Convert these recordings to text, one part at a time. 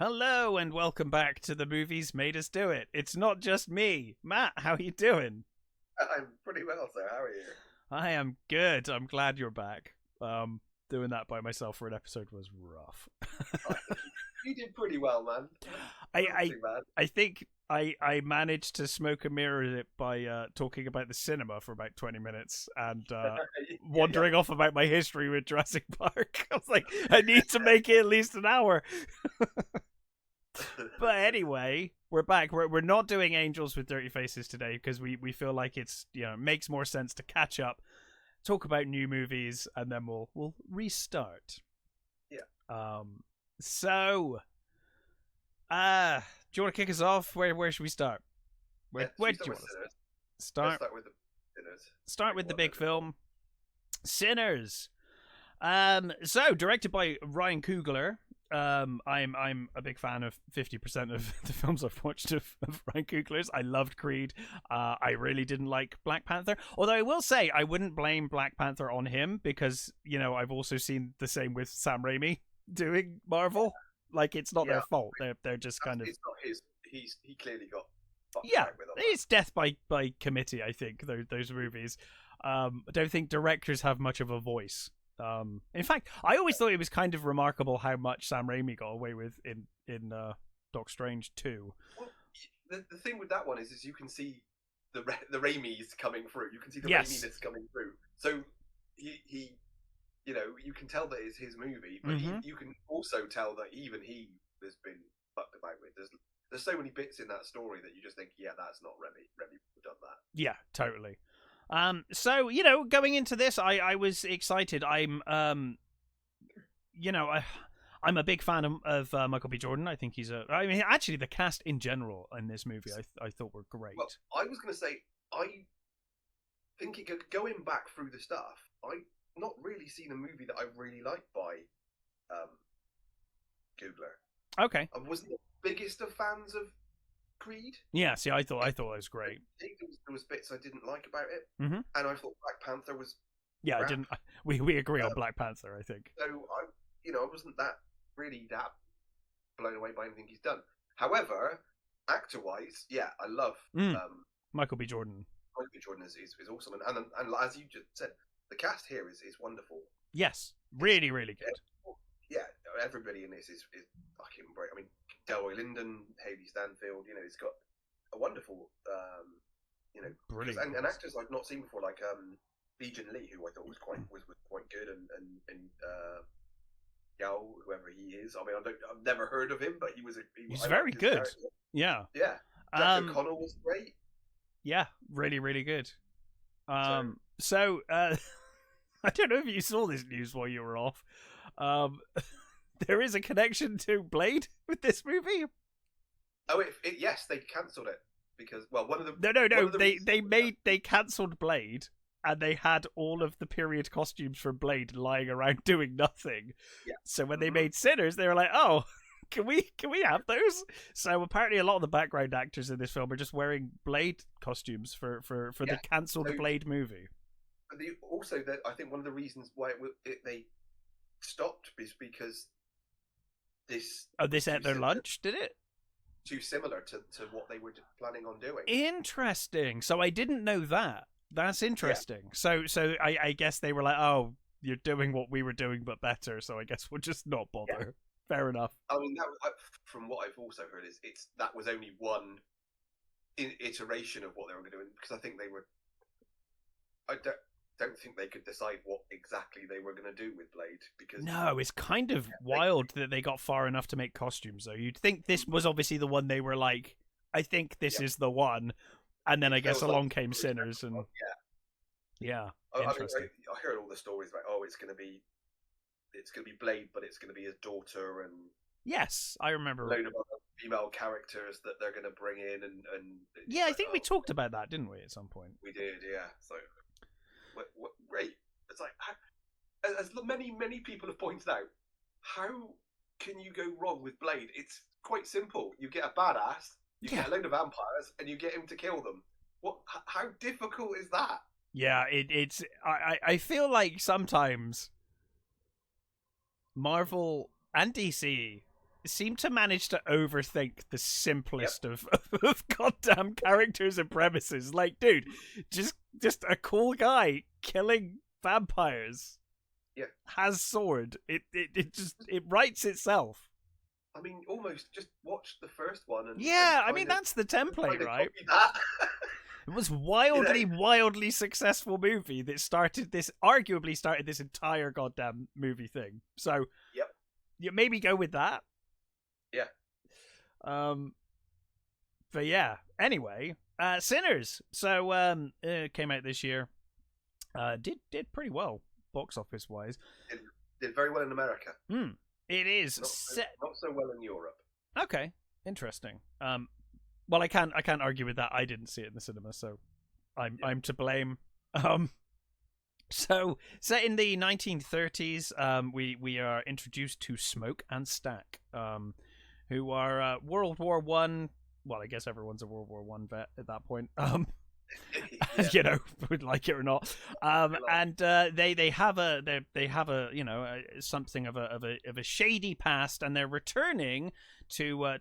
Hello and welcome back to The Movies Made Us Do It. It's not just me. Matt, how you doing? I'm pretty well, sir. How are you? I am good. I'm glad you're back. Doing that by myself for an episode was rough. I think you did pretty well, man. I Not I too bad. I think I managed to smoke and mirror it by talking about the cinema for about 20 minutes and wandering off about my history with Jurassic Park. I was like, I need to make it at least an hour. But anyway, we're back. We're not doing Angels with Dirty Faces today because we feel like it's makes more sense to catch up, talk about new movies, and then we'll restart. Yeah. So, do you want to kick us off? Where should we start? Where do you want to start? Let's start with the Sinners. Start with the big film, Sinners. So directed by Ryan Coogler. I'm a big fan of 50% of the films I've watched of Ryan Coogler's. I loved Creed. I really didn't like Black Panther. Although I will say I wouldn't blame Black Panther on him because, I've also seen the same with Sam Raimi doing Marvel. Like, it's not their fault. They're just kind of... It's not his... He clearly got fucked with on it's death by committee, I think, those movies. I don't think directors have much of a voice. In fact, I always thought it was kind of remarkable how much Sam Raimi got away with in Doctor Strange 2. Well, the thing with that one is you can see the Raimis coming through. You can see the Raiminess coming through. So he you can tell that it's his movie, but you can also tell that even he has been fucked about with. There's so many bits in that story that you just think, yeah, that's not Remy. Remy would have done that. Yeah, totally. So, going into this, I was excited. I'm a big fan of Michael B. Jordan. I think actually the cast in general in this movie, I thought were great. Well, I was going to say, I think going back through the stuff, I've not really seen a movie that I really liked by Googler. Okay. I wasn't the biggest of fans of Creed. Yeah, see, I thought it was great. There was bits I didn't like about it, and I thought Black Panther was. Yeah, crap. I didn't. We agree on Black Panther, I think. So I wasn't that blown away by anything he's done. However, actor-wise, yeah, I love Michael B. Jordan. Michael B. Jordan is awesome, and as you just said, the cast here is wonderful. Yes, really, really good. Yeah, everybody in this is fucking great. I mean, Delroy Linden, Haley Stanfield, he's got a wonderful, brilliant, and actors I've not seen before, like Legion Lee, who I thought was quite good, and Yao, whoever he is. I mean, I've never heard of him, but he's very good. Yeah, yeah. Jack O'Connell was great. Yeah, really, really good. So I don't know if you saw this news while you were off. There is a connection to Blade with this movie. Oh, yes, they cancelled it because one of the they cancelled Blade and they had all of the period costumes from Blade lying around doing nothing. Yeah. So when they made Sinners, they were like, "Oh, can we have those?" So apparently, a lot of the background actors in this film are just wearing Blade costumes for the cancelled Blade movie. Also, I think one of the reasons why they stopped is because this ate their lunch, did it? Too similar to what they were planning on doing. Interesting. So I didn't know that. That's interesting. Yeah. So I guess they were like, "Oh, you're doing what we were doing but better, so I guess we'll just not bother." Yeah. Fair enough. I mean, from what I've also heard is that was only one iteration of what they were going to do, because I think they were. I don't think they could decide what exactly they were going to do with Blade, because it's kind of wild that they got far enough to make costumes, though. You'd think this was obviously the one they were like, I think this is the one, and then I guess along came Sinners, and interesting. I heard all the stories about it's going to be Blade, but it's going to be his daughter, and yes, I remember a load of other female characters that they're going to bring in, and yeah, I think we talked about that, didn't we, at some point? We did, yeah. So. Great. It's like, as many people have pointed out, how can you go wrong with Blade? It's quite simple. You get a badass, you get a load of vampires, and you get him to kill them. What? How difficult is that? Yeah, it's. I feel like sometimes Marvel and DC seem to manage to overthink the simplest of goddamn characters and premises. Like, dude, just a cool guy killing vampires. Yeah. Has sword. It writes itself. I mean, almost just watch the first one. And I mean, that's the template, right? It was wildly successful movie that arguably started this entire goddamn movie thing. So, you maybe go with that. Yeah. But yeah. Anyway, Sinners. So, came out this year. Did pretty well box office wise. Did very well in America. It is not so well in Europe. Okay, interesting. Well, I can't argue with that. I didn't see it in the cinema, so I'm to blame. So set in the 1930s, we are introduced to Smoke and Stack, who are World War One. Well, I guess everyone's a World War One vet at that point. You know, would like it or not. And they have a something of a shady past, and they're returning to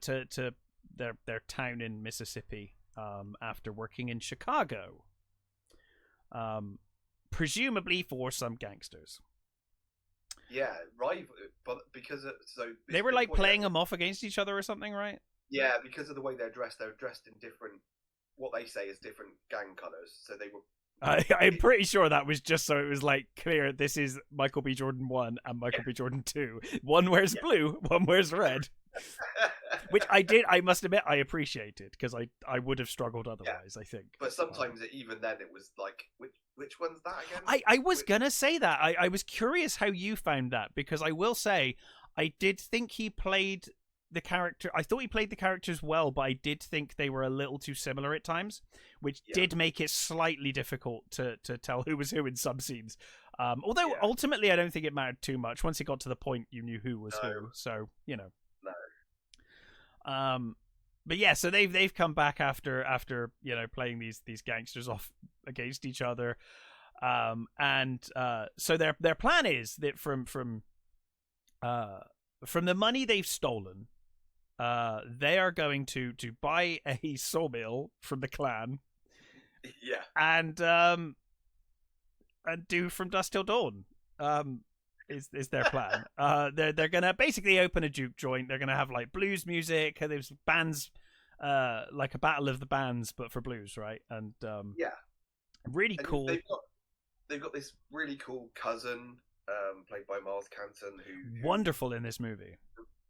their town in Mississippi after working in Chicago, presumably for some gangsters. Yeah, right. But because they were like playing them off against each other or something, right? Yeah, because of the way they're dressed in different. What they say is different gang colours, so they were. I'm pretty sure that was just so it was like clear. This is Michael B. Jordan 1 and Michael B. Jordan 2. One wears blue, one wears red. Which I must admit, I appreciated because I would have struggled otherwise. I think. But sometimes even then it was like, which one's that again? I was gonna say that. I was curious how you found that because I will say I did think he played the character. I thought he played the characters well, but I did think they were a little too similar at times, which did make it slightly difficult to tell who was who in some scenes. Although ultimately I don't think it mattered too much. Once it got to the point, you knew who was who. So you know. No. But yeah, so they've come back after you know playing these gangsters off against each other, and so their plan is that from the money they've stolen, they are going to buy a sawmill from the clan, and do From Dusk Till Dawn. Is their plan. They're gonna basically open a juke joint. They're gonna have like blues music. There's bands, like a battle of the bands, but for blues, right? And really cool. They've got this really cool cousin, played by Miles Canton, who wonderful in this movie.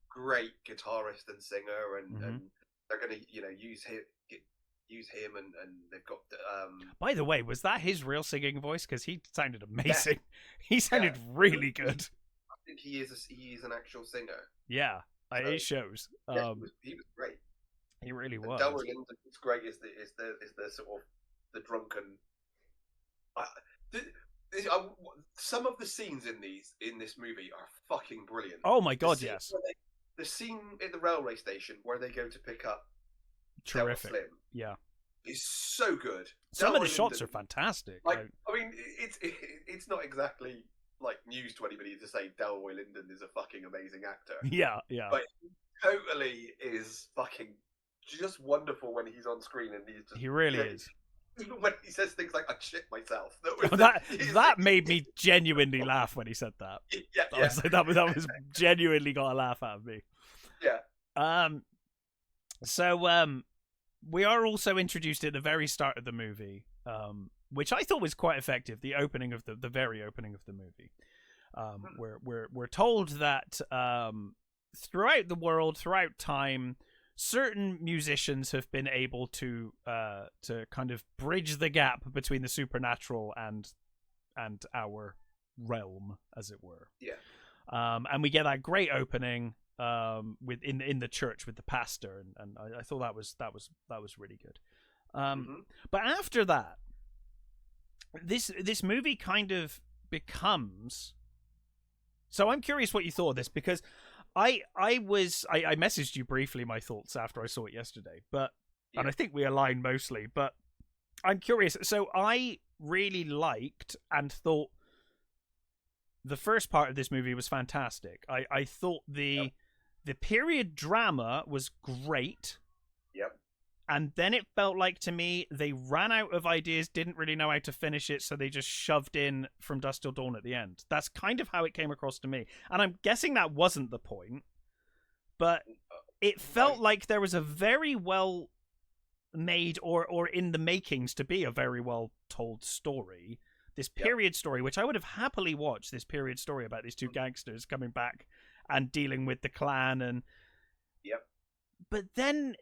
Great guitarist and singer, and they're gonna use him, and they've got. By the way, was that his real singing voice? Because he sounded amazing. Yeah. He sounded really good. I think he is an actual singer. Yeah, so, it shows. Yeah, he was great. He really was. Delroy Linden is great. Is the sort of the drunken. Some of the scenes in this movie are fucking brilliant. Oh my god, yes. The scene at the railway station where they go to pick up. Terrific. Slim, yeah. It's so good. Some of the shots are fantastic. Like, I mean, it's not exactly like news to anybody to say Delroy Linden is a fucking amazing actor. Yeah, yeah. But he totally is fucking just wonderful when he's on screen, and he really is. Even when he says things like "I shit myself," that made me genuinely laugh when he said that. Yeah, that was genuinely got a laugh out of me. Yeah. So we are also introduced at the very start of the movie, which I thought was quite effective. The opening of the very opening of the movie, we're told that throughout the world, throughout time, certain musicians have been able to kind of bridge the gap between the supernatural and our realm, as it were. Yeah. And we get that great opening in the church with the pastor, and I thought that was really good. But after that, this movie kind of becomes. So I'm curious what you thought of this, because I messaged you briefly my thoughts after I saw it yesterday, and I think we align mostly. But I'm curious. So I really liked and thought the first part of this movie was fantastic. I thought the The period drama was great. Yep. And then it felt like to me they ran out of ideas, didn't really know how to finish it, so they just shoved in From Dusk Till Dawn at the end. That's kind of how it came across to me. And I'm guessing that wasn't the point, but it felt like there was a very well made or in the makings to be a very well told story. This period story, which I would have happily watched, this period story about these two gangsters coming back and dealing with the clan and but then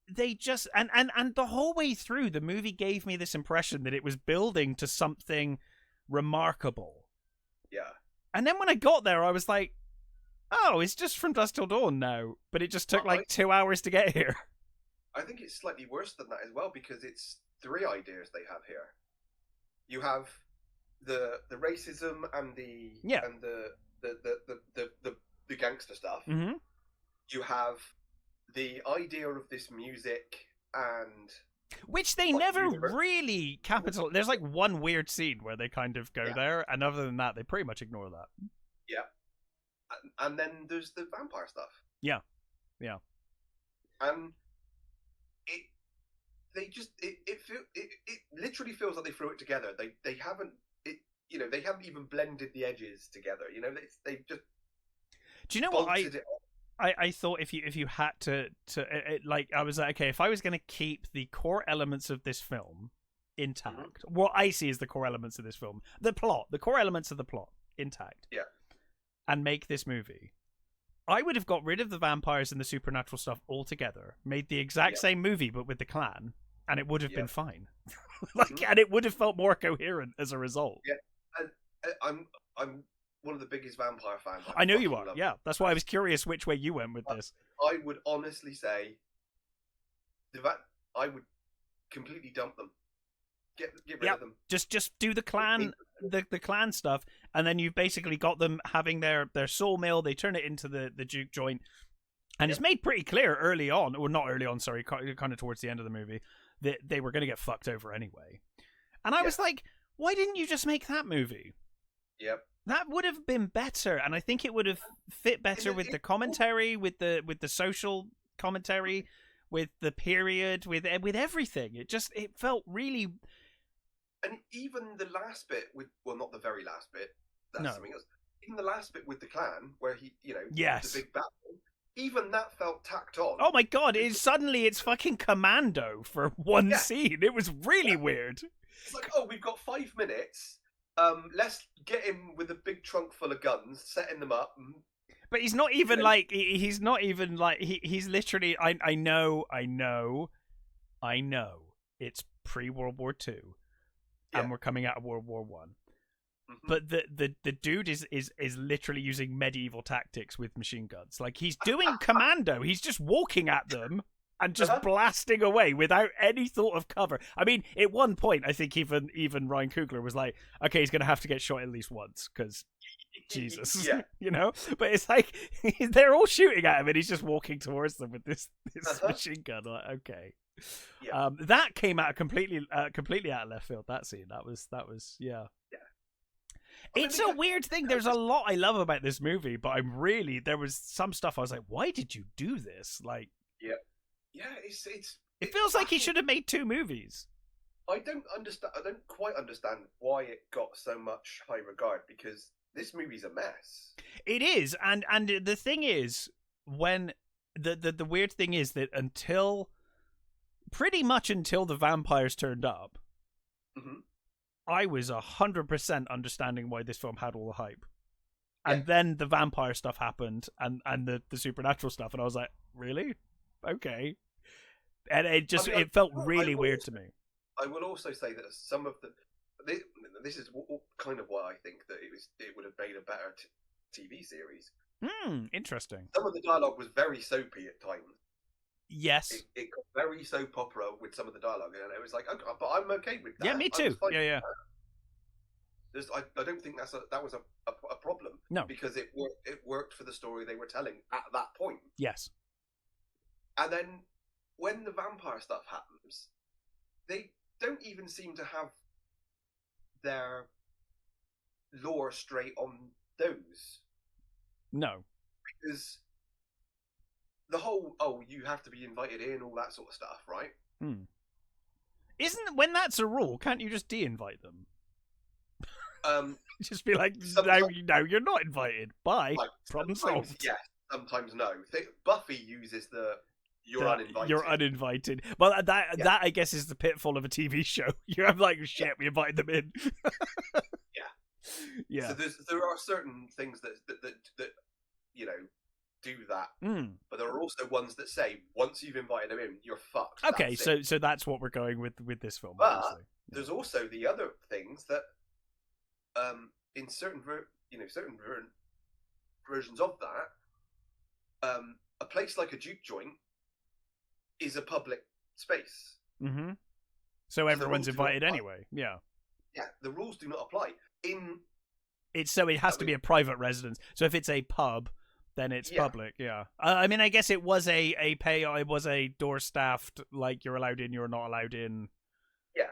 they just and the whole way through the movie gave me this impression that it was building to something remarkable. Yeah. And then when I got there I was like, oh, it's just From Dusk Till Dawn now, but it just took 2 hours to get here. I think it's slightly worse than that as well, because it's 3 ideas they have here. You have the racism and the the gangster stuff. Mm-hmm. You have the idea of this music and which they never really capital. There's like one weird scene where they kind of go there, and other than that, they pretty much ignore that. Yeah, and then there's the vampire stuff. Yeah. And it literally feels like they threw it together. They haven't they haven't even blended the edges together. They just. Do you know what I thought if you had to I was like, okay, if I was going to keep the core elements of this film intact, what I see as the core elements of this film, the core elements of the plot intact, and make this movie, I would have got rid of the vampires and the supernatural stuff altogether, made the exact same movie but with the clan, and it would have been fine. And it would have felt more coherent as a result. Yeah, and I'm one of the biggest vampire fans. I know you are. Yeah, that's why I was curious which way you went with this. I would honestly say I would completely dump them. Get rid of them. Just do the clan the clan stuff, and then you've basically got them having their soul mill. They turn it into the juke joint, and it's made pretty clear early on, or not early on, sorry, kind of towards the end of the movie, that they were going to get fucked over anyway. And I was like, why didn't you just make that movie? Yep. That would have been better, and I think it would have fit better with the commentary, with the social commentary, with the period, with everything. It felt really. And even the last bit not the very last bit. That's something else. Even the last bit with the clan, where he, the big battle. Even that felt tacked on. Oh my god! Suddenly it's fucking Commando for one scene. It was really weird. It's like, oh, we've got 5 minutes. Let's get him with a big trunk full of guns, setting them up. But he's not even he's not even like he's literally. I know. It's pre-World War II, and we're coming out of World War One. But the dude is literally using medieval tactics with machine guns. Like, he's doing Commando. He's just walking at them and just blasting away without any thought of cover. I mean, at one point, I think even Ryan Coogler was like, okay, he's going to have to get shot at least once, because Jesus, But it's like, they're all shooting at him, and he's just walking towards them with this machine gun. Like, okay. Yeah. That came out completely out of left field, that scene. That was It's a weird thing. There's a lot I love about this movie, but there was some stuff I was like, why did you do this? Like, it feels like he should have made 2 movies. I don't quite understand why it got so much high regard, because this movie's a mess. It is, and the thing is, when the weird thing is that pretty much until the vampires turned up, I was 100% understanding why this film had all the hype. And then the vampire stuff happened, and the supernatural stuff, and I was like, really? Okay. And it felt really weird to me. I will also say that some of this is kind of why I think that it would have made a better TV series. Interesting. Some of the dialogue was very soapy at times. Yes. It got very soap opera with some of the dialogue, and it was like, okay, but I'm okay with that. Yeah, me too. Yeah. I don't think that was a problem. No, because it worked for the story they were telling at that point. Yes. And then when the vampire stuff happens, they don't even seem to have their lore straight on those. No. Because the whole you have to be invited in, all that sort of stuff, right? Isn't when that's a rule? Can't you just de-invite them? Just be like, no, you're not invited. Bye. Like, problem solved. Yes, sometimes no. Buffy uses you're uninvited. You're uninvited. Well, that I guess is the pitfall of a TV show. You're like, shit, we invited them in. Yeah. So there are certain things that do that, but there are also ones that say once you've invited them in, you're fucked. Okay, so that's what we're going with this film. But obviously. There's also the other things that, in certain versions of that, a place like a juke joint is a public space. Mm-hmm. So everyone's invited anyway. Yeah. Yeah, the rules do not apply. It has to be a private residence. So if it's a pub, then it's public. Yeah. I mean, I guess it was it was a door staffed, like you're allowed in, you're not allowed in. Yeah.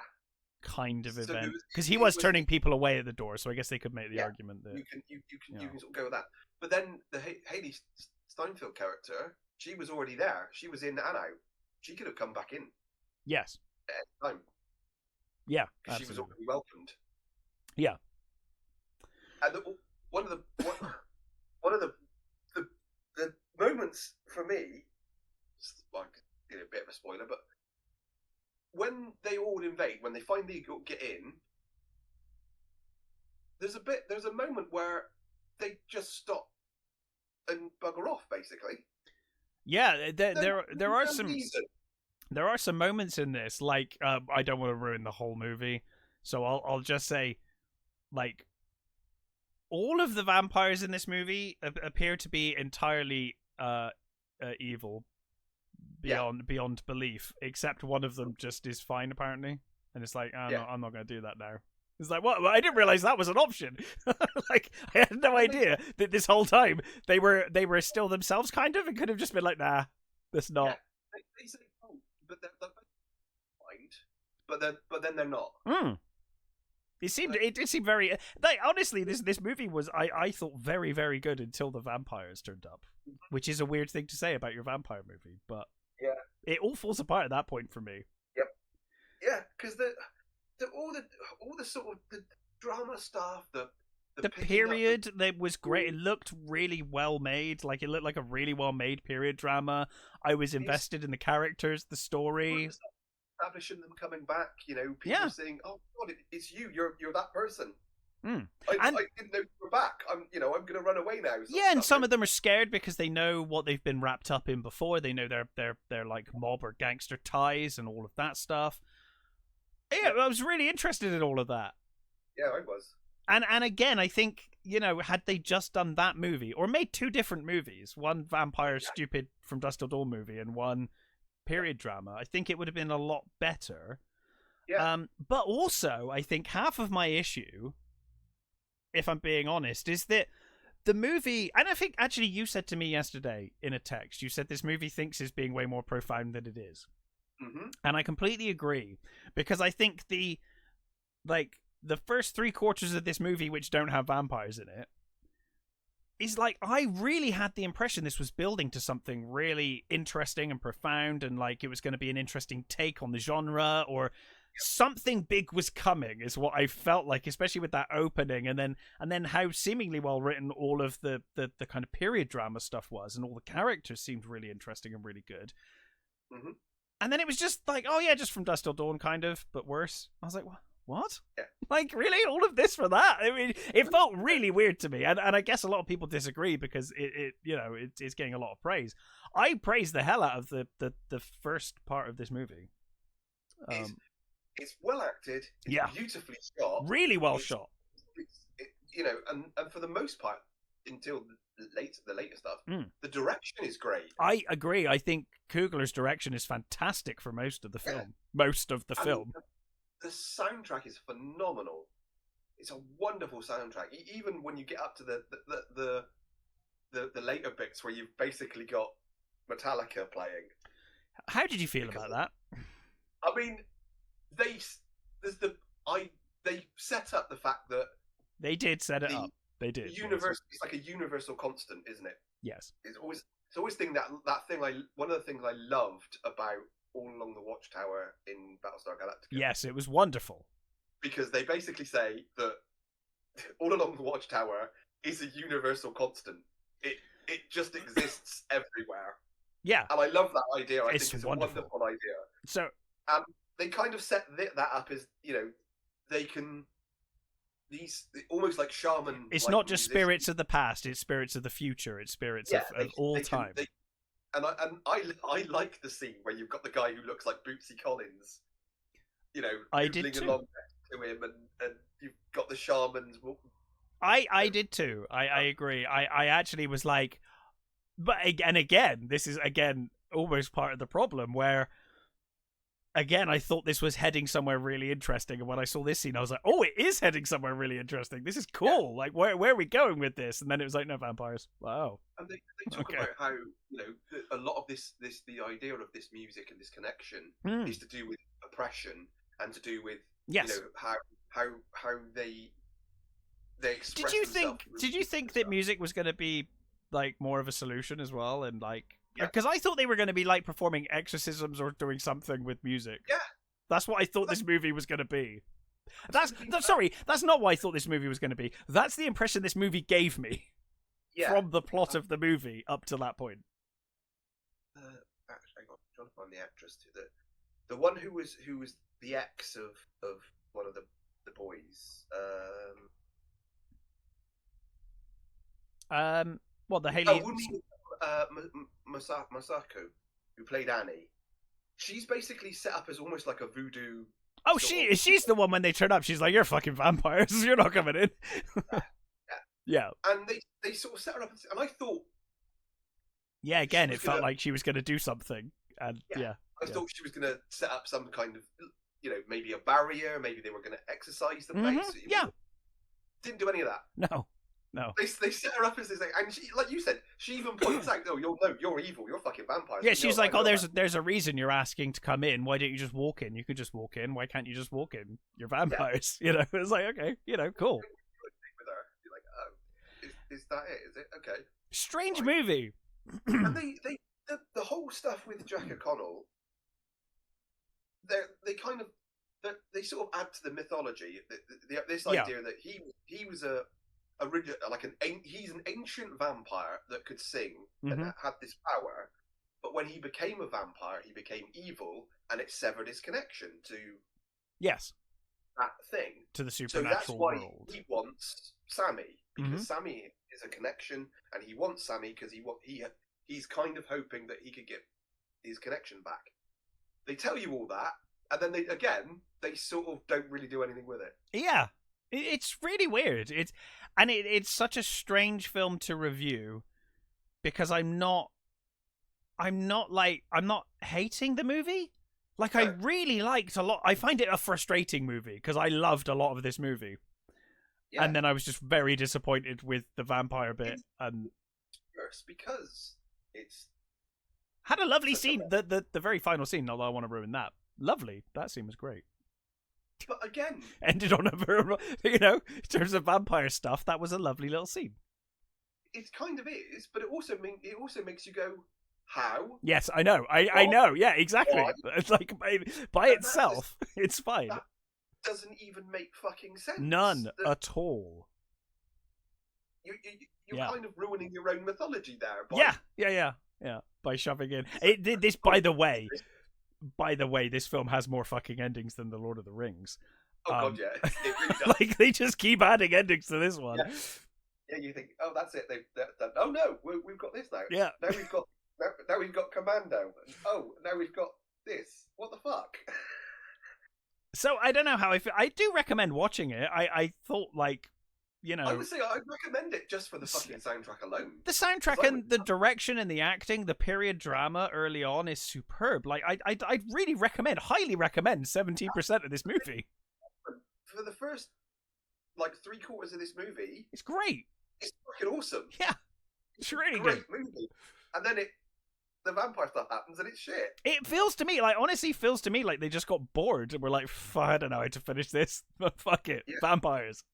Kind of event, because he was turning people away at the door, so I guess they could make the argument that you can sort of go with that. But then the Haley Steinfeld character, she was already there. She was in and out. She could have come back in. Yes. At any time. Yeah, she was already welcomed. Yeah. And one of the moments for me, I could get a bit of a spoiler, but when they all invade, when they finally get in, there's a moment where they just stop and bugger off, basically. Yeah, there are some moments in this, like I don't want to ruin the whole movie, so I'll just say, like, all of the vampires in this movie appear to be entirely evil beyond belief, except one of them just is fine apparently, and it's like, no, I'm not going to do that now. It's like, what? I didn't realize that was an option. Like, I had no idea that this whole time they were still themselves, kind of, and could have just been like, nah, that's not. Yeah. They say, but they're fine, but then they're not. It seemed very, like, honestly, this movie was, I thought, very, very good until the vampires turned up, which is a weird thing to say about your vampire movie, but it all falls apart at that point for me. Yep. Yeah, because all the sort of the drama stuff, the period that was great. It looked really well made. Like, it looked like a really well made period drama. I was invested in the characters, the story. Establishing them coming back, people saying, "Oh God, it's you. You're that person." I didn't know you were back. I'm going to run away now. And some of them are scared because they know what they've been wrapped up in before. They know their like mob or gangster ties and all of that stuff. Yeah, I was really interested in all of that. Yeah, I was. And again, I think, had they just done that movie or made two different movies, one vampire stupid From Dusk Till Dawn movie and one period drama, I think it would have been a lot better. Yeah. But also, I think half of my issue, if I'm being honest, is that the movie, and I think actually you said to me yesterday in a text, you said this movie thinks it's being way more profound than it is. Mm-hmm. And I completely agree, because I think the first 3/4 of this movie, which don't have vampires in it, is like, I really had the impression this was building to something really interesting and profound, and like it was going to be an interesting take on the genre, or something big was coming, is what I felt like, especially with that opening, and then how seemingly well written all of the kind of period drama stuff was, and all the characters seemed really interesting and really good. Mm-hmm. And then it was just like, oh yeah, just From Dusk Till Dawn, kind of, but worse. I was like, what? Yeah. Like, really? All of this for that? I mean, it felt really weird to me. And I guess a lot of people disagree because it's getting a lot of praise. I praise the hell out of the first part of this movie. It's well acted. It's beautifully shot. Really well shot. And for the most part, until the later stuff, the direction is great. I agree. I think Coogler's direction is fantastic for most of the film. Most of the film. The soundtrack is phenomenal. It's a wonderful soundtrack. Even when you get up to the later bits where you've basically got Metallica playing. How did you feel about that? I mean, they set up the fact that they did set it up. They did. It's like a universal constant, isn't it? Yes. It's always, always thing one of the things I loved about All Along the Watchtower in Battlestar Galactica. Yes, it was wonderful. Because they basically say that All Along the Watchtower is a universal constant. It just exists everywhere. Yeah. And I love that idea. I think it's wonderful. A wonderful idea. So, and they kind of set that up as, they can... These almost like shaman. It's not just spirits of the past; it's spirits of the future. It's spirits of all time. And I like the scene where you've got the guy who looks like Bootsy Collins, I did too. Along to him, and you've got the shamans. I did too. I agree. I actually was like, but again, this is almost part of the problem where. Again, I thought this was heading somewhere really interesting, and when I saw this scene, I was like, "Oh, it is heading somewhere really interesting. This is cool. Like, where are we going with this?" And then it was like, "No, vampires." Wow. And they talk about how a lot of this the idea of this music and this connection is to do with oppression and to do with how they express themselves. Did you think that music was going to be like more of a solution as well, and like? Because I thought they were going to be like performing exorcisms or doing something with music. Yeah, that's what I thought this movie was going to be. That's not what I thought this movie was going to be. That's the impression this movie gave me from the plot of the movie up to that point. Actually, I'm trying to find the actress to the one who was the ex of one of the boys. What the Haley? Masako, who played Annie, she's basically set up as almost like a voodoo. Oh, she's the one when they turn up. She's like, "You're fucking vampires. You're not coming in." Yeah. And they sort of set her up, and I thought. Yeah, again, it felt like she was going to do something, and I thought she was going to set up some kind of, maybe a barrier. Maybe they were going to exercise the place. Didn't do any of that. No. They set her up as this thing, and she, like you said, she even points out, you're evil, you're fucking vampires. Yeah, she's like, there's a reason you're asking to come in. Why don't you just walk in? You could just walk in. Why can't you just walk in? You're vampires. It's like, okay, cool. With her, you're like, oh, is that it? Is it okay? Strange movie. And the whole stuff with Jack O'Connell, they kind of they sort of add to the mythology. This idea that he was he's an ancient vampire that could sing and had this power, but when he became a vampire, he became evil, and it severed his connection to that thing, to the supernatural world. So that's why world. he wants Sammy, because Sammy is a connection, and he wants Sammy because he's kind of hoping that he could get his connection back. They tell you all that, and then they sort of don't really do anything with it. Yeah. It's really weird. It's such a strange film to review because I'm not hating the movie. Like, I really liked a lot. I find it a frustrating movie because I loved a lot of this movie. Yeah. And then I was just very disappointed with the vampire bit. And worse because it's had a lovely scene. The very final scene, although I want to ruin that. Lovely. That scene was great. But again, ended on a very, in terms of vampire stuff, that was a lovely little scene. It kind of is, but it also makes you go, how? Yes, I know. I know. Yeah, exactly. Why? It's like by itself, it's fine. That doesn't even make fucking sense. None at all. You're kind of ruining your own mythology there. Yeah. By shoving in this. By the way, this film has more fucking endings than The Lord of the Rings. Oh god, yeah, it really does. Like they just keep adding endings to this one. Yeah, you think, oh, that's it. They've oh no, we've got this now. Yeah. Now we've got Commando. Oh, now we've got this. What the fuck? So I don't know how I feel. I do recommend watching it. I thought I would say I'd recommend it just for the fucking soundtrack alone. The soundtrack and the direction and the acting, the period drama early on is superb. Like I'd really highly recommend 17% of this movie. For the first 3/4 of this movie, it's great. It's fucking awesome. Yeah, it's really good movie. And then the vampire stuff happens and it's shit. It feels to me like they just got bored and were like, I don't know how to finish this, but fuck it, vampires.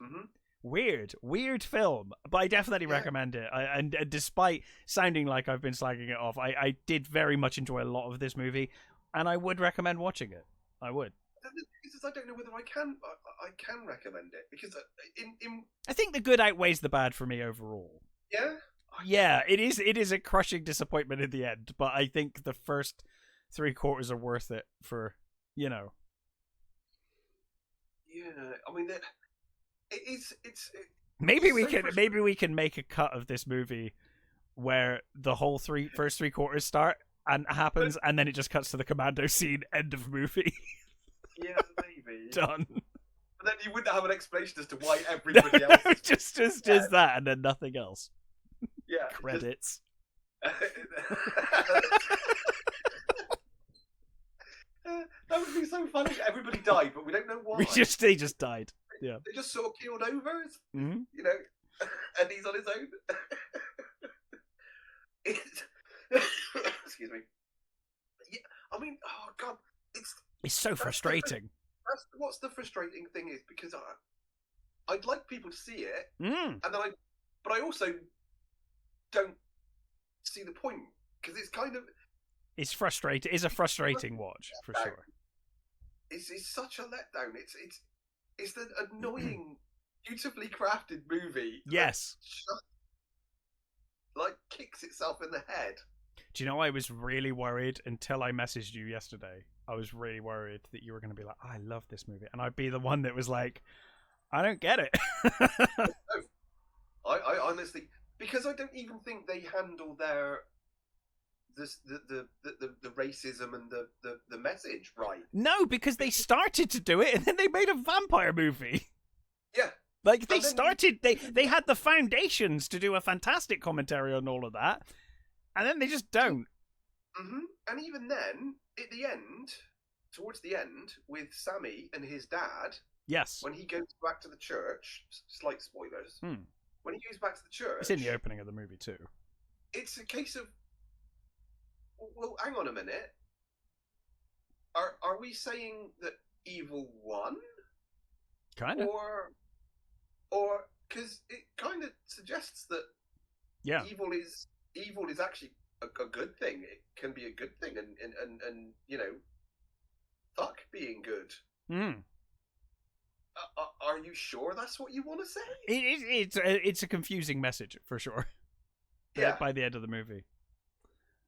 Mm-hmm. weird film, but I definitely recommend it. And despite sounding like I've been slagging it off, I did very much enjoy a lot of this movie, and I would recommend watching it. I would. Because I don't know whether I can recommend it, because I think the good outweighs the bad for me overall. Yeah. Yeah, it is a crushing disappointment in the end, but I think the first 3/4 are worth it for, you know. Yeah, I mean, maybe we can make a cut of this movie where the whole first 3/4 start and happens, and then it just cuts to the commando scene, end of movie. Yeah, maybe. Done. But then you wouldn't have an explanation as to why everybody else is just that, and then nothing else. Yeah. Credits. That would be so funny. Everybody died, but we don't know why. They just died. Yeah. They just sort of keeled over. Mm-hmm. You know, and he's on his own. Excuse me. Yeah, I mean, oh god, it's so frustrating. What's the frustrating thing is, because I'd like people to see it, and then but I also don't see the point, because it's kind of. It's frustrating. It's a frustrating watch for sure. It's such a letdown. It's the annoying, beautifully crafted movie. Yes. Like kicks itself in the head. Do you know, I was really worried until I messaged you yesterday. I was really worried that you were going to be like, I love this movie, and I'd be the one that was like, I don't get it. I honestly, because I don't even think they handle the racism and the message right. No, because they started to do it and then they made a vampire movie. Yeah. Like they started, they had the foundations to do a fantastic commentary on all of that, and then they just don't. Mm-hmm. And even then, at the end, towards the end, with Sammy and his dad. Yes. When he goes back to the church, slight spoilers. When he goes back to the church, it's in the opening of the movie too. It's a case of, well, hang on a minute. Are we saying that evil won? Kind of. Or because it kind of suggests that evil is actually a good thing. It can be a good thing, and you know, fuck being good. Are you sure that's what you want to say? It's a confusing message for sure. Yeah. By the end of the movie.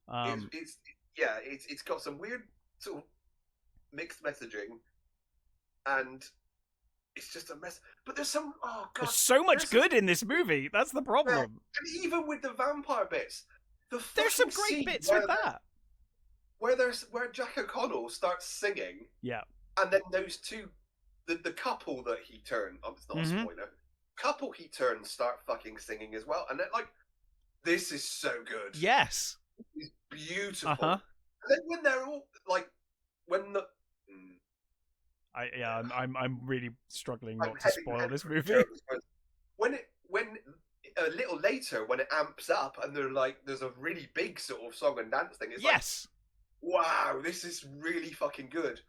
It's got some weird sort of mixed messaging, and it's just a mess. But there's some there's so much good in this movie. That's the problem. And even with the vampire bits, there's some great bits with that. Where Jack O'Connell starts singing. Yeah. And then those two, the couple that he turned. It's not a spoiler. Couple he turns start fucking singing as well, and they're like, this is so good. Yes. It's beautiful. And then when they're all like, when the I'm really struggling not to spoil this movie. When a little later, when it amps up and there's a really big sort of song and dance thing, it's like, wow, this is really fucking good.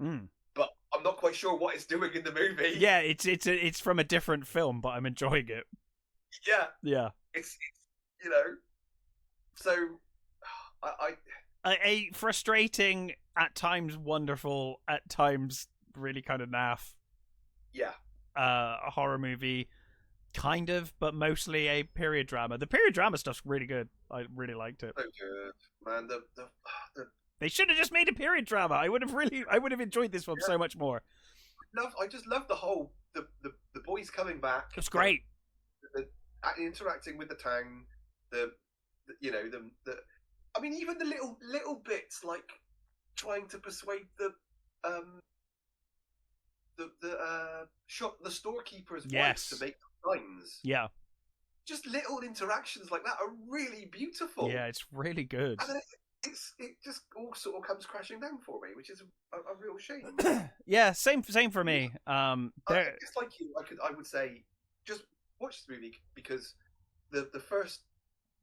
But I'm not quite sure what it's doing in the movie. Yeah, it's from a different film, but I'm enjoying it. Yeah. It's you know, so a frustrating, at times wonderful, at times really kind of naff. Yeah. A horror movie, kind of, but mostly a period drama. The period drama stuff's really good. I really liked it. So good, man. They should have just made a period drama. I would have enjoyed this one so much more. I just love the whole the boys coming back. It's great. The interacting with the town. I mean, even the little bits like trying to persuade the storekeeper's wife to make signs. Yeah. Just little interactions like that are really beautiful. Yeah, it's really good. And then it just all sort of comes crashing down for me, which is a real shame. Yeah, same for me. It's like you. I would say just watch this movie, because the first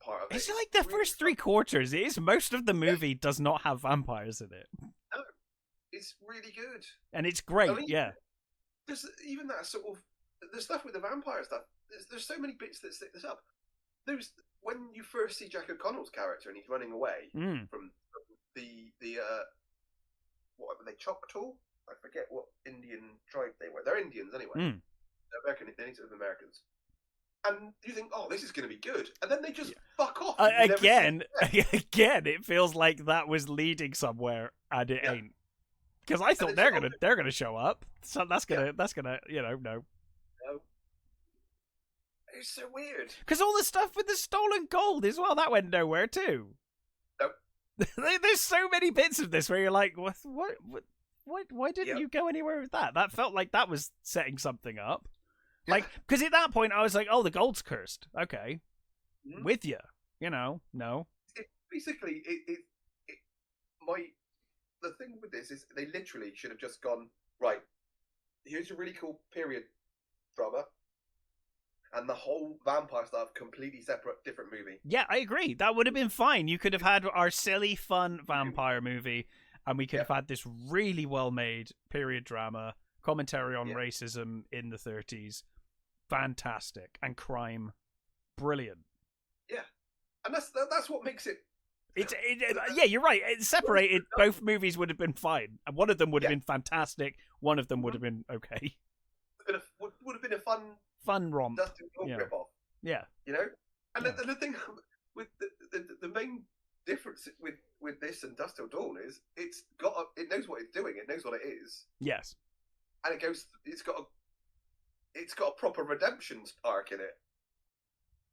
part of it. It's like the first 3/4. It is most of the movie does not have vampires in it. No, it's really good, and it's great. I mean, yeah, there's even that sort of the stuff with the vampire stuff. there's so many bits that set this up. When you first see Jack O'Connell's character and he's running away from the what were they, Choctaw? I forget what Indian tribe they were. They're Indians anyway. They're American. They're Native Americans. And you think, oh, this is going to be good, and then they just fuck off. Again, it feels like that was leading somewhere, and it ain't. Because I thought they're gonna show up, so that's gonna no. It's so weird. Because all the stuff with the stolen gold as well, that went nowhere too. Nope. There's so many bits of this where you're like, what? Why didn't you go anywhere with that? That felt like that was setting something up. Like, because at that point I was like, oh, the gold's cursed. Okay, with you. No. Basically, the thing with this is they literally should have just gone, right, here's a really cool period drama, and the whole vampire stuff completely separate, different movie. Yeah, I agree. That would have been fine. You could have had our silly, fun vampire movie, and we could have had this really well-made period drama, commentary on racism in the 30s. Fantastic. And crime. Brilliant. Yeah. And that's what makes it... Yeah, you're right. It separated. Both movies would have been fine. And one of them would have been fantastic. One of them would have been okay. Would have been a fun romp. Dustin rip-off. Yeah. You know? And the thing with the main difference with this and Dust Till Dawn is it knows what it's doing. It knows what it is. Yes. And it's got a proper redemption arc in it.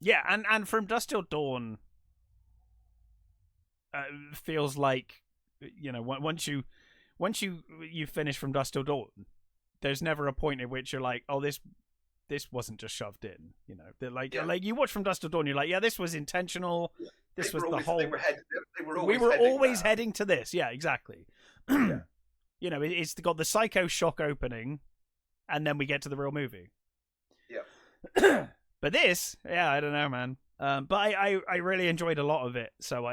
Yeah, and from Dust Till Dawn, feels like, once you finish from Dust Till Dawn, there's never a point at which you're like, oh, this wasn't just shoved in. They're like you watch from Dust Till Dawn, you're like, yeah, this was intentional. Yeah. This was the whole. We were always heading to this. Yeah, exactly. It's got the Psycho shock opening, and then we get to the real movie. Yeah. But this, I don't know, man. But I really enjoyed a lot of it. So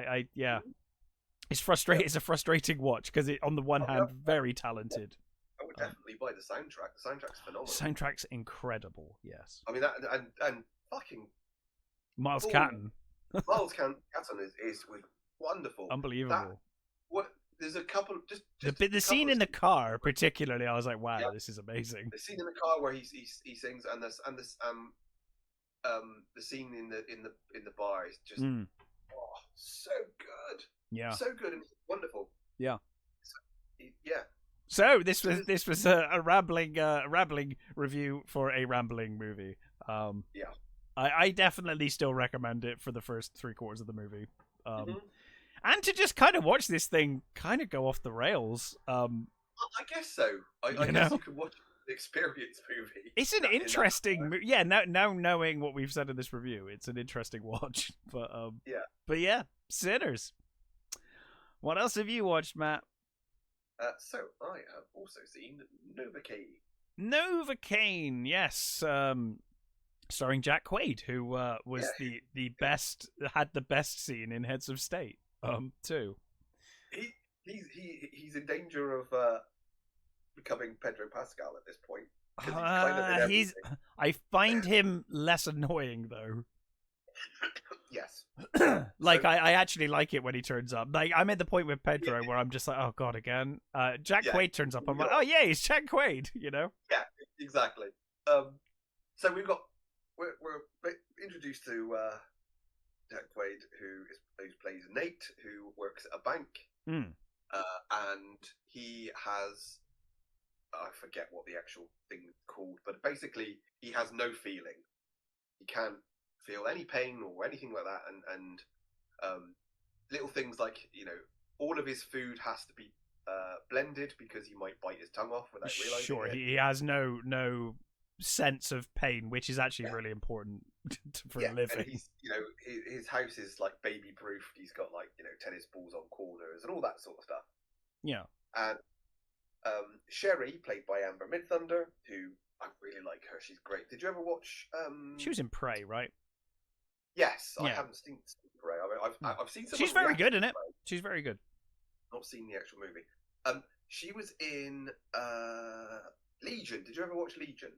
it's frustrating. It's a frustrating watch because on the one hand, very talented. I would definitely buy the soundtrack. The soundtrack's phenomenal. Soundtrack's incredible. Yes. I mean that and fucking Miles Catton. Miles Catton is wonderful. Unbelievable. There's a couple just the scene in the car, particularly, I was like, wow, this is amazing. The scene in the car where he sings and the scene in the bar is just so good. Yeah. So good and wonderful. Yeah. So, So this was a rambling review for a rambling movie. I definitely still recommend it for the first 3/4 of the movie. And to just kind of watch this thing kind of go off the rails. I guess so. I guess you could watch the experience movie. It's an interesting movie. Yeah, now knowing what we've said in this review, it's an interesting watch. But yeah, Sinners. What else have you watched, Matt? So I have also seen Novocaine. Novocaine, yes. Starring Jack Quaid, who was the best, had the best scene in Heads of State. Too. He's in danger of becoming Pedro Pascal at this point. I find him less annoying though. Yes. I actually like it when he turns up. Like, I'm at the point with Pedro where I'm just like, oh god, again. Jack Quaid turns up. I'm like, oh yeah, he's Jack Quaid. Yeah, exactly. So we're introduced to Jack Quaid, who plays Nate, who works at a bank, and he has, I forget what the actual thing is called, but basically he has no feeling. He can't feel any pain or anything like that, and little things like all of his food has to be blended because he might bite his tongue off without realizing. Sure, he has no sense of pain, which is actually really important for a living. And he's, his house is like baby proof. He's got tennis balls on corners and all that sort of stuff. Yeah. And Sherry, played by Amber Midthunder, who I really like her. She's great. Did you ever watch? She was in Prey, right? Yes, I haven't seen Prey. I've seen some. She's very good in it. She's very good. Not seen the actual movie. She was in Legion. Did you ever watch Legion?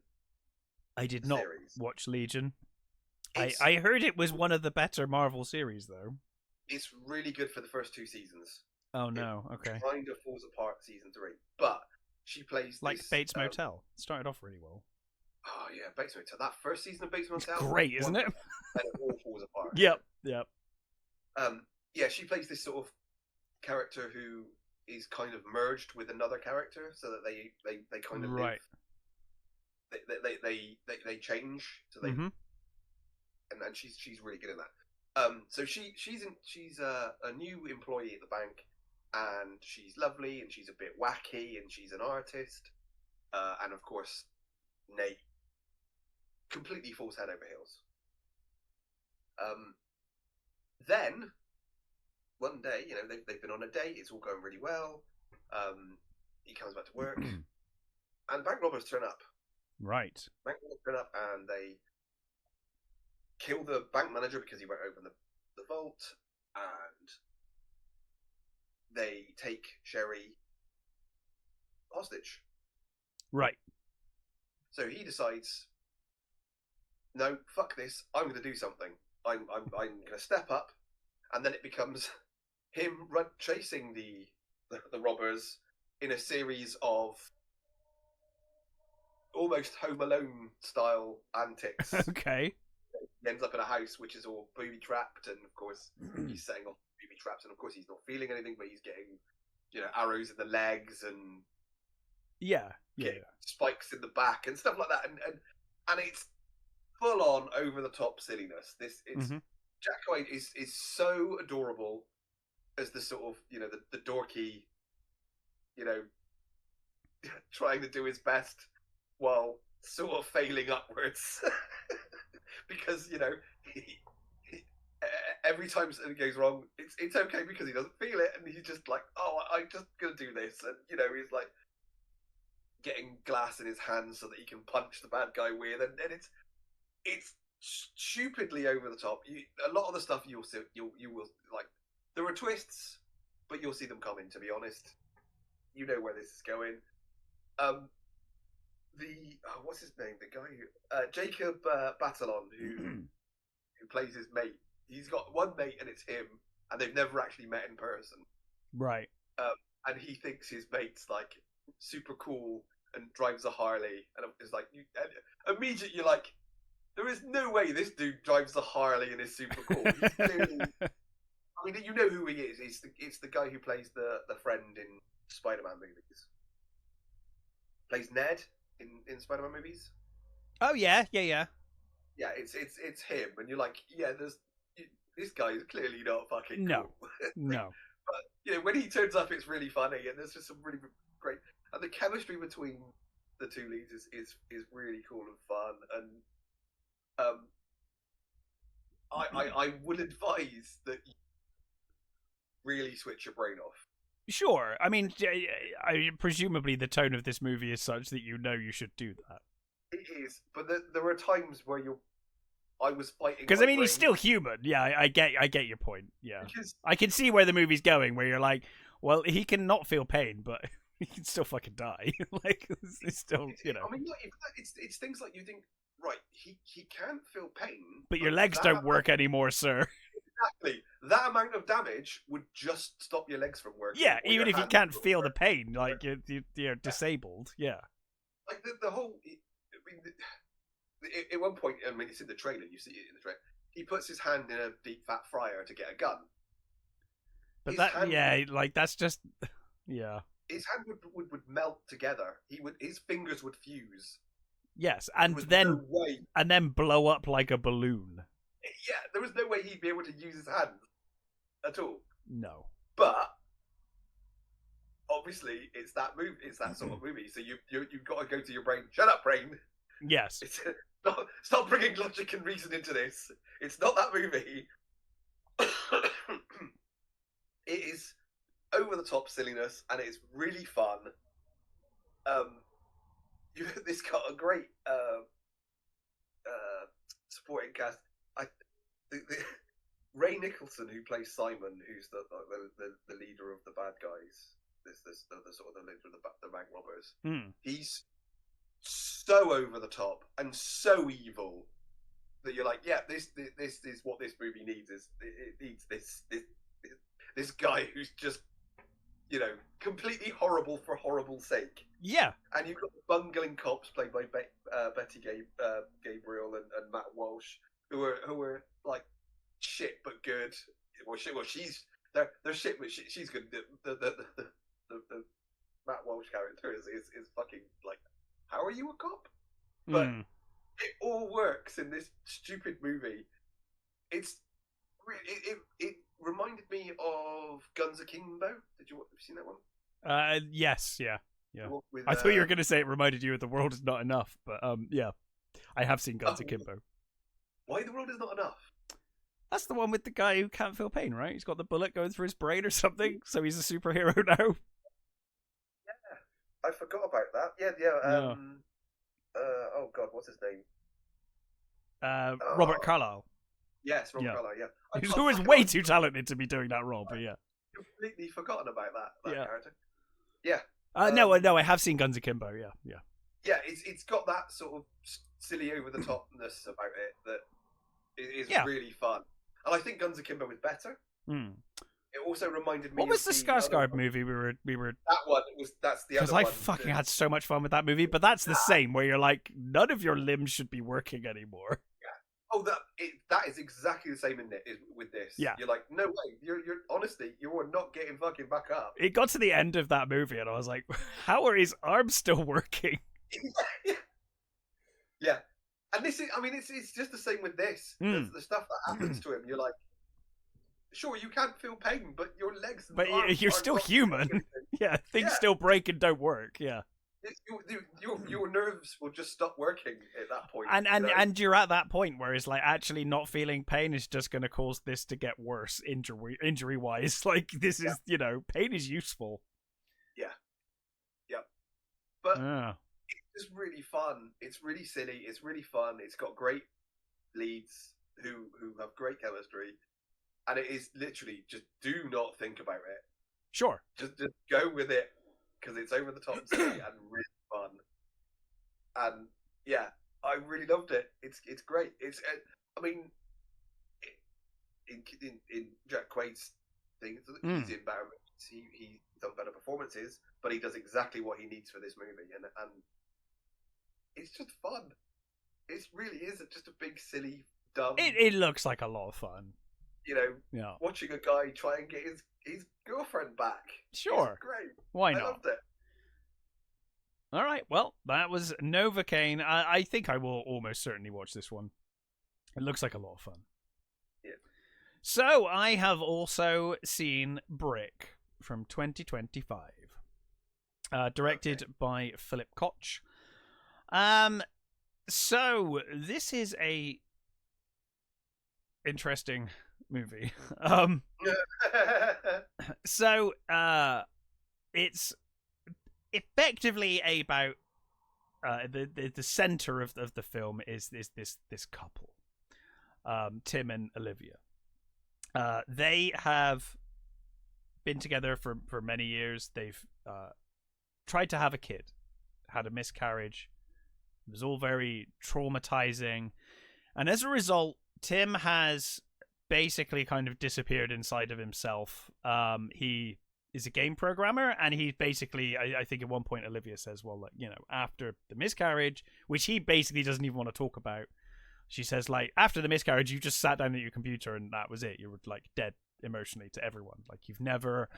I did not series. watch Legion. I heard it was one of the better Marvel series, though. It's really good for the first 2 seasons. Oh no, okay. Kind of falls apart season 3, but she plays like this, Bates Motel. It started off really well. Oh yeah, Bates Motel. That first season of Bates Motel, it's great, isn't it? And it all falls apart. Yep. Yeah, she plays this sort of character who is kind of merged with another character, so that they kind of live. They change, so they and she's really good at that. So she's a new employee at the bank, and she's lovely, and she's a bit wacky, and she's an artist, and of course, Nate completely falls head over heels. Then one day, they've been on a date. It's all going really well. He comes back to work, and bank robbers turn up. Right. Bank robbers turn up, and they kill the bank manager because he won't open the vault, and they take Sherry hostage. Right. So he decides, no, fuck this. I'm going to do something. I'm going to step up, and then it becomes him chasing the robbers in a series of almost Home Alone style antics. Okay. He ends up in a house which is all booby trapped, and of course he's setting off booby traps, and of course he's not feeling anything, but he's getting arrows in the legs and spikes in the back and stuff like that, and it's full on over the top silliness. Jack Quaid is so adorable as the sort of the dorky, trying to do his best while sort of failing upwards. Because every time something goes wrong, it's okay because he doesn't feel it, and he's just like, oh, I'm just gonna do this, and he's like getting glass in his hands so that he can punch the bad guy with, and it's stupidly over the top. A lot of the stuff you will like. There are twists, but you'll see them coming. To be honest, you know where this is going. What's his name? The guy who Jacob Batalon, who plays his mate. He's got one mate, and it's him, and they've never actually met in person. Right. And he thinks his mate's like super cool and drives a Harley, and it's like immediately you're like, there is no way this dude drives a Harley and is super cool. He's clearly, I mean, you know who he is. It's the guy who plays the friend in Spider-Man movies. Plays Ned in Spider-Man movies. Oh yeah. Yeah, it's him, and you're like, yeah, this guy is clearly not fucking cool. No. But when he turns up, it's really funny, and there's just some really great, and the chemistry between the two leads is really cool and fun, and I would advise that you really switch your brain off. Sure. I mean, presumably the tone of this movie is such that you should do that. It is, but there are times where I was fighting because I mean he's still human. Yeah, I get your point. Yeah, because I can see where the movie's going. Where you're like, well, he can not feel pain, but he can still fucking die. Like it's still, I mean, it's things like you think, right? He can't feel pain, but your legs don't work anymore, sir. Exactly. That amount of damage would just stop your legs from working. Yeah, even if you can't feel the pain, like you're disabled. Yeah. Like the whole. I mean, at one point, I mean, it's in the trailer. You see it in the trailer. He puts his hand in a deep fat fryer to get a gun. But that's just, yeah. His hand would melt together. His fingers would fuse. Yes, and then blow up like a balloon. Yeah, there was no way he'd be able to use his hands at all. No. But obviously, it's that movie. It's that sort of movie. So you've got to go to your brain. Shut up, brain. Yes. Stop bringing logic and reason into this. It's not that movie. It is over the top silliness, and it's really fun. This got a great supporting cast. Ray Nicholson, who plays Simon, who's the leader of the bad guys. The sort of the leader of the bank robbers. Mm. He's so over the top and so evil that you're like, yeah, this is what this movie needs. It needs this guy who's just, you know, completely horrible for horrible's sake. Yeah. And you've got the bungling cops played by Betty Gabriel and Matt Walsh, who are like shit but good. Well, she's they're shit, but she's good. The Matt Walsh character is fucking like, how are you a cop? But it all works in this stupid movie. It reminded me of Guns Akimbo. Have you seen that one? Yes, yeah. With, I thought you were going to say it reminded you of The World Is Not Enough, but yeah, I have seen Guns Akimbo. Why The World Is Not Enough? That's the one with the guy who can't feel pain, right? He's got the bullet going through his brain or something, so he's a superhero now. Yeah, I forgot about that. Yeah. Oh God, what's his name? Robert Carlyle. Yes, Robert Carlyle. Yeah, He's always way too talented to be doing that role, but yeah. Completely forgotten about that character. Yeah. No, I have seen Guns Akimbo. Yeah. Yeah, it's got that sort of silly over the topness about it that is really fun, and I think Guns Akimbo is better. It also reminded me. What was the Skarsgård movie we were? That one. That's the other one. Because I fucking had so much fun with that movie, but that's the same where you're like, none of your limbs should be working anymore. Oh, that is exactly the same with this. Yeah, you're like, no way. You're honestly, you are not getting fucking back up. It got to the end of that movie, and I was like, how are his arms still working? Yeah, and this is, I mean, it's just the same with this. The stuff that happens to him, you're like, sure, you can't feel pain, but your legs, and arms you're still human. Yeah, things still break and don't work. Yeah. Your nerves will just stop working at that point, and you're at that point where it's like actually not feeling pain is just going to cause this to get worse injury wise. Like this is pain is useful. Yeah, but it's just really fun. It's really silly. It's really fun. It's got great leads who have great chemistry, and it is literally just do not think about it. Sure, just go with it. Because it's over the top and silly and really fun, and yeah, I really loved it. It's great. It's I mean, in Jack Quaid's thing, he's in better. He's done better performances, but he does exactly what he needs for this movie, and it's just fun. It really is just a big silly dumb. It looks like a lot of fun. Watching a guy try and get his girlfriend back. Sure. It's great. Why not? I loved it. All right. Well, that was Novocaine. I think I will almost certainly watch this one. It looks like a lot of fun. Yeah. So I have also seen Brick from 2025, directed by Philip Koch. So this is a interesting movie. So it's effectively about the center of the film is this couple, Tim and Olivia. They have been together for many years. They've tried to have a kid, had a miscarriage. It was all very traumatizing, and as a result, Tim has basically kind of disappeared inside of himself. He is a game programmer, and he basically, I think at one point Olivia says, well, like, after the miscarriage, which he basically doesn't even want to talk about, she says, like, after the miscarriage, you just sat down at your computer and that was it. You were like dead emotionally to everyone. Like, you've never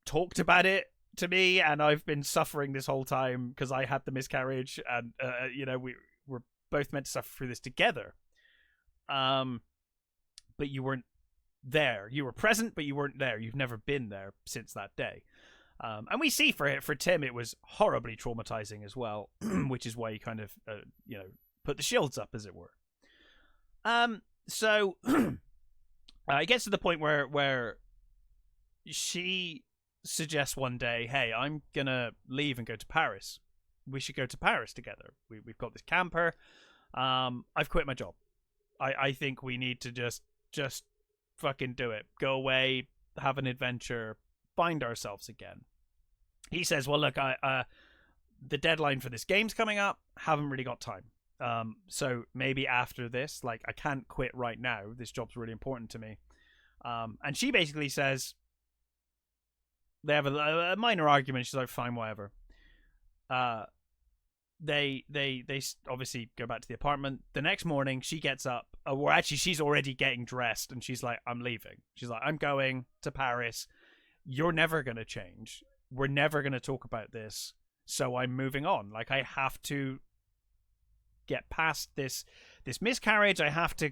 talked about it to me, and I've been suffering this whole time because I had the miscarriage, and we were both meant to suffer through this together. But you weren't there. You were present, but you weren't there. You've never been there since that day. And we see for Tim, it was horribly traumatizing as well, which is why he kind of, put the shields up, as it were. So it gets to the point where she suggests one day, hey, I'm going to leave and go to Paris. We should go to Paris together. We've got this camper. I've quit my job. I think we need to just fucking do it. Go away, have an adventure, find ourselves again. He says, well, look, the deadline for this game's coming up. Haven't really got time. So maybe after this, like, I can't quit right now. This job's really important to me. And she basically says they have a minor argument. She's like, fine, whatever. They obviously go back to the apartment. The next morning, she gets up. Or actually, she's already getting dressed, and she's like, I'm leaving. She's like, I'm going to Paris. You're never going to change. We're never going to talk about this. So I'm moving on. Like, I have to get past this miscarriage. I have to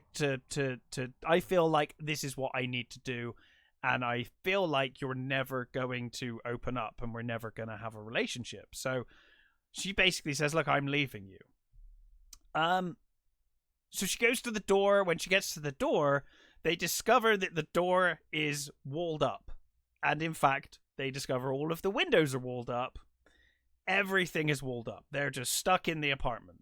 I feel like this is what I need to do. And I feel like you're never going to open up, and we're never going to have a relationship. So she basically says, look, I'm leaving you. So she goes to the door. When she gets to the door, they discover that the door is walled up. And in fact, they discover all of the windows are walled up. Everything is walled up. They're just stuck in the apartment.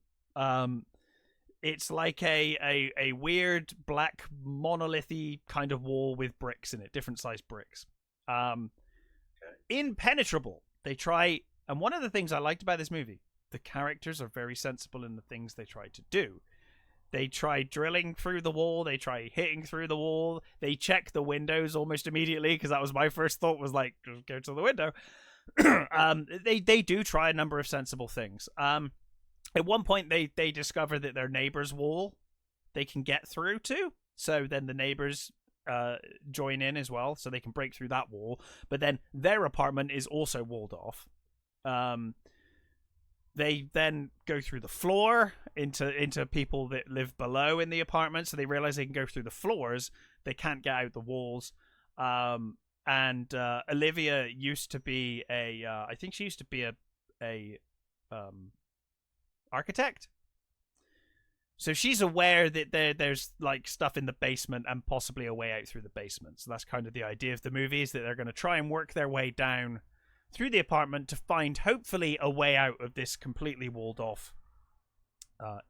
It's like a weird black monolithy kind of wall with bricks in it, different sized bricks. Impenetrable. They try, and one of the things I liked about this movie, the characters are very sensible in the things they try to do. They try drilling through the wall. They try hitting through the wall. They check the windows almost immediately, because that was my first thought, was like, just go to the window. They do try a number of sensible things. At one point, they discover that their neighbor's wall they can get through to. So then the neighbors join in as well, so they can break through that wall. But then their apartment is also walled off. They then go through the floor into people that live below in the apartment, so they realize they can go through the floors. They can't get out the walls. And Olivia used to be I think she used to be a architect. So she's aware that there's like stuff in the basement and possibly a way out through the basement. So that's kind of the idea of the movie, is that they're going to try and work their way down through the apartment to find, hopefully, a way out of this completely walled off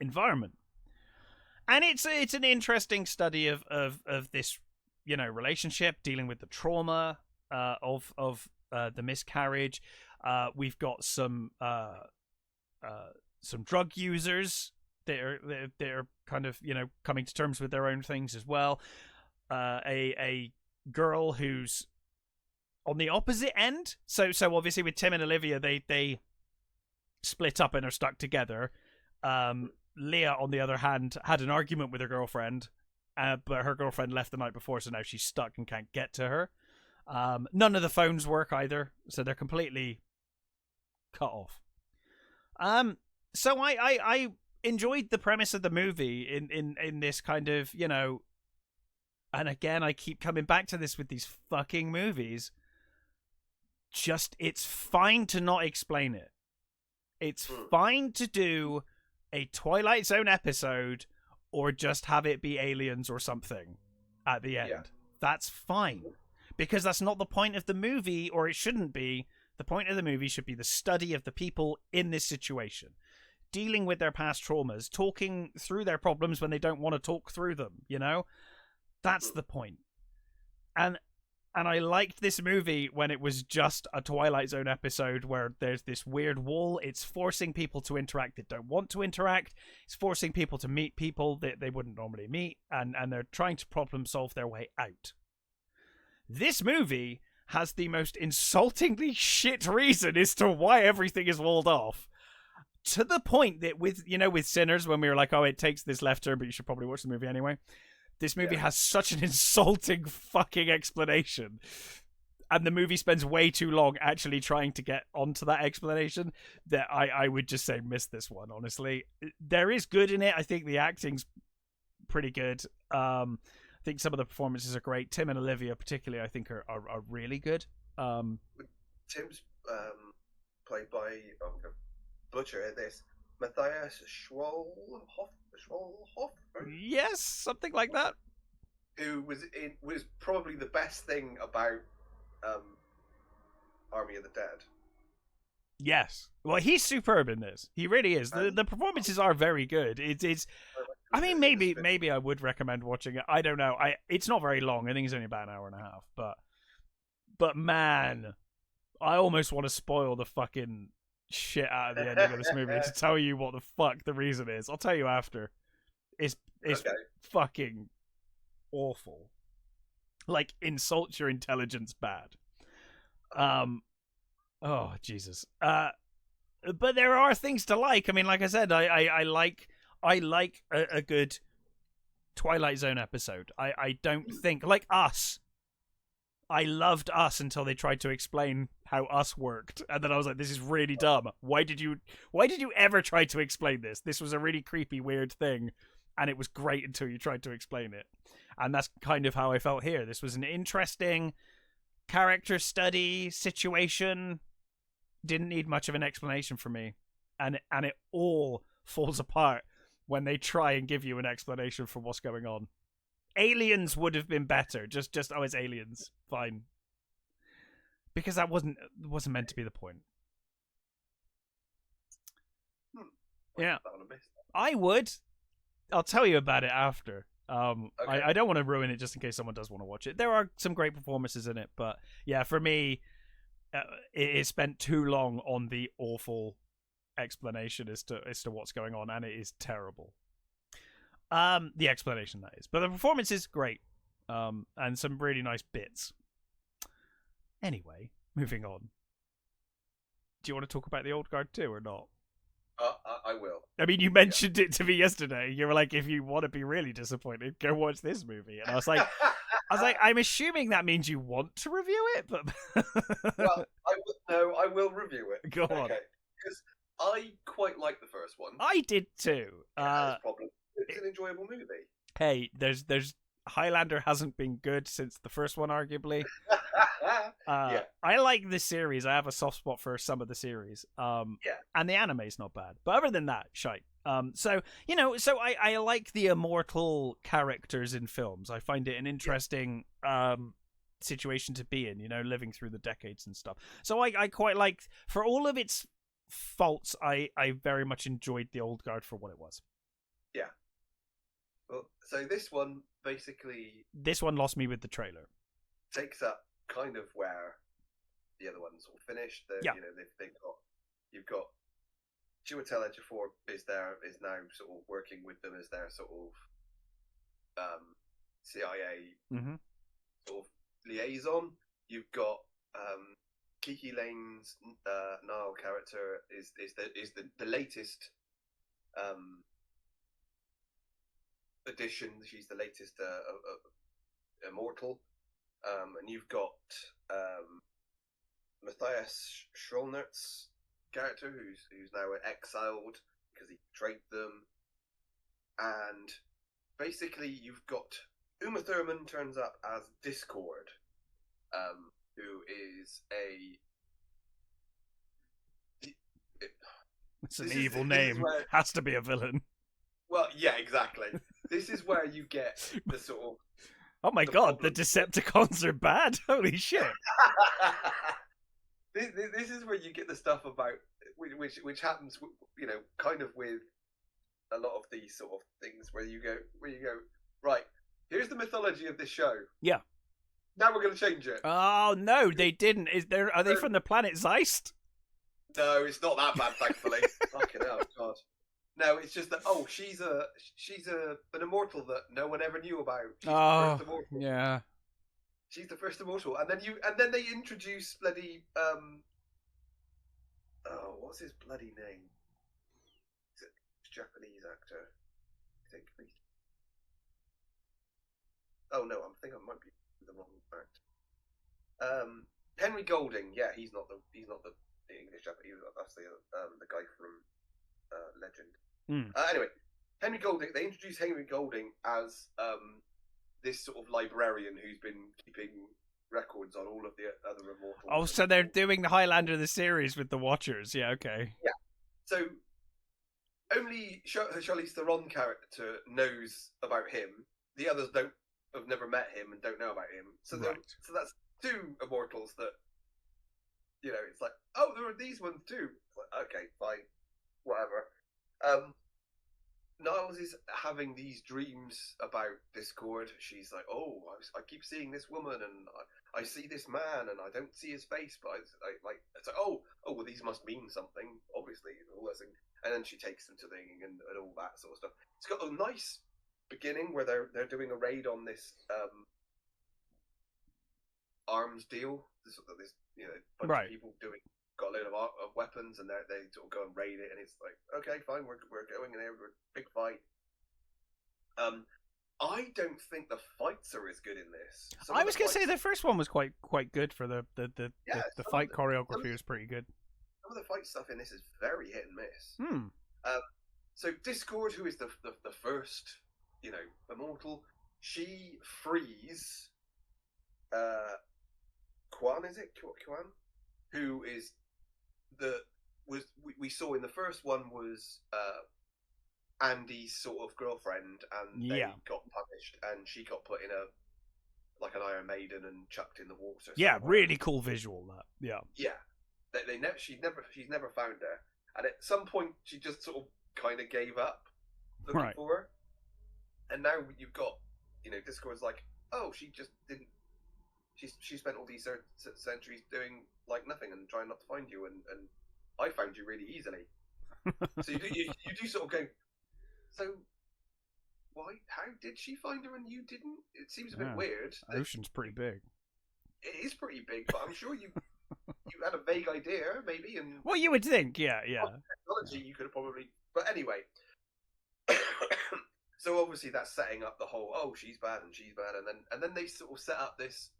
environment. And it's an interesting study of this, relationship, dealing with the trauma of the miscarriage. We've got some drug users that are kind of, coming to terms with their own things as well. A girl who's on the opposite end. So obviously with Tim and Olivia, they split up and are stuck together. Leah, on the other hand, had an argument with her girlfriend, but her girlfriend left the night before, so now she's stuck and can't get to her. None of the phones work either, so they're completely cut off. So I enjoyed the premise of the movie in this kind of, and again, I keep coming back to this with these fucking movies. Just, it's fine to not explain it. It's fine to do a Twilight Zone episode, or just have it be aliens or something at the end. Yeah. That's fine. Because that's not the point of the movie, or it shouldn't be. The point of the movie should be the study of the people in this situation. Dealing with their past traumas, talking through their problems when they don't want to talk through them, That's the point. And I liked this movie when it was just a Twilight Zone episode where there's this weird wall. It's forcing people to interact that don't want to interact. It's forcing people to meet people that they wouldn't normally meet. And they're trying to problem solve their way out. This movie has the most insultingly shit reason as to why everything is walled off. To the point that with Sinners, when we were like, oh, it takes this left turn, but you should probably watch the movie anyway. This movie has such an insulting fucking explanation. And the movie spends way too long actually trying to get onto that explanation that I would just say miss this one, honestly. There is good in it. I think the acting's pretty good. I think some of the performances are great. Tim and Olivia particularly, I think, are really good. Tim's played by, I'm going to butcher this, Matthias Schwolhoff? Yes, something like that. Who was probably the best thing about Army of the Dead. Yes. Well, he's superb in this. He really is. The performances are very good. It's I mean, maybe I would recommend watching it. I don't know. It's not very long. I think it's only about an hour and a half. But man, I almost want to spoil the fucking shit out of the ending of this movie to tell you what the fuck the reason is. I'll tell you after. It's Okay. fucking awful. Like, insults your intelligence bad. Oh Jesus. But there are things to like. I mean, like I said, I like a good Twilight Zone episode. I don't think, like Us. I loved Us until they tried to explain how Us worked, and then I was like, this is really dumb. Why did you ever try to explain this? This was a really creepy, weird thing, and it was great until you tried to explain it. And that's kind of how I felt here. This was an interesting character study situation. Didn't need much of an explanation for me, and it all falls apart when they try and give you an explanation for what's going on. Aliens would have been better. Just oh, it's aliens, fine, because that wasn't meant to be the point. Yeah, I would. I'll tell you about it after. Okay. I don't want to ruin it just in case someone does want to watch it. There are some great performances in it, but yeah, for me, it spent too long on the awful explanation as to what's going on, and it is terrible. The explanation, that is, but the performance is great, and some really nice bits. Anyway, moving on. Do you want to talk about the Old Guard too, or not? I will. I mean, you mentioned it to me yesterday. You were like, if you want to be really disappointed, go watch this movie. And I was like, I'm assuming that means you want to review it, but well, I will review it. Go on. Okay, because I quite like the first one. I did too. It's an enjoyable movie. Hey, there's Highlander hasn't been good since the first one, arguably. Yeah. I like this series. I have a soft spot for some of the series. And the anime's not bad. But other than that, shite. So I like the immortal characters in films. I find it an interesting situation to be in, living through the decades and stuff. So I quite like, for all of its faults, I very much enjoyed the Old Guard for what it was. Yeah. Well, so this one basically... This one lost me with the trailer. Takes up kind of where the other ones all finished. You've got Chiwetel Ejiofor is now sort of working with them as their sort of CIA sort of liaison. You've got Kiki Lane's Niall character is the latest addition. She's the latest immortal. And you've got Matthias Schronert's character, who's now exiled because he betrayed them. And basically, you've got Uma Thurman turns up as Discord, who is it's an evil name. Has to be a villain. Well, yeah, exactly. This is where you get the sort of... Oh my god, the Decepticons are bad? Holy shit. This is where you get the stuff about, which happens, kind of with a lot of these sort of things where you go, right, here's the mythology of this show. Yeah. Now we're going to change it. Oh, no, they didn't. Are they from the planet Zeist? No, it's not that bad, thankfully. Fucking hell, God. No, it's just that. Oh, she's an immortal that no one ever knew about. She's the first immortal. Yeah. She's the first immortal, and then they introduce bloody what's his bloody name? Is it Japanese actor? I think. Oh no, I think I might be the wrong fact. Henry Golding. Yeah, he's not the English Japanese. That's the guy from Legend. Anyway, Henry Golding. They introduced Henry Golding as this sort of librarian who's been keeping records on all of the other immortals. Oh, so they're doing the Highlander the series with the Watchers. Yeah, okay. Yeah. So only Charlize Theron character knows about him. The others have never met him and don't know about him. So so that's two immortals that it's like, oh, there are these ones too. Like, okay, fine, whatever. Niles is having these dreams about Discord. She's like, "Oh, I keep seeing this woman, and I see this man, and I don't see his face, but it's like, oh, well, these must mean something, obviously, and all that thing." And then she takes them to the thing and all that sort of stuff. It's got a nice beginning where they're doing a raid on this arms deal. This bunch of people got a load of weapons, and they sort of go and raid it, and it's like, okay, fine, we're going in there, we're big fight. I don't think the fights are as good in this. I was going to say the first one was quite good for the fight choreography was pretty good. Some of the fight stuff in this is very hit and miss. So Discord, who is the first, immortal, she frees Quan, is it? Quan? Who is we saw in the first one was Andy's sort of girlfriend, and they got punished, and she got put in an Iron Maiden and chucked in the water. Yeah, really cool visual that. Yeah. She's never found her, and at some point she just sort of kind of gave up looking for her, and now you've got Discord's like, oh, she just didn't. She spent all these centuries doing like nothing and trying not to find you, and I found you really easily. So you do sort of go, so why? How did she find her and you didn't? It seems a bit weird. The ocean's pretty big. It is pretty big, but I'm sure you had a vague idea, maybe. And well, you would think, yeah. Technology, you could have probably, but anyway. So obviously that's setting up the whole, oh, she's bad, and then they sort of set up this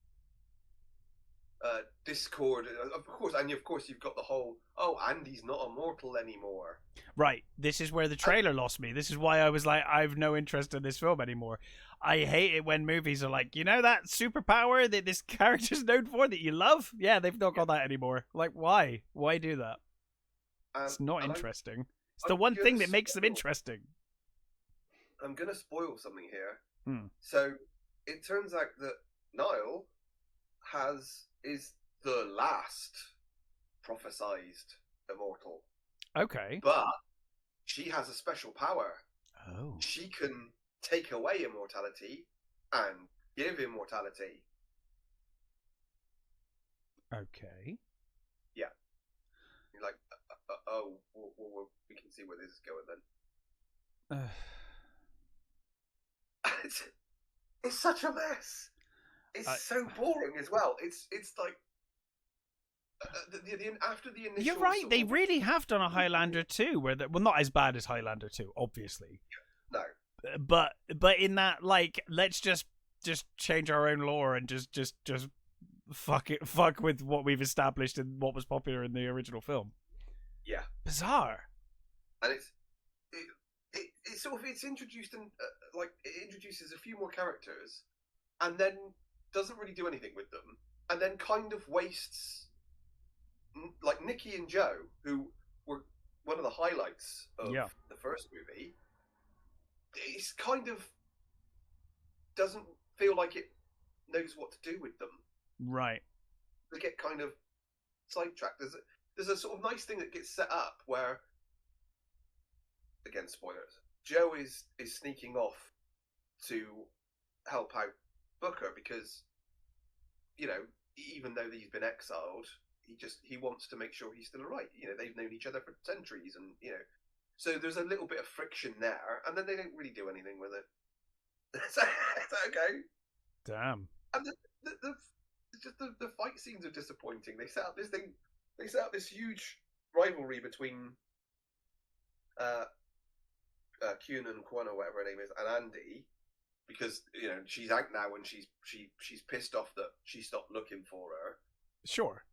Discord, of course you've got the whole, oh, Andy's not immortal anymore. Right, this is where the trailer lost me. This is why I was like, I've no interest in this film anymore. I hate it when movies are like, that superpower that this character's known for that you love? Yeah, they've not got that anymore. Like, why? Why do that? It's not interesting. It's the one thing that makes them interesting. I'm going to spoil something here. So, it turns out that Niall is the last prophesized immortal. Okay. But she has a special power. Oh. She can take away immortality and give immortality. Okay. Yeah. You're like, oh, we can see where this is going then. It's such a mess. It's so boring as well. It's like after the initial. You're right. They really have done a Highlander 2, where not as bad as Highlander 2, obviously. No. But in that, like, let's just change our own lore and just fuck with what we've established and what was popular in the original film. Yeah. Bizarre. And it's sort of introduced and it introduces a few more characters, and then doesn't really do anything with them, and then kind of wastes, like Nikki and Joe, who were one of the highlights of the first movie. It's kind of doesn't feel like it knows what to do with them. Right. They get kind of sidetracked. There's a sort of nice thing that gets set up where, again, spoilers, Joe is sneaking off to help out Booker because, even though he's been exiled, he wants to make sure he's still alright. They've known each other for centuries, and so there's a little bit of friction there, and then they don't really do anything with it. Is that okay? Damn. And the fight scenes are disappointing. They set up this thing. They set up this huge rivalry between Kuhn and Quan, or whatever her name is, and Andy, because she's out now and she's pissed off that she stopped looking for her. Sure.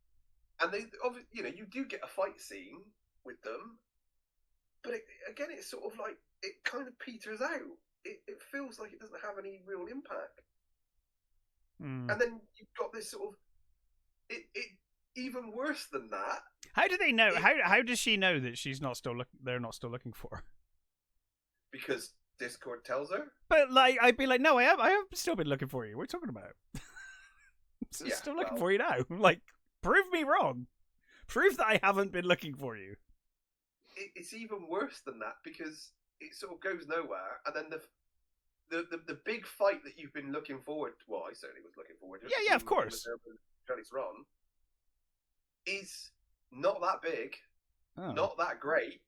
And they, you do get a fight scene with them, but it's sort of like it kind of peters out. It feels like it doesn't have any real impact. And then you've got this sort of it even worse than that. How do they know? How does she know that she's not still they're not still looking for her? Because Discord tells her. But I'd be like, no, I have still been looking for you. What are you talking about? Still looking for you now. Like, prove me wrong. Prove that I haven't been looking for you. It's even worse than that, because it sort of goes nowhere, and then the big fight that you've been looking forward to, well, I certainly was looking forward to. Yeah, of course. Charlize Theron is not that big, Oh. not that great,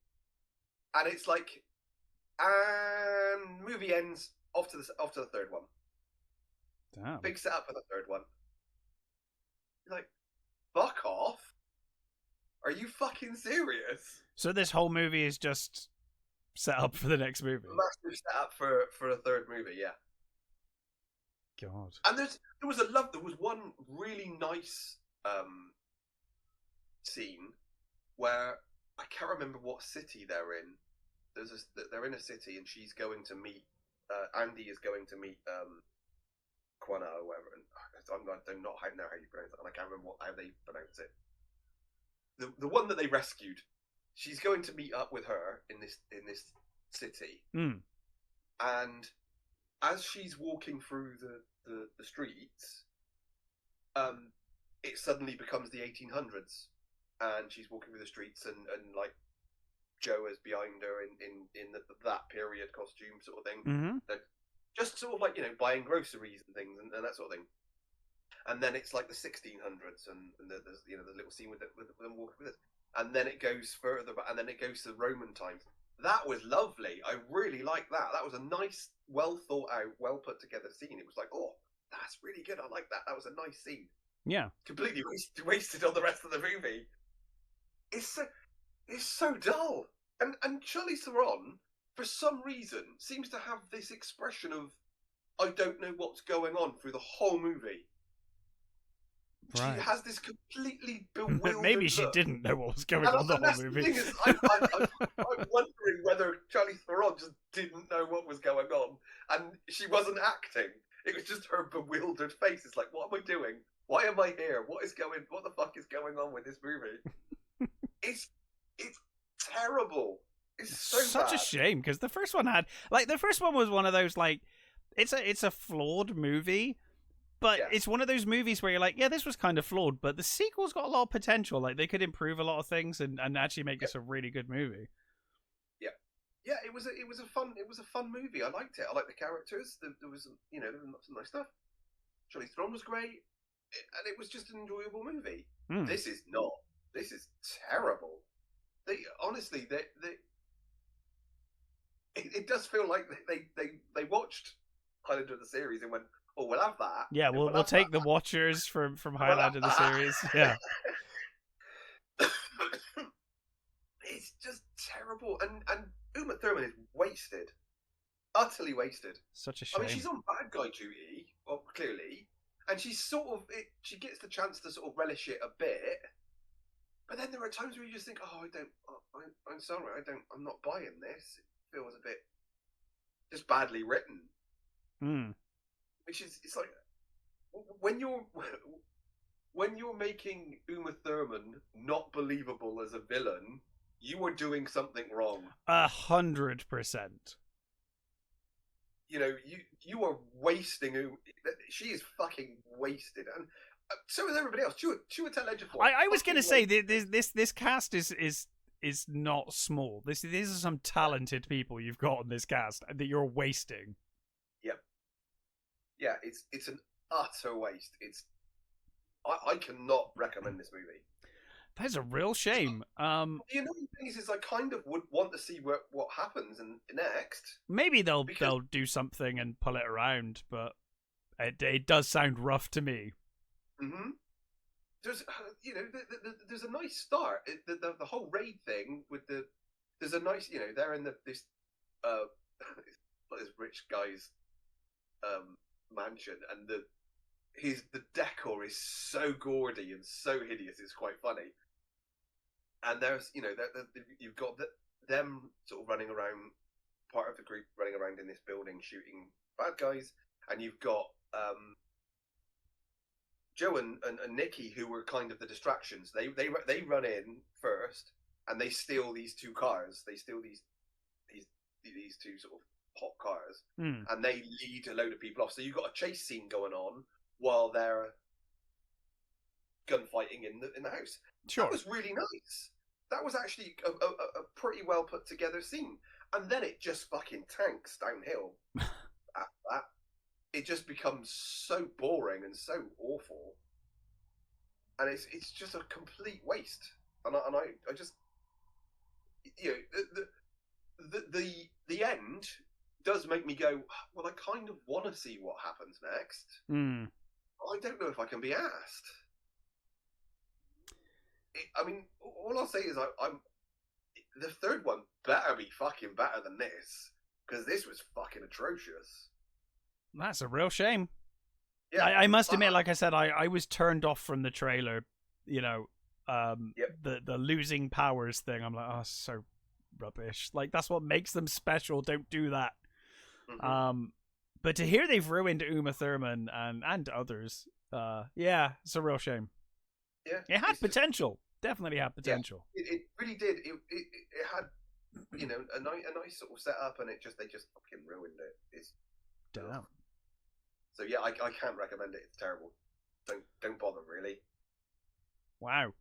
and it's like, and movie ends off to the third one. Damn. Big setup for the third one. You're like, fuck off. Are you fucking serious? So this whole movie is just set up for the next movie. Massive setup for a third movie, yeah. God. And there was one really nice scene where I can't remember what city they're in. They're in a city, and she's going to meet Andy is going to meet Quana or whatever. And I do not know how you pronounce it, and I can't remember how they pronounce it. The one that they rescued, she's going to meet up with her in this city, and as she's walking through the streets, it suddenly becomes the 1800s, and she's walking through the streets, and like Joe is behind her in that period costume sort of thing. Mm-hmm. Just sort of like, you know, buying groceries and things and that sort of thing. And then it's like the 1600s, and there's, you know, the little scene with them walking with it. And then it goes further, and then it goes to Roman times. That was lovely. I really liked that. That was a nice, well thought out, well put together scene. It was like, oh, that's really good. I like that. That was a nice scene. Yeah. Completely wasted on the rest of the movie. It's so dull. And Charlize Theron, for some reason, seems to have this expression of, I don't know what's going on through the whole movie. Right. She has this completely bewildered Maybe she look. didn't know what was going on the whole movie. The thing is, I'm wondering whether Charlize Theron just didn't know what was going on, and she wasn't acting. It was just her bewildered face. It's like, what am I doing? Why am I here? What the fuck is going on with this movie? It's terrible. It's such bad. A shame, because the first one was one of those, like, it's a flawed movie. But it's one of those movies where you're like, yeah, this was kind of flawed, but the sequel's got a lot of potential. Like, they could improve a lot of things and actually make this a really good movie. Yeah, it was a fun movie. I liked it. I liked the characters. There was, you know, there was some nice stuff. Charlize Theron was great, and it was just an enjoyable movie. This is not. This is terrible. Honestly, it does feel like they watched Highlander the series and went, oh, we'll have that. Yeah, we'll take the watchers from Highlander the series. Yeah. It's just terrible, and Uma Thurman is wasted, utterly wasted. Such a shame. I mean, she's on bad guy duty, well, clearly, and she's sort of she gets the chance to sort of relish it a bit, but then there are times where you just think, oh, I'm sorry, I'm not buying this. It feels a bit just badly written. Which is, it's like, when you're making Uma Thurman not believable as a villain, you are doing something wrong. 100%. You know, you are wasting. She is fucking wasted, and so is everybody else. Chiwetel Ejiofor. I was going to say this cast is not small. These are some talented people you've got on this cast that you're wasting. Yeah, it's an utter waste. I cannot recommend this movie. That's a real shame. The annoying thing is I kind of would want to see what happens next. Maybe they'll do something and pull it around, but it does sound rough to me. Mm-hmm. There's there's a nice start. The whole raid thing with there's a nice, you know, they're in this rich guy's mansion, and the decor is so gaudy and so hideous, it's quite funny. And there's, you know, you've got them sort of running around, part of the group running around in this building shooting bad guys, and you've got Joe and Nikki, who were kind of the distractions. They run in first and they steal these two cars. They steal these two sort of hot cars, and they lead a load of people off. So you've got a chase scene going on while they're gunfighting in the house. Sure. That was really nice. That was actually a pretty well put together scene. and then it just fucking tanks downhill. After that, it just becomes so boring and so awful, and it's just a complete waste. And I just, you know, the end does make me go, well, I kind of want to see what happens next. I don't know if I can be asked. I mean, all I'll say is I'm the third one better be fucking better than this, because this was fucking atrocious. That's a real shame. Yeah, I must admit, like I said, I was turned off from the trailer. You know, the losing powers thing. I'm like, oh, so rubbish. Like, that's what makes them special. Don't do that. Mm-hmm. But to hear they've ruined Uma Thurman and others, yeah, it's a real shame. Yeah, it had potential. Definitely had potential. Yeah, it really did. It had, you know, a nice sort of setup, and they just fucking ruined it. It's damn. So yeah, I can't recommend it. It's terrible. Don't bother, really. Wow.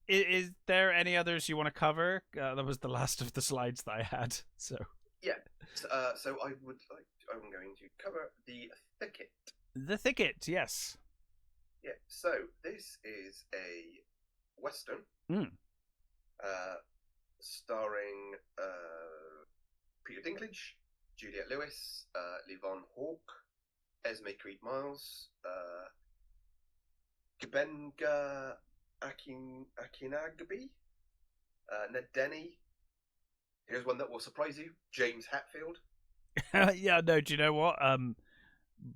Is there any others you want to cover? That was the last of the slides that I had. So yeah. So I'm going to cover The Thicket. The Thicket, yes. Yeah. So this is a Western, starring Peter Dinklage, Juliette Lewis, Levon Hawke, Esme Creed Miles, Gbenga Akinagbe, Ned Denny. Here's one that will surprise you: James Hetfield. Yeah, no. Do you know what?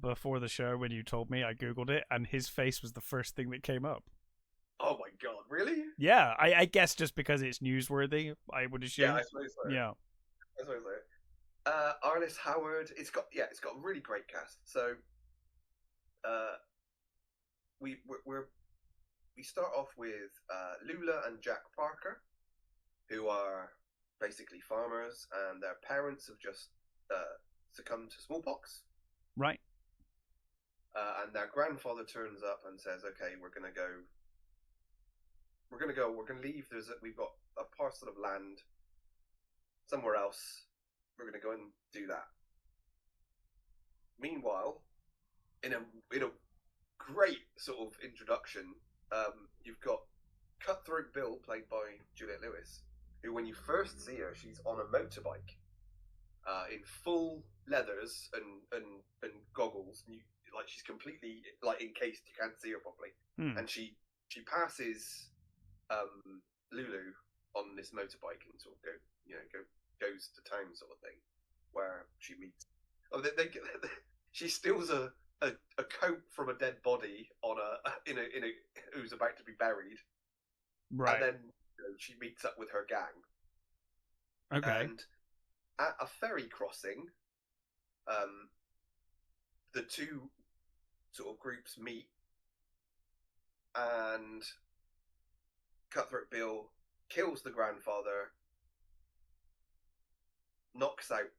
Before the show, when you told me, I googled it, and his face was the first thing that came up. Oh my god, really? Yeah, I guess just because it's newsworthy, I would assume. Yeah, I suppose so. Yeah. I suppose so. Arliss Howard. It's got a really great cast. So, we start off with Lula and Jack Parker, who are basically farmers, and their parents have just succumbed to smallpox. Right. And their grandfather turns up and says, "Okay, we're gonna leave. We've got a parcel of land somewhere else. We're gonna go and do that." Meanwhile, in a great sort of introduction, you've got Cutthroat Bill, played by Juliette Lewis, who, when you first see her, she's on a motorbike, in full leathers and goggles, and she's completely encased. You can't see her properly, and she passes Lulu on this motorbike and sort of goes to town, sort of thing, where she meets. Oh, she steals a coat from a dead body on in a who's about to be buried, right? And then she meets up with her gang. Okay. And at a ferry crossing, the two sort of groups meet, and Cutthroat Bill kills the grandfather, knocks out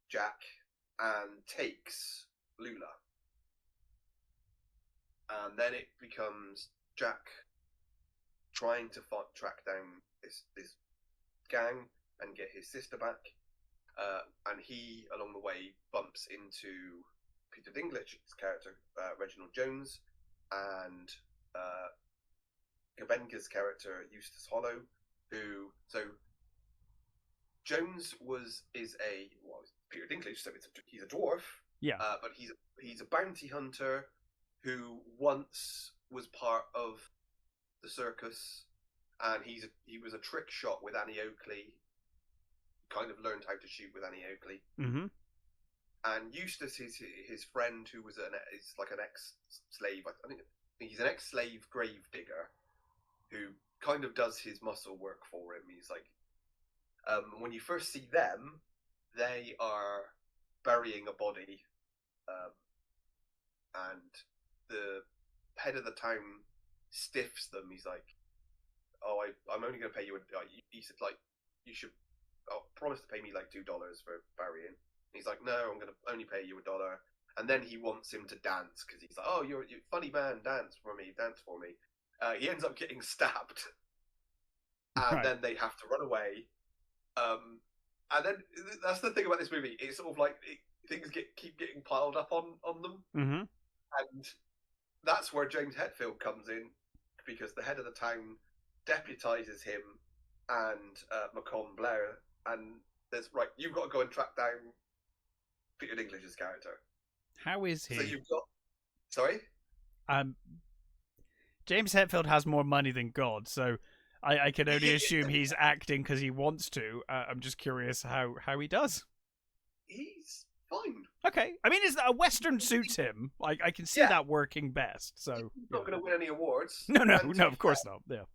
Jack, and takes Lula. And then it becomes Jack trying to track down this gang and get his sister back. And he, along the way, bumps into Peter Dinklage's character, Reginald Jones, and Gabenga's character, Eustace Hollow, who... So, Jones is Peter Dinklage, so he's a dwarf. Yeah. But he's a bounty hunter who once was part of the circus, and he was a trick shot with Annie Oakley. Kind of learned how to shoot with Annie Oakley. Mm-hmm. And Eustace is his friend, who is like an ex-slave. I think he's an ex-slave grave digger who kind of does his muscle work for him. He's like, when you first see them, they are burying a body, and the head of the town stiffs them. He's like, "Oh, I'm only going to pay you." He said, "Like, you should promise to pay me like $2 for burying." And he's like, "No, I'm going to only pay you $1." And then he wants him to dance because he's like, "Oh, you're a funny man. Dance for me. Dance for me." He ends up getting stabbed, and then they have to run away. And then that's the thing about this movie. It's sort of like things keep getting piled up on them, and that's where James Hetfield comes in, because the head of the town deputizes him and Macomb Blair, and there's you've got to go and track down Peter Dinklage's character. How is he? So you've got James Hetfield has more money than God, so I can only assume he's acting because he wants to. I'm just curious how he does. He's fine. Okay, I mean, is that a Western suits him? I can see that working best. So he's not going to win any awards. No, of course not. Yeah,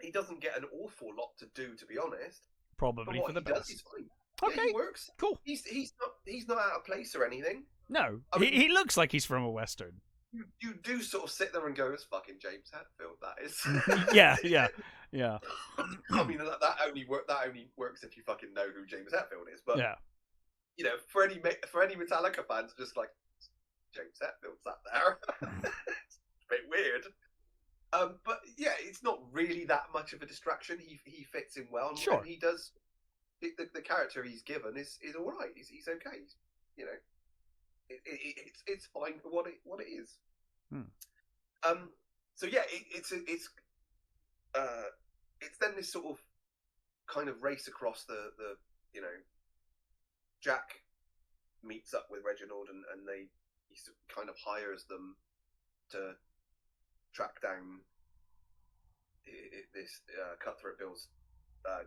he doesn't get an awful lot to do, to be honest. Probably for the best. He's fine. Okay, yeah, he works. Cool. He's not out of place or anything. No, he looks like he's from a Western. You do sort of sit there and go, "It's fucking James Hetfield." That is. yeah. I mean, that only works if you fucking know who James Hetfield is. But yeah, you know, for any Metallica fans, just like James Hetfield's that there. It's a bit weird. But yeah, it's not really that much of a distraction. He fits in well. Sure. And he does. The character he's given is all right. He's okay. You know, it's fine for what it is. So yeah, it's then this sort of kind of race across the you know, Jack meets up with Reginald and he kind of hires them to track down this Cutthroat Bill's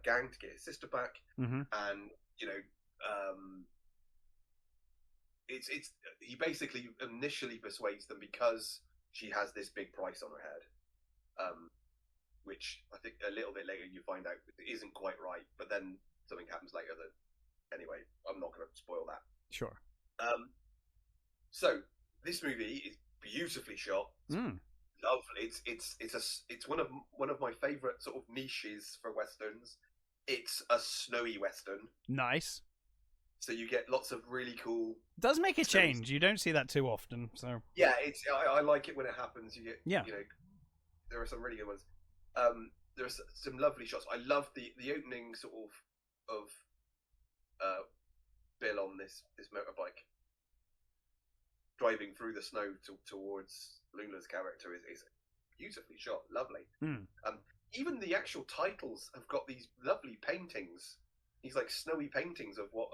gang to get his sister back, and you know, it's he basically initially persuades them because she has this big price on her head, which I think a little bit later you find out isn't quite right, but then something happens later that, anyway, I'm not going to spoil that. Sure. So this movie is beautifully shot. Lovely. It's one of my favorite sort of niches for westerns. It's a snowy western. Nice. So you get lots of really cool. It does make a change. You don't see that too often. So yeah, I like it when it happens. You get you know, there are some really good ones. There are some lovely shots. I love the opening sort of Bill on this motorbike driving through the snow towards Luna's character is beautifully shot, lovely. Even the actual titles have got these lovely paintings, these like snowy paintings of what's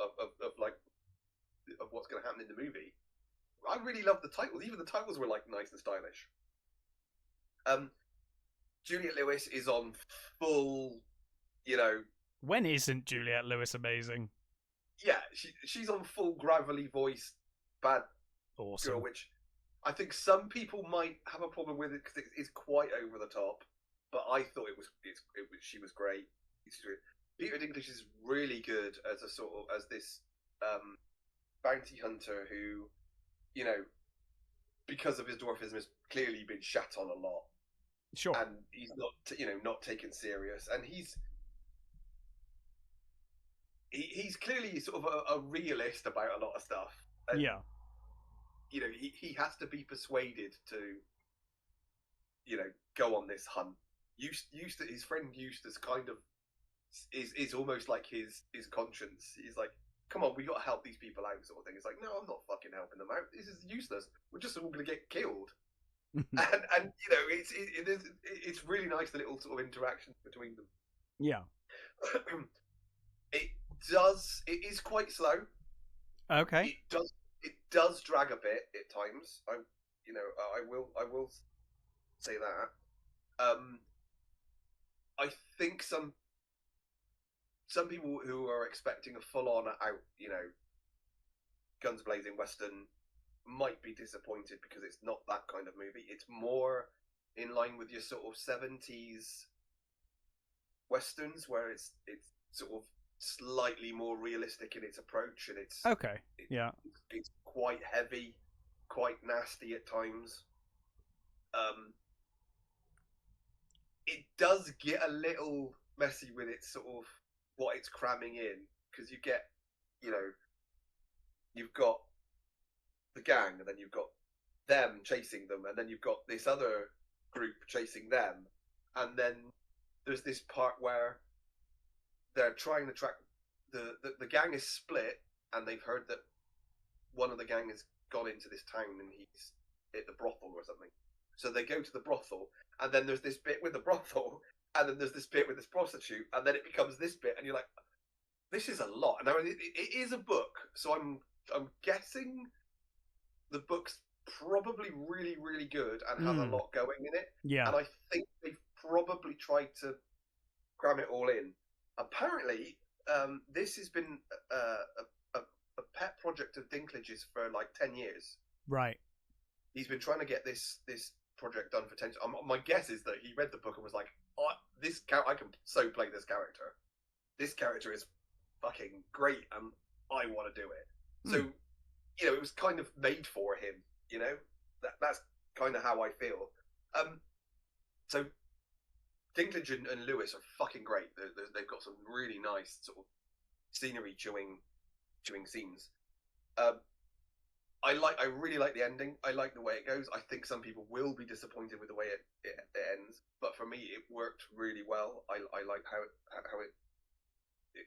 going to happen in the movie. I really love the titles. Even the titles were like nice and stylish. Juliette Lewis is on full, you know. When isn't Juliette Lewis amazing? Yeah, she's on full gravelly voice, bad awesome girl, which I think some people might have a problem with it because it's quite over the top. But I thought she was great. Peter Dinklage is really good as this bounty hunter who, you know, because of his dwarfism, has clearly been shat on a lot. Sure. And he's not taken serious, and he's clearly sort of a realist about a lot of stuff. And, yeah. You know, he has to be persuaded to, you know, go on this hunt. His friend Eustace kind of is almost like his conscience. He's like, come on, we got to help these people out, sort of thing. It's like, no, I'm not fucking helping them out. This is useless. We're just all going to get killed. and you know, it's really nice, the little sort of interactions between them. Yeah. It is quite slow. Okay. It does drag a bit at times. I will say that. I think some people who are expecting a full-on out, you know, guns blazing western might be disappointed because it's not that kind of movie. It's more in line with your sort of 70s westerns, where it's sort of slightly more realistic in its approach, and it's quite heavy, quite nasty at times. It does get a little messy with its sort of what it's cramming in, because you get, you know, you've got the gang, and then you've got them chasing them, and then you've got this other group chasing them, and then there's this part where they're trying to track the gang is split, and they've heard that one of the gang has gone into this town and he's at the brothel or something. So they go to the brothel, and then there's this bit with the brothel, and then there's this bit with this prostitute, and then it becomes this bit, and you're like, this is a lot. Now it is a book, so I'm guessing the book's probably really, really good and has a lot going in it. Yeah. And I think they've probably tried to cram it all in. Apparently, this has been a pet project of Dinklage's for like 10 years. Right. He's been trying to get this project done for 10 years. My guess is that he read the book and was like, I can so play this character. This character is fucking great and I want to do it. So, it was kind of made for him, That's kind of how I feel. So Dinklage and Lewis are fucking great. They've got some really nice sort of scenery chewing scenes. I really like the ending. I like the way it goes. I think some people will be disappointed with the way it ends, but for me, it worked really well. I like how it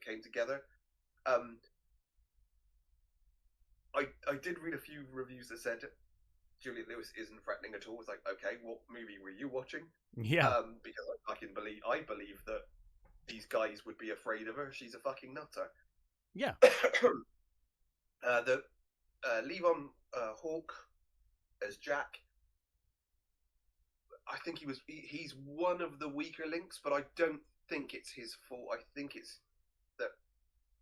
came together. I did read a few reviews that said Juliette Lewis isn't threatening at all. It's like, okay, what movie were you watching? Yeah. Because I believe that these guys would be afraid of her. She's a fucking nutter. Yeah. The Levon Hawke as Jack. I think he's one of the weaker links, but I don't think it's his fault. I think it's that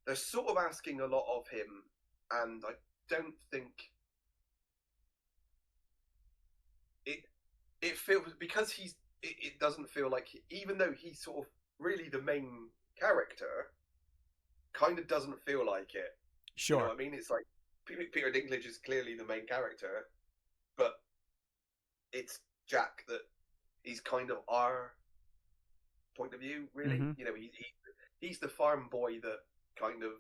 they're sort of asking a lot of him, and I don't think it feels, because it doesn't feel like, even though he's sort of really the main character, kind of doesn't feel like it. Sure. You know what I mean? It's like Peter Dinklage is clearly the main character, but it's Jack that is kind of our point of view, really. Mm-hmm. He's the farm boy that kind of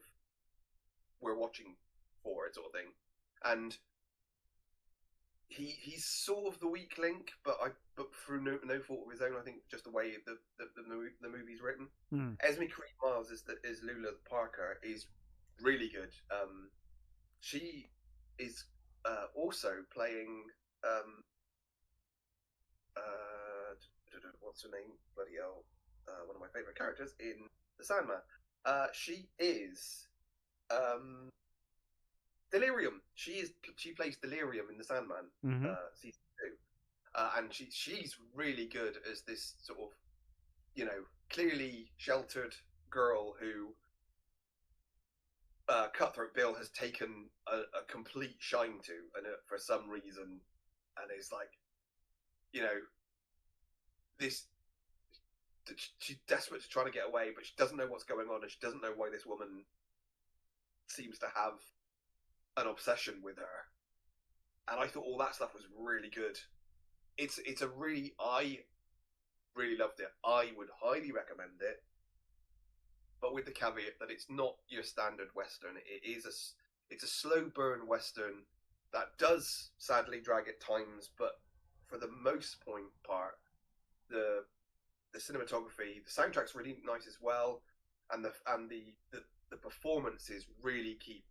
we're watching for, sort of thing, and he's sort of the weak link, but through no fault of his own. I think just the way the movie's written. Esme Creed Miles is Lula Parker is really good. She is also playing what's her name? Bloody hell! One of my favorite characters in The Sandman. She is Delirium. She plays Delirium in The Sandman season 2, and she's really good as this sort of, clearly sheltered girl who Cutthroat Bill has taken a complete shine to, and for some reason, and it's like, this. She's desperate to try to get away, but she doesn't know what's going on, and she doesn't know why this woman seems to have an obsession with her. And I thought all that stuff was really good. I really loved it. I would highly recommend it, but with the caveat that it's not your standard Western. It's a slow burn Western that does sadly drag at times, but for the most part, the cinematography, the soundtrack's really nice as well, and the performances really keep.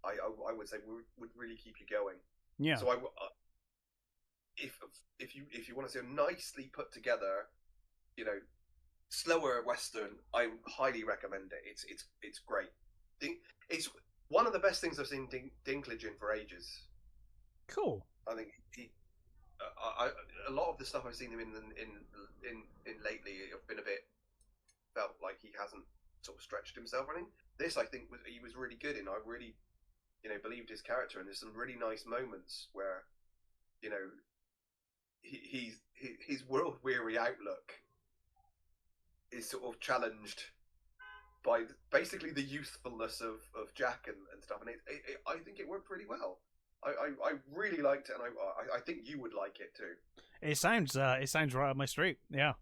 I would say would really keep you going. Yeah. So if you want to see a nicely put together, slower Western, I highly recommend it. It's great. It's one of the best things I've seen Dinklage in for ages. Cool. I think a lot of the stuff I've seen him in lately have been felt like he hasn't sort of stretched himself or anything. This, I think, he was really good in. I really, believed his character, and there's some really nice moments where, his world weary outlook is sort of challenged by basically the youthfulness of Jack and stuff, and I think it worked really well. I really liked it, and I think you would like it too. It sounds right up my street. Yeah,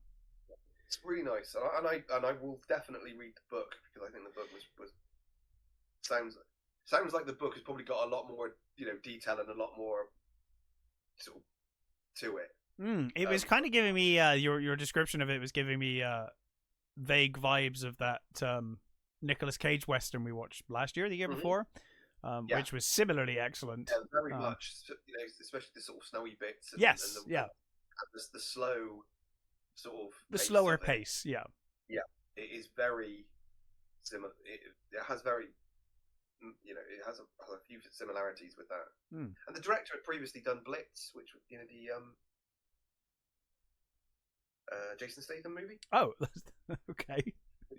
it's really nice, and I will definitely read the book, because I think the book was sounds like the book has probably got a lot more detail and a lot more sort of to it. It was kind of giving me your description of it was giving me vague vibes of that Nicolas Cage Western we watched last year, the year before, which was similarly excellent. Yeah, very much. You know, especially the sort of snowy bits. And, yes, and yeah. The slow sort of the slower pace. Yeah, yeah. It is very similar. It has very, you know, it has a few similarities with that. And the director had previously done Blitz, which was, you know, the Jason Statham movie. Oh, okay.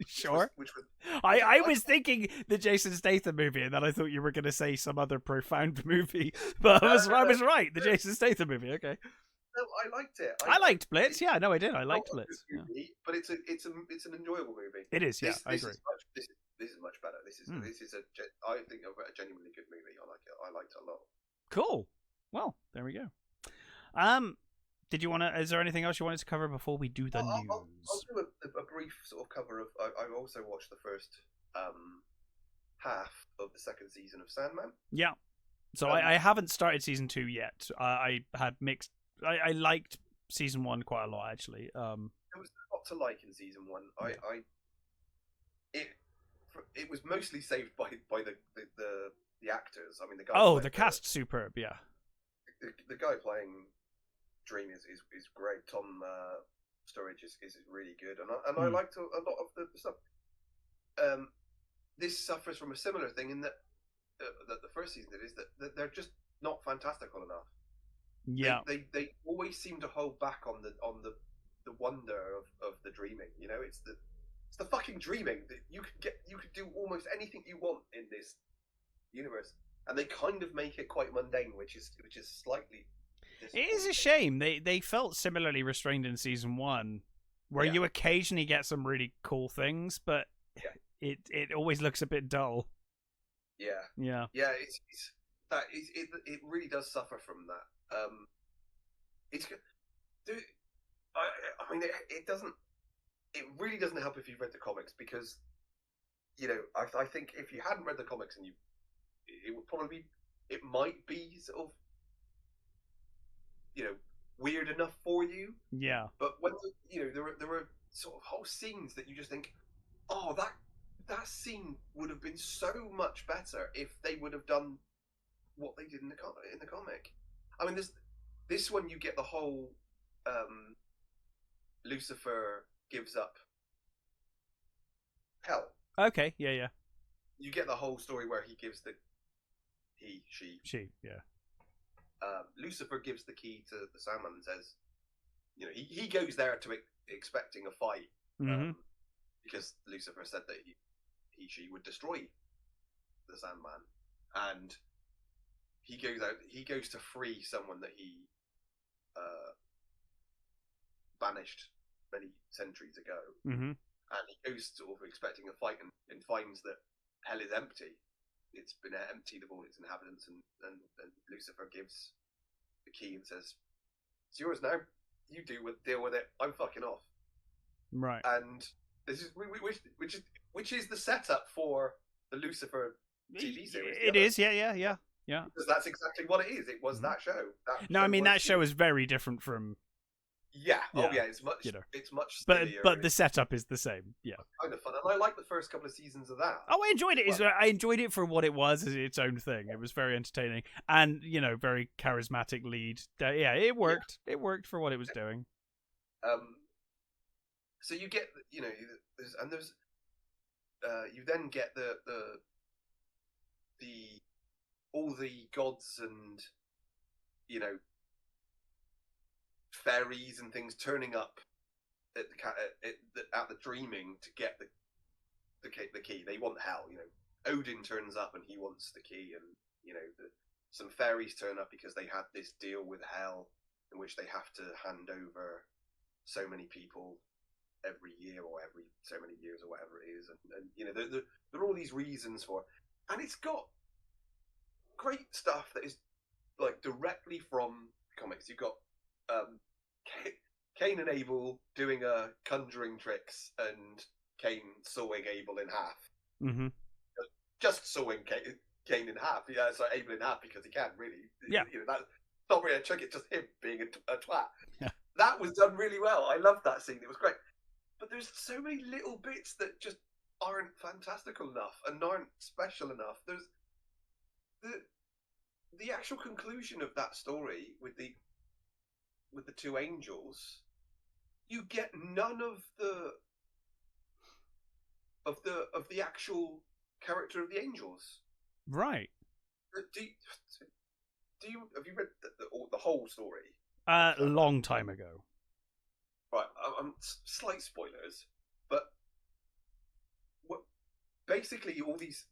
Sure. Which was I was thinking the Jason Statham movie, and then I thought you were going to say some other profound movie, but I was right. The Jason Statham movie. Okay. No, I liked it. I liked Blitz. Yeah, no, I did. I liked Blitz. Movie, but it's an enjoyable movie. It is. Yeah, I agree. This is much better. This is I think a genuinely good movie. I like it. I liked it a lot. Cool. Well, there we go. Did you want to? Is there anything else you wanted to cover before we do the news? I'll do a brief sort of cover of. I've also watched the first half of the second season of Sandman. Yeah. So I haven't started season 2 yet. I had mixed. I liked season 1 quite a lot, actually. There was a lot to like in season 1. It was mostly saved by the actors. I mean, the guy. Oh, the cast superb. Yeah. The guy playing Dream is great. Tom Sturridge is really good, and I liked a lot of the stuff. This suffers from a similar thing in that the first season is that they're just not fantastical enough. Yeah, they always seem to hold back on the wonder of the dreaming. You know, it's the fucking dreaming that you could do almost anything you want in this universe, and they kind of make it quite mundane, which is slightly. It is a shame. They felt similarly restrained in season 1, where you occasionally get some really cool things, but it always looks a bit dull. Yeah. It really does suffer from that. I mean, it doesn't. It really doesn't help if you've read the comics, because, you know, I think if you hadn't read the comics and it would probably it might be sort of, you know, weird enough for you. Yeah. But when you know there were sort of whole scenes that you just think, oh, that scene would have been so much better if they would have done what they did in the comic. I mean, this one you get the whole Lucifer gives up hell. Okay. Yeah. You get the whole story where he gives she. Yeah. Lucifer gives the key to the Sandman and says, you know, he goes there to expecting a fight, because Lucifer said that she would destroy the Sandman, and he goes to free someone that he banished many centuries ago, and he goes sort of expecting a fight and finds that hell is empty. It's been emptied of all its inhabitants, and Lucifer gives the key and says, "It's yours now. You deal with it. I'm fucking off." Right. And this is which is the setup for the Lucifer TV series. It is, yeah. Because that's exactly what it is. It was that show. I mean, that show is very different from. Yeah. Oh, yeah. It's much. You know, it's much. But the setup is the same. Yeah. Kind of fun, and I like the first couple of seasons of that. Oh, I enjoyed it. I enjoyed it for what it was, as its own thing. It was very entertaining, and very charismatic lead. Yeah, it worked. Yeah. It worked for what it was doing. So you get, you then get the all the gods and fairies and things turning up at the dreaming to get the key. They want hell. Odin turns up and he wants the key, and some fairies turn up because they had this deal with hell in which they have to hand over so many people every year or every so many years or whatever it is, and there are all these reasons for, and it's got great stuff that is like directly from comics. You've got Cain and Abel doing conjuring tricks, and Cain sawing Abel in half. Mm-hmm. Just sawing Cain in half. Yeah, so Abel in half because he can, really. Yeah. That's not really a trick. It's just him being a twat. Yeah. That was done really well. I loved that scene. It was great. But there's so many little bits that just aren't fantastical enough and aren't special enough. There's the actual conclusion of that story with the two angels. You get none of the actual character of the angels. Right. Do you have you read the whole story? A long time ago. Right. Slight spoilers, but basically all these,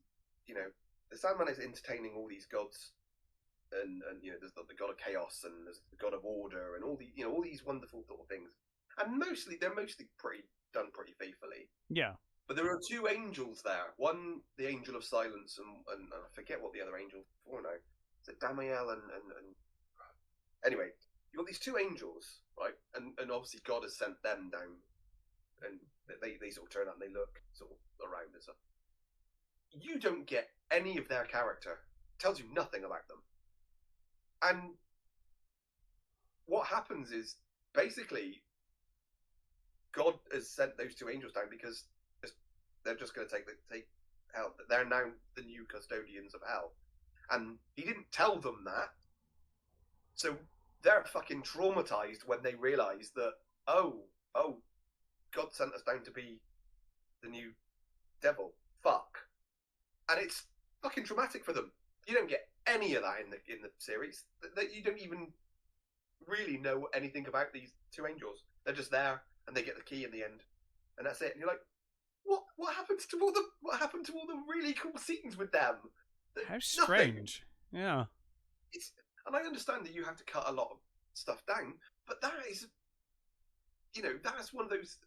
the Sandman is entertaining all these gods, and there's the god of chaos and there's the god of order and all these wonderful sort of things, and they're mostly done pretty faithfully. Yeah. But there are two angels there. One, the angel of silence, and I forget what the other angel for now. Is it Damiel and anyway, you've got these two angels, right? And obviously God has sent them down, and they sort of turn out and they look sort of around and stuff. You don't get any of their character. It tells you nothing about them. And what happens is basically God has sent those two angels down because they're just going to take hell. They're now the new custodians of hell, and he didn't tell them that. So they're fucking traumatized when they realize that oh, God sent us down to be the new devil. Fuck, and it's fucking traumatic for them. You don't get any of that in the series. That you don't even really know anything about these two angels. They're just there, and they get the key in the end, and that's it. And you're like, what happened to all the really cool scenes with them? How strange. Nothing. Yeah. And I understand that you have to cut a lot of stuff down, but that is, that's one of those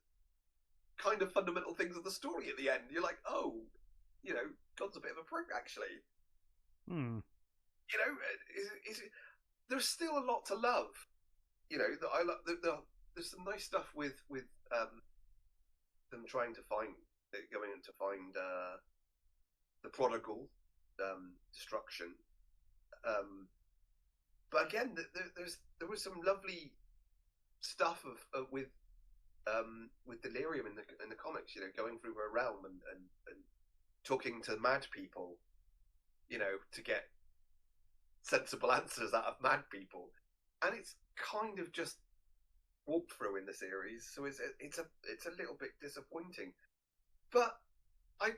kind of fundamental things of the story at the end. You're like, oh, God's a bit of a prick, actually. There's still a lot to love. That I love. There's some nice stuff with them trying to going in to find the prodigal, destruction. But again, there was some lovely stuff with Delirium in the comics. Going through her realm and talking to mad people, to get sensible answers out of mad people, and it's kind of just walked through in the series, so it's a little bit disappointing. But I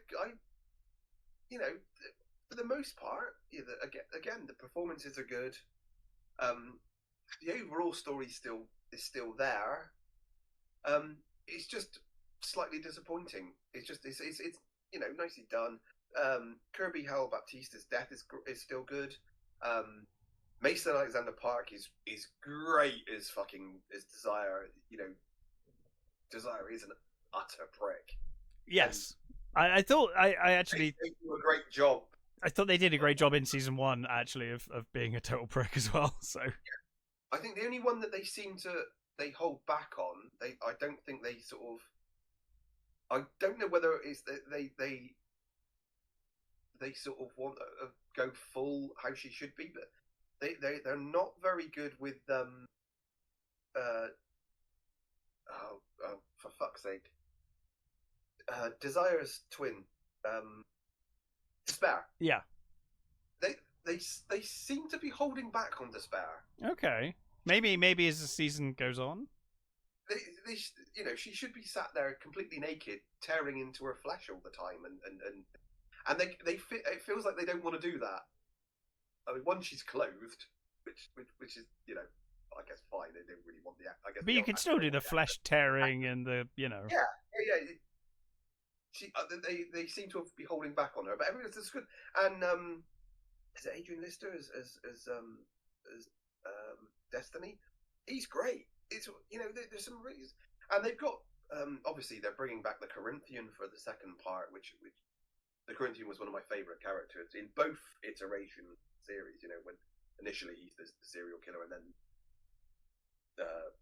for the most part, again, the performances are good. The overall story is still there. It's just slightly disappointing. It's nicely done. Kirby Howell Baptiste's death is still good. Mason Alexander Park is great as Desire. Desire is an utter prick. Yes, I thought I actually they do a great job. I thought they did a great job in season 1, actually, of being a total prick as well. So I think the only one that they hold back on. I don't think they sort of. I don't know whether it's that they sort of want to go full how she should be, but they're not very good with for fuck's sake. Desire's twin, Despair. Yeah. They seem to be holding back on Despair. Okay. Maybe as the season goes on. She should be sat there completely naked, tearing into her flesh all the time, and it feels like they don't want to do that. I mean, one, she's clothed, which is I guess fine. They don't really want the. I guess. But you can still do the flesh tearing and the Yeah. They seem to be holding back on her, but everything's just good. And is it Adrian Lister as Destiny? He's great. It's there's some really, and they've got obviously they're bringing back the Corinthian for the second part, which the Corinthian was one of my favourite characters in both iteration series. When initially he's the serial killer, and then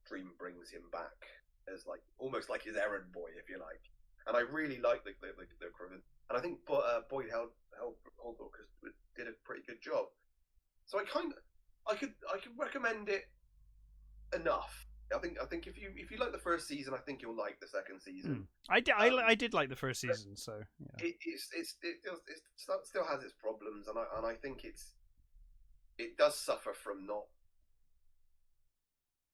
Dream brings him back as almost like his errand boy, if you like. And I really like the Corinthian, and I think Boyd Holbrook did a pretty good job. So I could recommend it enough. I think if you like the first season, I think you'll like the second season. I did like the first season, so yeah. It still has its problems, and I think it does suffer from not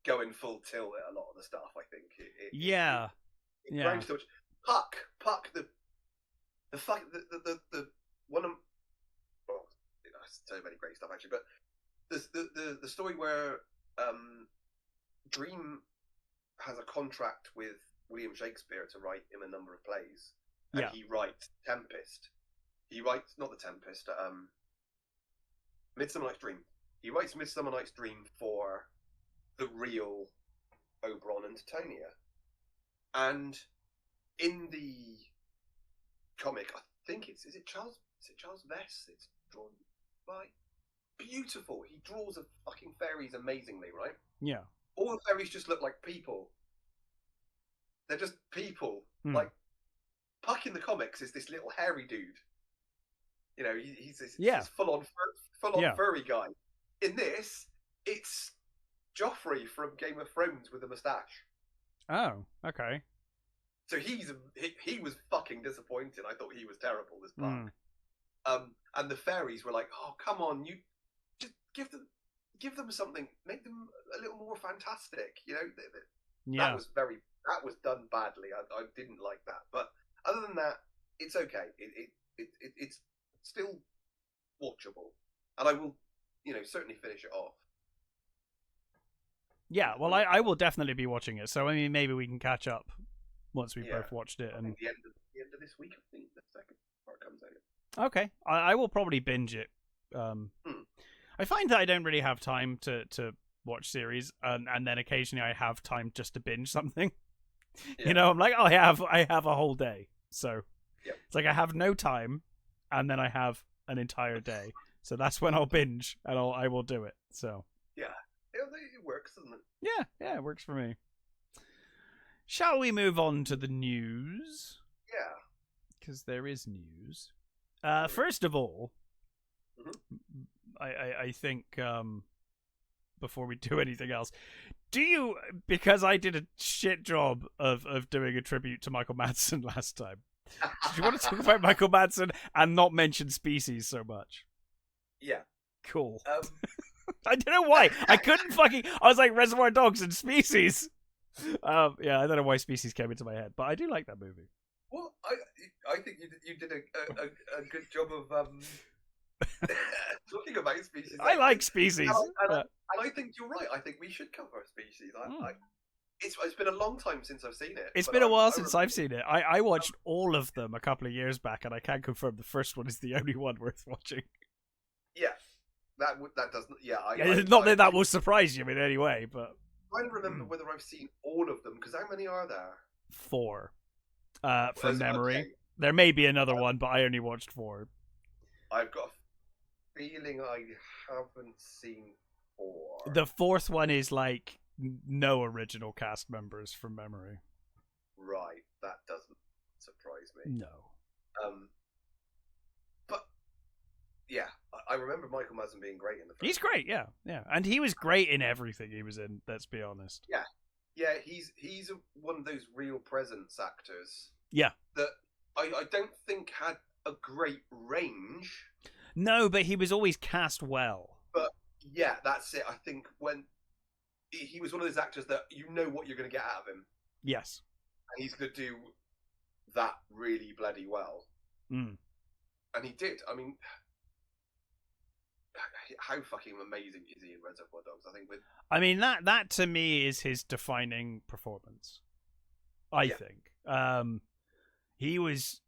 going full tilt at a lot of the stuff. I think it grinds too much. Puck the one of, well, so many great stuff actually, but the story where Dream has a contract with William Shakespeare to write him a number of plays, and he writes Tempest. He writes not the Tempest, Midsummer Night's Dream. He writes Midsummer Night's Dream for the real Oberon and Titania, and in the comic, I think is it Charles Vess? It's drawn by beautiful. He draws the fucking fairies amazingly, right? Yeah. All the fairies just look like people. They're just people. Like Puck in the comics is this little hairy dude. You know, he's this full on furry guy. In this, it's Joffrey from Game of Thrones with a moustache. Oh, okay. So he was fucking disappointed. I thought he was terrible, this Puck. And the fairies were like, "Oh, come on, you just give them something, make them a little more fantastic." You know, that was done badly. I didn't like that, but other than that, it's okay. It's still watchable, and I will, certainly finish it off. Yeah, well, I will definitely be watching it. So I mean, maybe we can catch up once we've both watched it. And the end of this week, I think the second part comes out. Okay, I will probably binge it. I find that I don't really have time to watch series, and then occasionally I have time just to binge something. Yeah. You know, I'm like, oh, I have a whole day, so it's like I have no time, and then I have an entire day, so that's when I'll binge, and I will do it. So it works, doesn't it? Yeah, it works for me. Shall we move on to the news? Yeah, because there is news. First of all, I think before we do anything else, because I did a shit job of doing a tribute to Michael Madsen last time, do you want to talk about Michael Madsen and not mention Species so much? Yeah. Cool. I don't know why. I couldn't I was like Reservoir Dogs and Species. I don't know why Species came into my head, but I do like that movie. Well, I think you did a good job of talking about Species. I like Species. And I think you're right. I think we should cover Species. It's been a long time since I've seen it. It's been a while since I've seen it. I watched all of them a couple of years back, and I can confirm the first one is the only one worth watching. Yeah, that doesn't. Yeah, not that that will surprise you in any way, but I don't remember whether I've seen all of them, because how many are there? 4, from memory. Okay. There may be another one, but I only watched 4. I've got a feeling I haven't seen 4. The 4th one is like no original cast members from memory. Right, that doesn't surprise me. No. But yeah, I remember Michael Madsen being great in the first. He's great, yeah, and he was great in everything he was in. Let's be honest. Yeah, he's one of those real presence actors. Yeah, that I don't think had a great range. No, but he was always cast well. But yeah, that's it. I think when he was one of those actors that you know what you're going to get out of him. Yes, and he's going to do that really bloody well. And he did. I mean, how fucking amazing is he in Reservoir Dogs? I mean, that to me is his defining performance. I think he was.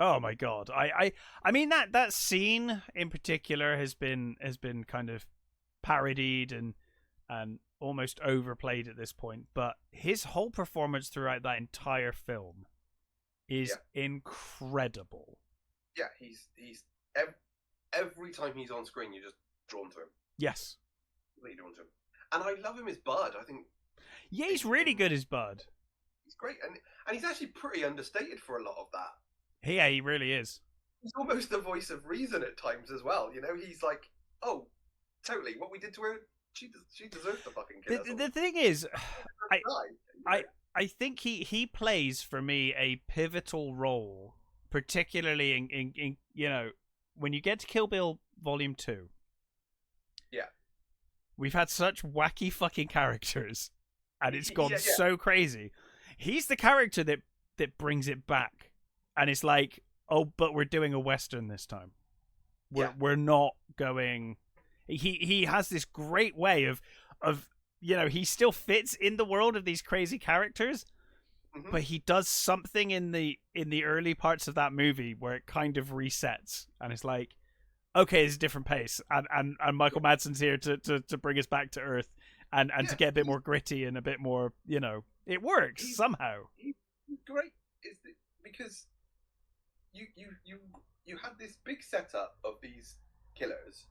Oh my god! I mean that scene in particular has been kind of parodied and almost overplayed at this point, but his whole performance throughout that entire film is incredible. Yeah, he's every time he's on screen, you're just drawn to him. Yes, really drawn to him, and I love him as Bud. I think he's really good as Bud. He's great, and he's actually pretty understated for a lot of that. Yeah, he really is. He's almost the voice of reason at times as well. You know, he's like, "Oh, totally. What we did to her she deserves to fucking kill us all. The thing is, Die, you know? I think he plays for me a pivotal role, particularly in you know, when you get to Kill Bill Volume 2. Yeah. We've had such wacky fucking characters, and it's gone so crazy. He's the character that brings it back, and it's like, oh, but we're doing a Western this time. We're not going. He has this great way of you know, he still fits in the world of these crazy characters, but he does something in the early parts of that movie where it kind of resets, and it's like, okay, it's a different pace, and Michael Madsen's here to bring us back to earth, and to get a bit more gritty and a bit more, you know, it works somehow. He's great, because you had this big setup of these killers,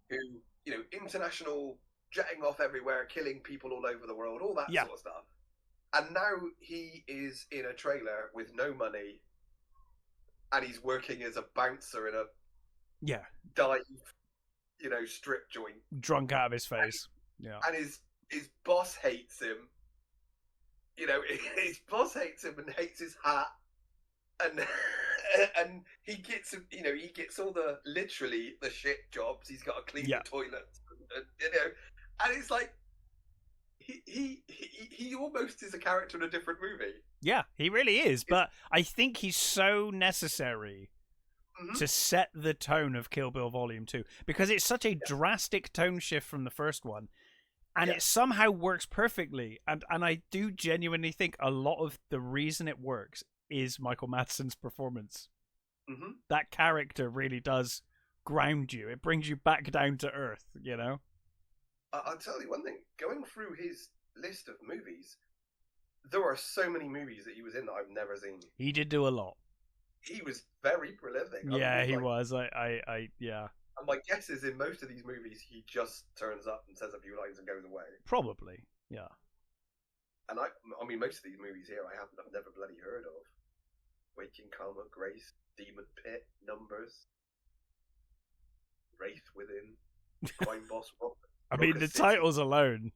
who, you know, international, jetting off everywhere, killing people all over the world, all that sort of stuff. And now he is in a trailer with no money, and he's working as a bouncer in a dive, you know, strip joint, drunk out of his face. And his boss hates him. You know, his boss hates him and hates his hat, and he gets, you know, he gets all the literally the shit jobs. He's got to clean the toilets, and, you know, and it's like he almost is a character in a different movie. Yeah, he really is. But I think he's so necessary to set the tone of Kill Bill Volume 2, because it's such a drastic tone shift from the first one, and it somehow works perfectly. And I do genuinely think a lot of the reason it works is Michael Madsen's performance. That character really does ground you. It brings you back down to earth, you know? I'll tell you one thing. Going through his list of movies, there are so many movies that he was in that I've never seen. He did do a lot. He was very prolific. Yeah, he was. Yeah. And my guess is in most of these movies, he just turns up and says a few lines and goes away. Probably, yeah. And I mean, most of these movies here I've never bloody heard of. Waking Karma, Grace, Demon Pit, Numbers, Wraith Within, Crime Boss Rock. I mean, the titles alone.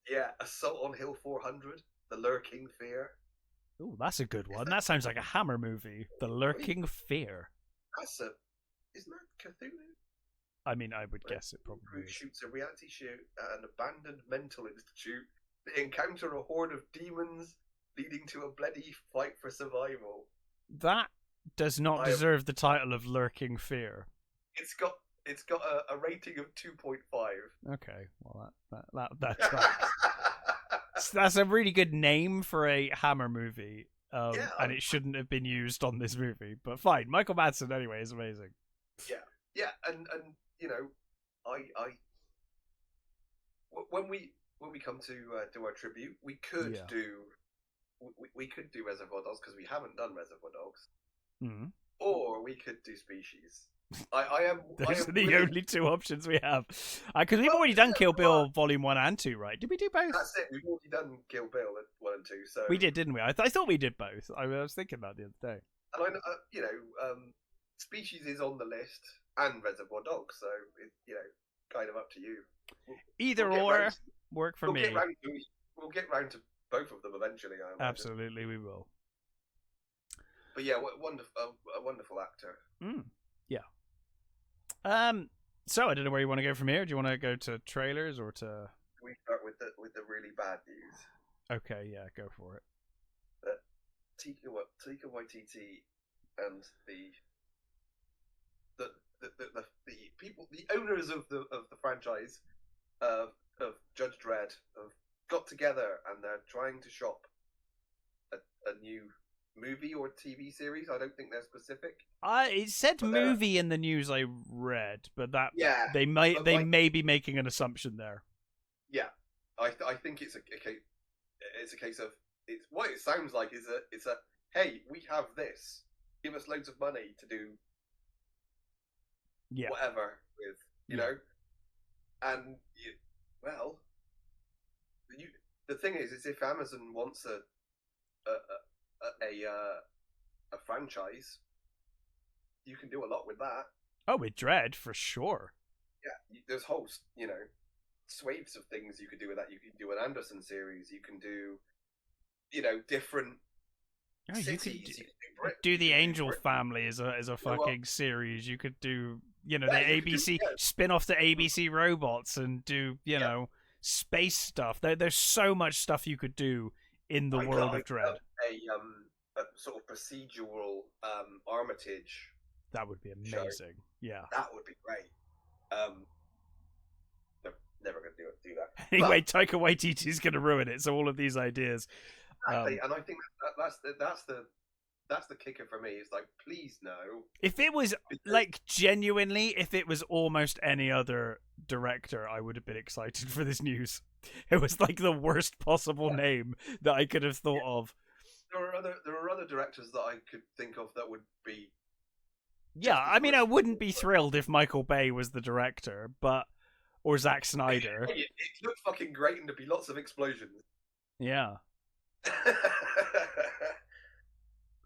Yeah, Assault on Hill 400, The Lurking Fear. Ooh, that's a good one. That sounds like a Hammer movie. The Lurking Fear. Isn't that Cthulhu? I mean, I would guess it probably is. Who shoots a reality shoot at an abandoned mental institute. They encounter a horde of demons, leading to a bloody fight for survival. That does not deserve the title of Lurking Fear. It's got a rating of 2.5. Okay, well that's a really good name for a Hammer movie, and it shouldn't have been used on this movie. But fine, Michael Madsen anyway is amazing. Yeah, and you know, when we come to do our tribute, we could do Reservoir Dogs, because we haven't done Reservoir Dogs, or we could do Species. Those are the only two options we have. Because we've already done Kill Bill Volume 1 and 2, right? Did we do both? That's it. We've already done Kill Bill 1 and 2. So we did, didn't we? I thought we did both. I was thinking that the other day. And you know, Species is on the list, and Reservoir Dogs. So you know, kind of up to you. Either or work for me. We'll get round to both of them eventually. I imagine. Absolutely, we will. But yeah, a wonderful actor. Yeah. So I don't know where you want to go from here. Do you want to go to trailers or to? We start with the really bad news. Okay, yeah, go for it. Taika Waititi and the people, the owners of the franchise of Judge Dredd, have got together and they're trying to shop a new movie or TV series. I don't think they're specific. It said movie in the news I read, but they may be making an assumption there. Yeah, I think it's a case of what it sounds like is a hey, we have this, give us loads of money to do whatever with, you know, and the thing is if Amazon wants a franchise, you can do a lot with that. Oh, with Dredd for sure. Yeah, there's whole, you know, swathes of things you could do with that. You can do an Anderson series. You can do, different cities. You could do the Angel Family as a fucking series. You could do, the ABC spin off the ABC robots and do, space stuff. There's so much stuff you could do in the world of Dredd. A sort of procedural Armitage. That would be amazing. Show. Yeah, that would be great. They're never going to do that. Anyway, Taika Waititi's going to ruin it. So all of these ideas. Exactly, and I think that's the kicker for me. It's like, please no. If it was like genuinely, if it was almost any other director, I would have been excited for this news. It was like the worst possible name that I could have thought of. There are other directors that I could think of that would be. Yeah, I mean, I wouldn't be thrilled if Michael Bay was the director, or Zack Snyder. It looked fucking great, and there'd be lots of explosions. Yeah.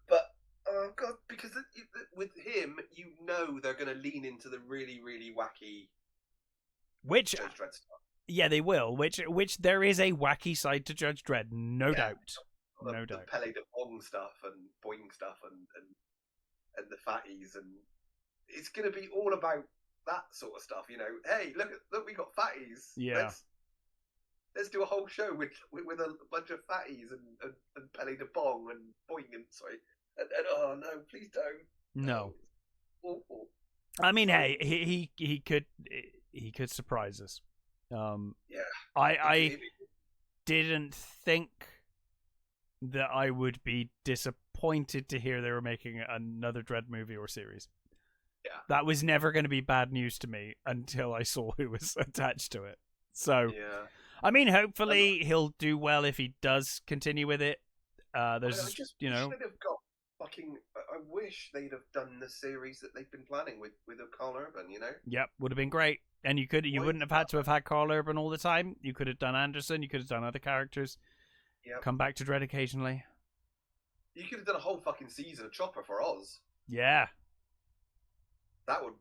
But oh god, because with him, they're going to lean into the really, really wacky. Which Judge Dredd stuff. Yeah, they will. Which there is a wacky side to Judge Dredd, no doubt. No doubt. The Pele de Bong stuff and Boing stuff and the fatties, and it's going to be all about that sort of stuff. Hey, look, we got fatties. Yeah. Let's do a whole show with a bunch of fatties and Pele de Bong and Boing and and oh no, please don't. No. Awful. I mean, hey, he could surprise us. I didn't think that I would be disappointed to hear they were making another Dredd movie or series. Yeah. That was never going to be bad news to me until I saw who was attached to it. So, yeah. I mean, hopefully he'll do well if he does continue with it. There's, I wish they'd have done the series that they've been planning with Carl Urban, Yep, would have been great. And you wouldn't have had to have had Carl Urban all the time. You could have done Anderson. You could have done other characters. Yep. Come back to Dredd occasionally. You could have done a whole fucking season of Chopper for Oz. Yeah. That would...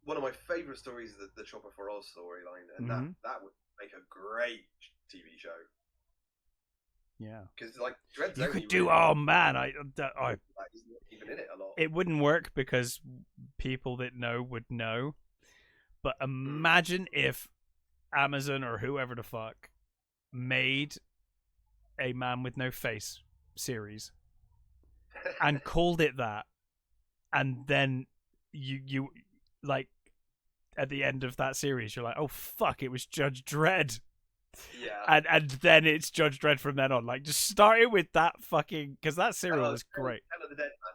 one of my favourite stories is the Chopper for Oz storyline. And that would make a great TV show. Yeah. Because, like, Dredd's you could do... Oh, man. He's not even in it a lot. It wouldn't work because people that know would know. But imagine if Amazon or whoever the fuck made a Man with No Face series and called it that, and then you like at the end of that series you're like, oh fuck, it was Judge Dredd. Yeah. And then it's Judge Dredd from then on. Like, just start it with that fucking, because that serial was great. Tale of the Dead Man.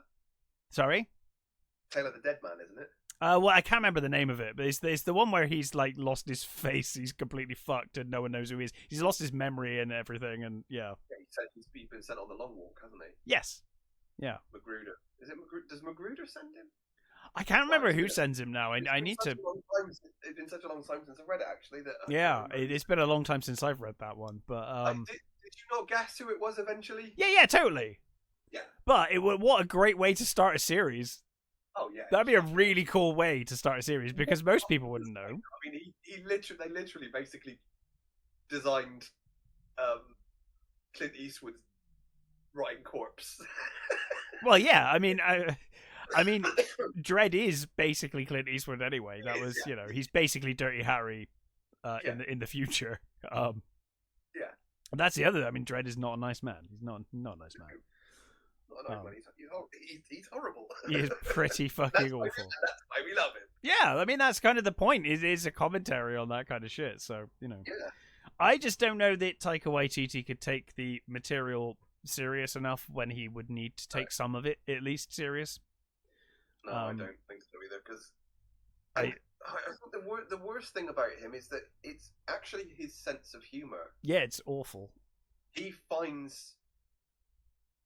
Sorry? Tale of the Dead Man, isn't it? Well, I can't remember the name of it, but it's the one where he's like lost his face, he's completely fucked, and no one knows who he is. He's lost his memory and everything, and yeah. Yeah, he said he's been sent on the long walk, hasn't he? Yes. Yeah. Magruder. Is it Magruder? Does Magruder send him? I can't remember who sends him now. I need to. It's been such a long time since I've read it, actually. It's been a long time since I've read that one, but did you not guess who it was eventually? Yeah, totally. Yeah. But what a great way to start a series. Oh yeah, that'd be a really cool way to start a series because most people wouldn't know. I mean, they literally basically designed Clint Eastwood's rotting corpse. Well, yeah, I mean, Dredd is basically Clint Eastwood anyway. That was, he's basically Dirty Harry in the future. Yeah. That's the other. I mean, Dredd is not a nice man. He's not a nice man. He's horrible. He is pretty fucking awful. That's why we love him. Yeah, I mean, that's kind of the point. It is a commentary on that kind of shit. So, Yeah. I just don't know that Taika Waititi could take the material serious enough when he would need to take some of it at least serious. No, I don't think so either. Because I think the worst thing about him is that it's actually his sense of humor. Yeah, it's awful. He finds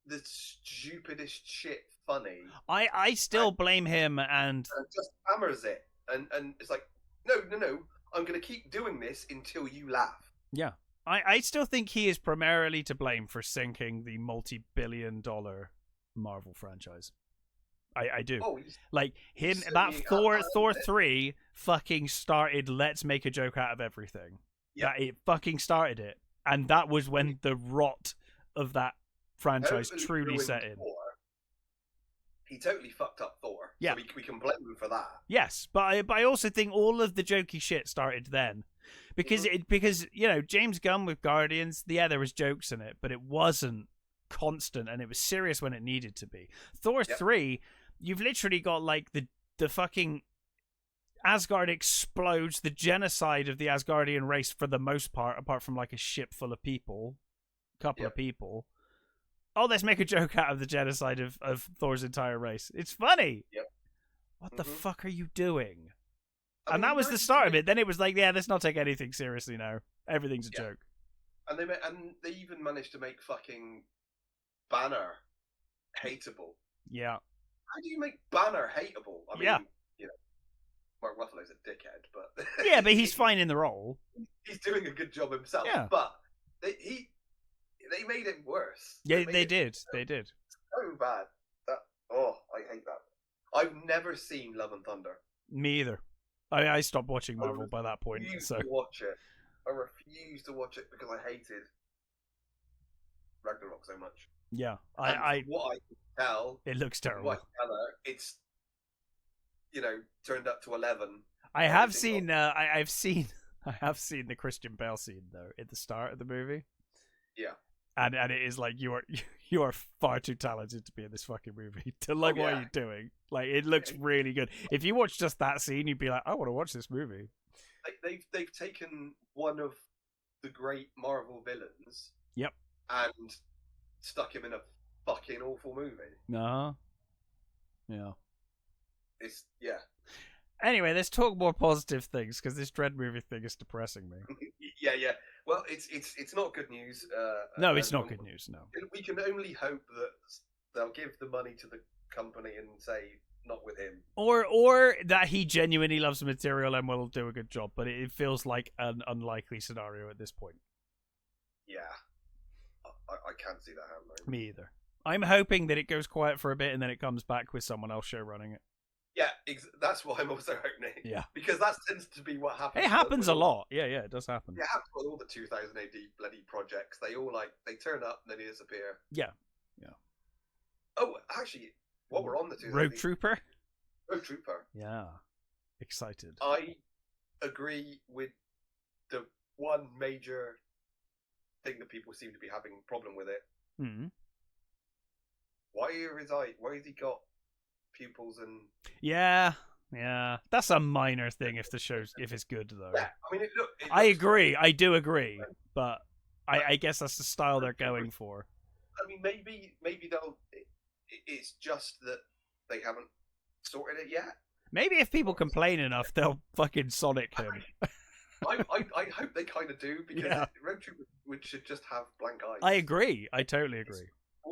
the stupidest shit funny. I still blame him and just hammers it. And it's like, no, I'm going to keep doing this until you laugh. Yeah. I still think he is primarily to blame for sinking the multi-billion-dollar Marvel franchise. I do. Oh, like him, that Thor 3 fucking started let's make a joke out of everything. that it fucking started it, and that was when the rot of that franchise truly set in. Thor. He totally fucked up Thor. Yeah, so we can blame him for that. Yes, but I also think all of the jokey shit started then, because James Gunn with Guardians, there was jokes in it, but it wasn't constant, and it was serious when it needed to be. Thor 3, you've literally got like the fucking Asgard explodes, the genocide of the Asgardian race for the most part, apart from like a ship full of people, couple of people. Oh, let's make a joke out of the genocide of Thor's entire race. It's funny. Yep. What the fuck are you doing? And that was the start of it. Then it was like, let's not take anything seriously now. Everything's a joke. And they even managed to make fucking Banner hateable. Yeah. How do you make Banner hateable? I mean, Mark Ruffalo's a dickhead, but yeah, but he's fine in the role. He's doing a good job himself. Yeah. But they made it worse. Yeah, they did. They did. So bad. I hate that. I've never seen Love and Thunder. Me either. I stopped watching Marvel by that point. So to watch it. I refuse to watch it because I hated Ragnarok so much. Yeah, what I can tell, it looks terrible. It's turned up to 11. I have seen. I have seen the Christian Bale scene though at the start of the movie. Yeah. And it is like you are far too talented to be in this fucking movie. What are you doing? Like, it looks really good. If you watch just that scene, you'd be like, I want to watch this movie. They've taken one of the great Marvel villains. Yep. And stuck him in a fucking awful movie. Yeah. Yeah. Anyway, let's talk more positive things because this Dread movie thing is depressing me. Yeah. Well, it's not good news. No, it's not good news. No. We can only hope that they'll give the money to the company and say not with him, or that he genuinely loves the material and will do a good job. But it feels like an unlikely scenario at this point. Yeah, I can't see that happening. Me either. I'm hoping that it goes quiet for a bit and then it comes back with someone else show running it. Yeah, that's what I'm also hoping. Yeah. Because that tends to be what happens. It happens a lot. Yeah, it does happen. Yeah, it happens with all the 2000 AD bloody projects. They all they turn up and then they disappear. Yeah. Oh, actually, while we're on the 2000 Rogue Trooper? Rogue Trooper. Yeah. Excited. I agree with the one major thing that people seem to be having a problem with it. Mm-hmm. Why has he got pupils and yeah, that's a minor thing if it's good though. Yeah, I mean, I agree. I do agree, but I guess that's the style they're going for. I mean, maybe they'll. It's just that they haven't sorted it yet. Maybe if people complain enough, they'll fucking Sonic him. I hope they kind of do because Rogue Trooper should just have blank eyes. I agree. I totally agree.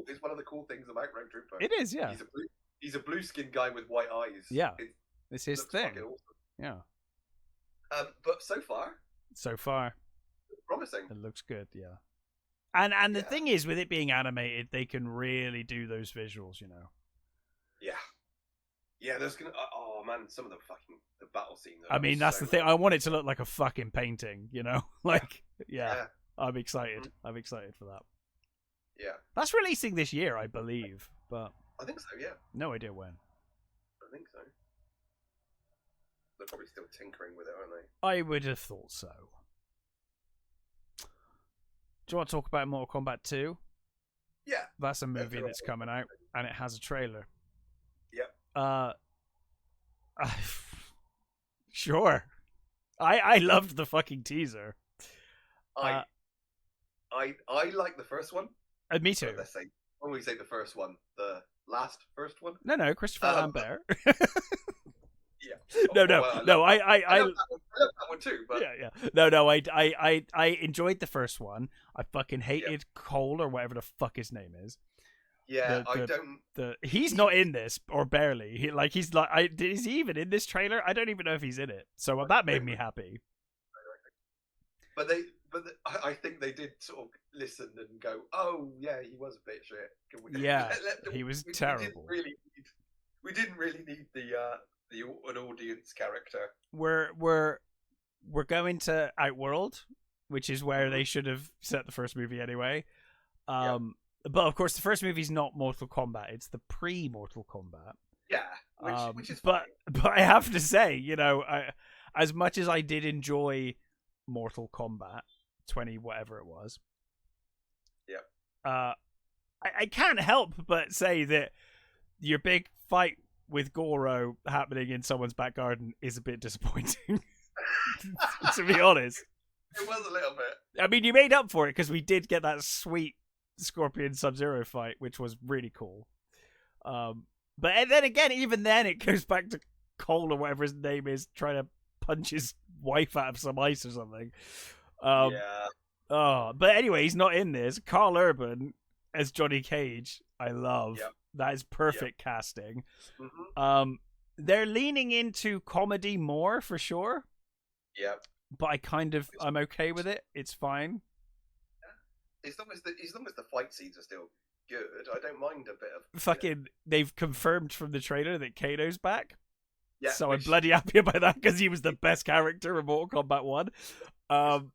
It's one of the cool things about Rogue Trooper. It is, yeah. He's a blue-skinned guy with white eyes. Yeah, it's his thing. Awesome. Yeah. But so far, promising. It looks good, yeah. And the thing is, with it being animated, they can really do those visuals, Yeah, there's gonna. Oh man, some of the battle scenes. I mean, that's the thing. I want it to look like a fucking painting, Yeah. I'm excited. Mm-hmm. I'm excited for that. Yeah. That's releasing this year, I believe, but I think so. Yeah. No idea when. I think so. They're probably still tinkering with it, aren't they? I would have thought so. Do you want to talk about Mortal Kombat 2? Yeah. That's a movie that's coming out, and it has a trailer. Yep. Sure. I loved the fucking teaser. I like the first one. Me too. Let's say when we say the first one, the first one. No, Christopher Lambert. Yeah. No. I love that one too. But yeah. No. I enjoyed the first one. I fucking hated Cole or whatever the fuck his name is. Yeah, I don't. He's not in this or barely. Is he even in this trailer? I don't even know if he's in it. So that made me happy. But I think they did sort of listen and go, "Oh yeah, he was a bit shit." He was terrible. We didn't really need an audience character. We're going to Outworld, which is where they should have set the first movie anyway. But of course, the first movie's not Mortal Kombat; it's the pre-Mortal Kombat. Yeah, which is but fine. But I have to say, as much as I did enjoy Mortal Kombat 20, whatever it was, I can't help but say that your big fight with Goro happening in someone's back garden is a bit disappointing. To be honest, it was a little bit. I mean, you made up for it because we did get that sweet Scorpion Sub-Zero fight, which was really cool. But then again, even then, it goes back to Cole or whatever his name is trying to punch his wife out of some ice or something. But anyway, he's not in this. Carl Urban as Johnny Cage, I love. That is perfect casting. They're leaning into comedy more for sure. But I'm okay with it. It's fine. As long as the fight scenes are still good, I don't mind a bit of fucking. They've confirmed from the trailer that Kano's back. Yeah, so I'm bloody happy about that because he was the best character in Mortal Kombat 1. Fucking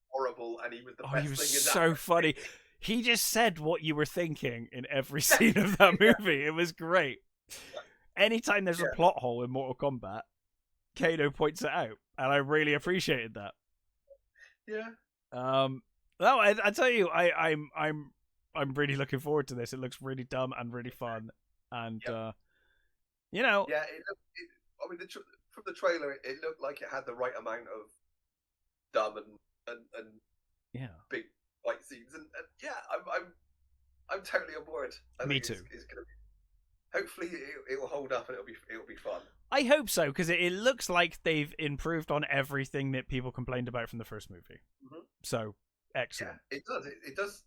horrible, and he was the best. He was thing in so that funny. He just said what you were thinking in every scene of that movie. It was great. Anytime there's a plot hole in Mortal Kombat, Kano points it out, and I really appreciated that. No, I tell you, I'm really looking forward to this. It looks really dumb and really fun, and you know, I mean, from the trailer, it looked like it had the right amount of dumb and big fight scenes, and I'm totally on board. Me too. It's gonna be, hopefully, it will hold up and it'll be fun. I hope so, because it looks like they've improved on everything that people complained about from the first movie. So excellent. Yeah, it does. It does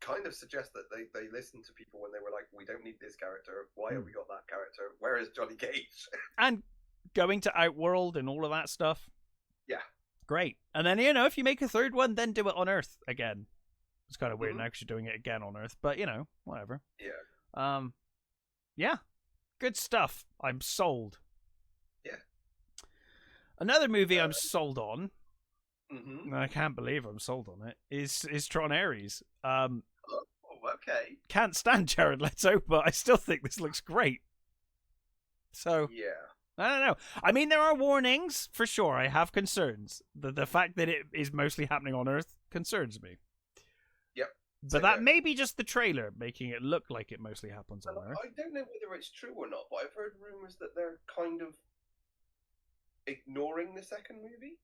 kind of suggest that they listened to people when they were like, we don't need this character. Why have we got that character? Where is Johnny Cage? And going to Outworld and all of that stuff. Yeah. Great. And then, if you make a third one, then do it on Earth again. It's kind of weird now because you're doing it again on Earth, but, whatever. Yeah. Yeah. Good stuff. I'm sold. Yeah. Another movie I'm sold on, and I can't believe I'm sold on it, is Tron Ares. Okay. Can't stand Jared Leto, but I still think this looks great. So, I don't know. I mean, there are warnings, for sure. I have concerns. The fact that it is mostly happening on Earth concerns me. Yep. But that may be just the trailer making it look like it mostly happens on Earth. I don't know whether it's true or not, but I've heard rumours that they're kind of ignoring the second movie.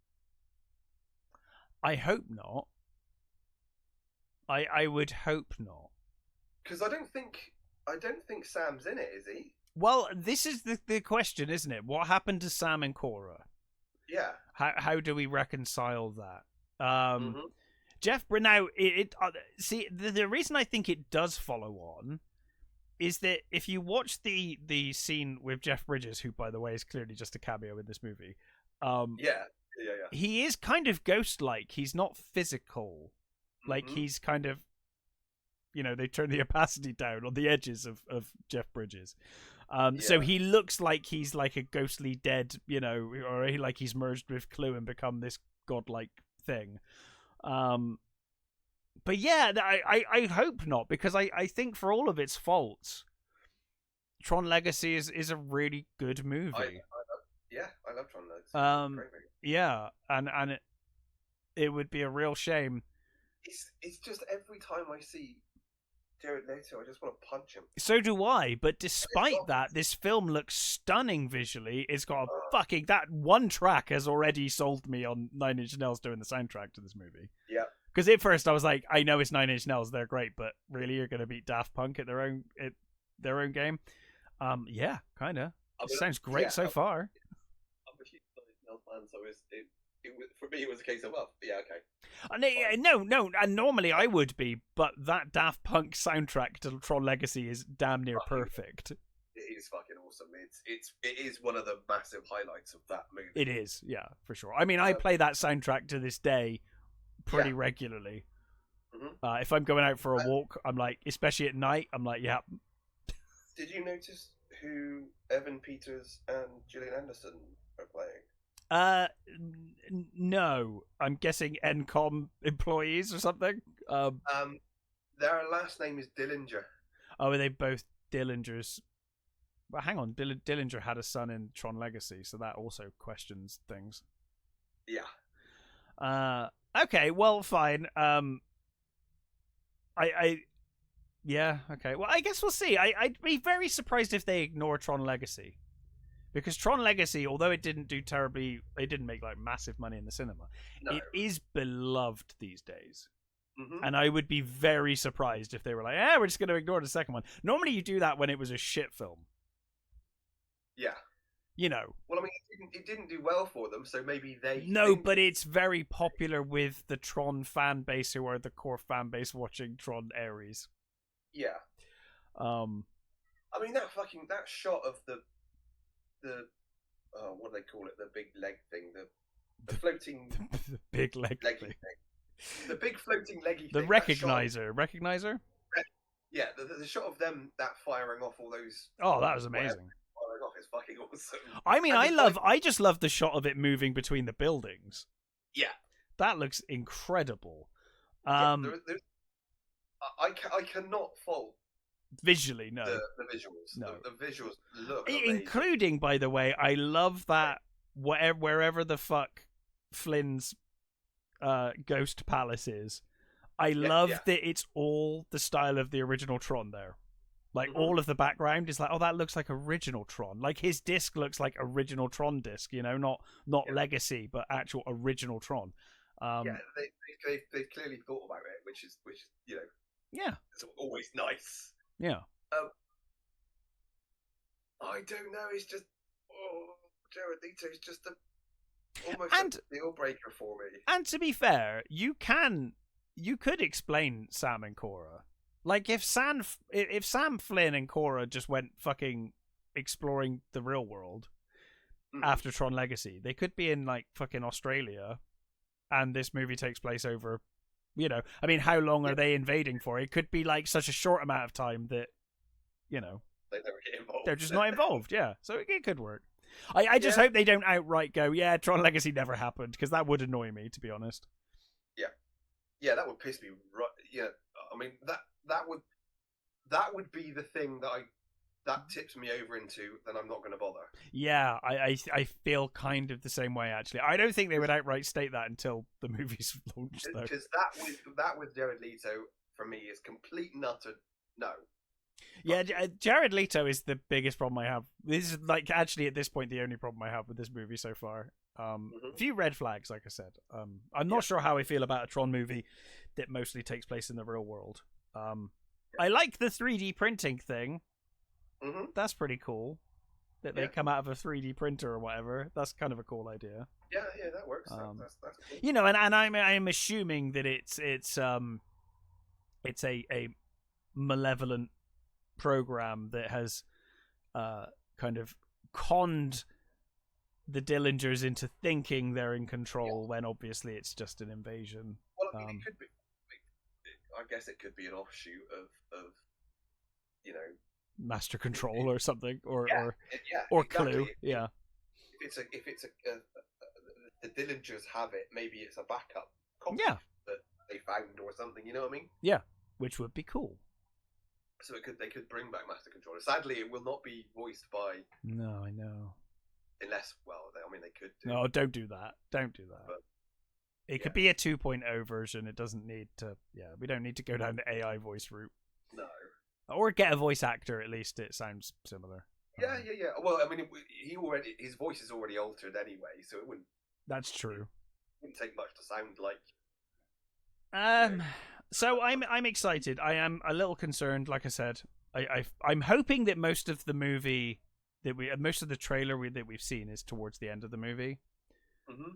I hope not. I would hope not. Because I don't think Sam's in it, is he? Well, this is the question, isn't it? What happened to Sam and Cora? Yeah. How do we reconcile that? Jeff, now see the reason I think it does follow on is that if you watch the scene with Jeff Bridges, who by the way is clearly just a cameo in this movie, he is kind of ghost-like. He's not physical. Like he's kind of, they turn the opacity down on the edges of Jeff Bridges. So he looks like he's like a ghostly dead, or like he's merged with Clue and become this godlike thing. But yeah, I hope not, because I think for all of its faults, Tron Legacy is a really good movie. I love Tron Legacy. Great movie. Yeah, and it would be a real shame. It's just every time I see Jared Leto, I just want to punch him. So do I, but despite that, this film looks stunning visually. It's got that one track has already sold me on Nine Inch Nails doing the soundtrack to this movie. Yeah. Because at first I was like, I know it's Nine Inch Nails, they're great, but really you're going to beat Daft Punk at their own game? Yeah, kind of. It sounds great so far. I'm a huge Nine Inch Nails fan, so for me it was a case of, yeah, okay. No, and normally I would be, but that Daft Punk soundtrack to Tron Legacy is damn near perfect. It is fucking awesome. It is one of the massive highlights of that movie. It is, yeah, for sure. I mean, I play that soundtrack to this day pretty regularly. If I'm going out for a walk, I'm like, especially at night, I'm like, yeah. Did you notice who Evan Peters and Gillian Anderson are playing? No. I'm guessing NCOM employees or something. Their last name is Dillinger. Oh, are they both Dillingers? Well, hang on. Dillinger had a son in Tron Legacy, so that also questions things. Yeah. Okay. Well, fine. Yeah. Okay. Well, I guess we'll see. I'd be very surprised if they ignore Tron Legacy. Because Tron Legacy, although it didn't do terribly, it didn't make like massive money in the cinema. No. It is beloved these days. Mm-hmm. And I would be very surprised if they were like, we're just going to ignore the second one. Normally you do that when it was a shit film. Yeah. You know. Well, I mean, it didn't do well for them, so maybe they... No, but it's very popular with the Tron fan base, who are the core fan base watching Tron Ares. Yeah. I mean, that shot of the what do they call it? The big leg thing, the floating the big leggy thing. The big floating leggy the thing. Recognizer. Yeah, the shot of them firing off all those. Oh, that was amazing. Firing off is fucking awesome. I mean, I just love the shot of it moving between the buildings. Yeah, that looks incredible. I cannot fault. Visually, no. The visuals. No. The visuals look amazing. Including, by the way, I love that wherever the fuck Flynn's ghost palace is, I love that it's all the style of the original Tron there. Like, all of the background is like, oh, that looks like original Tron. Like, his disc looks like original Tron disc, you know, not Legacy, but actual original Tron. They've clearly thought about it, which is you know, yeah, it's always nice. Yeah. I don't know. It's just Jared Leto is just almost a deal breaker for me. And to be fair, you could explain Sam and Cora. Like if Sam Flynn and Cora just went fucking exploring the real world after Tron Legacy, they could be in like fucking Australia, and this movie takes place over. You know, I mean, how long are they invading for? It could be like such a short amount of time that, you know, they never get involved. They're just not involved. Yeah, so it could work. I just hope they don't outright go, yeah, Tron Legacy never happened, because that would annoy me, to be honest. Yeah, that would piss me right. Yeah, I mean that would be the thing that tips me over into, then I'm not going to bother. Yeah, I feel kind of the same way, actually. I don't think they would outright state that until the movie's launched, though. Because that with Jared Leto, for me, is complete and utter no. Yeah, Jared Leto is the biggest problem I have. This is, like, actually, at this point, the only problem I have with this movie so far. A few red flags, like I said. I'm not sure how I feel about a Tron movie that mostly takes place in the real world. I like the 3D printing thing. That's pretty cool. That they come out of a 3D printer or whatever. That's kind of a cool idea. Yeah, that works. That's cool. You know, and I'm assuming that it's a malevolent program that has kind of conned the Dillingers into thinking they're in control when obviously it's just an invasion. Well, I mean, it could be. I guess it could be an offshoot of you know, Master Control or something, or exactly. Clue. Yeah. If it's the Dillingers have it, maybe it's a backup copy that they found or something. You know what I mean? Yeah, which would be cool. So they could bring back Master Controller. Sadly, it will not be voiced by. No, I know. Unless, I mean, they could do. No, don't do that. Don't do that. But, it could be a 2.0 version. It doesn't need to. Yeah, we don't need to go down the AI voice route. No. Or get a voice actor. At least it sounds similar. Yeah. Well, I mean, his voice is already altered anyway, so it wouldn't. That's true. It wouldn't take much to sound like. So I'm excited. I am a little concerned. Like I said, I'm hoping that most of the movie most of the trailer that we've seen is towards the end of the movie,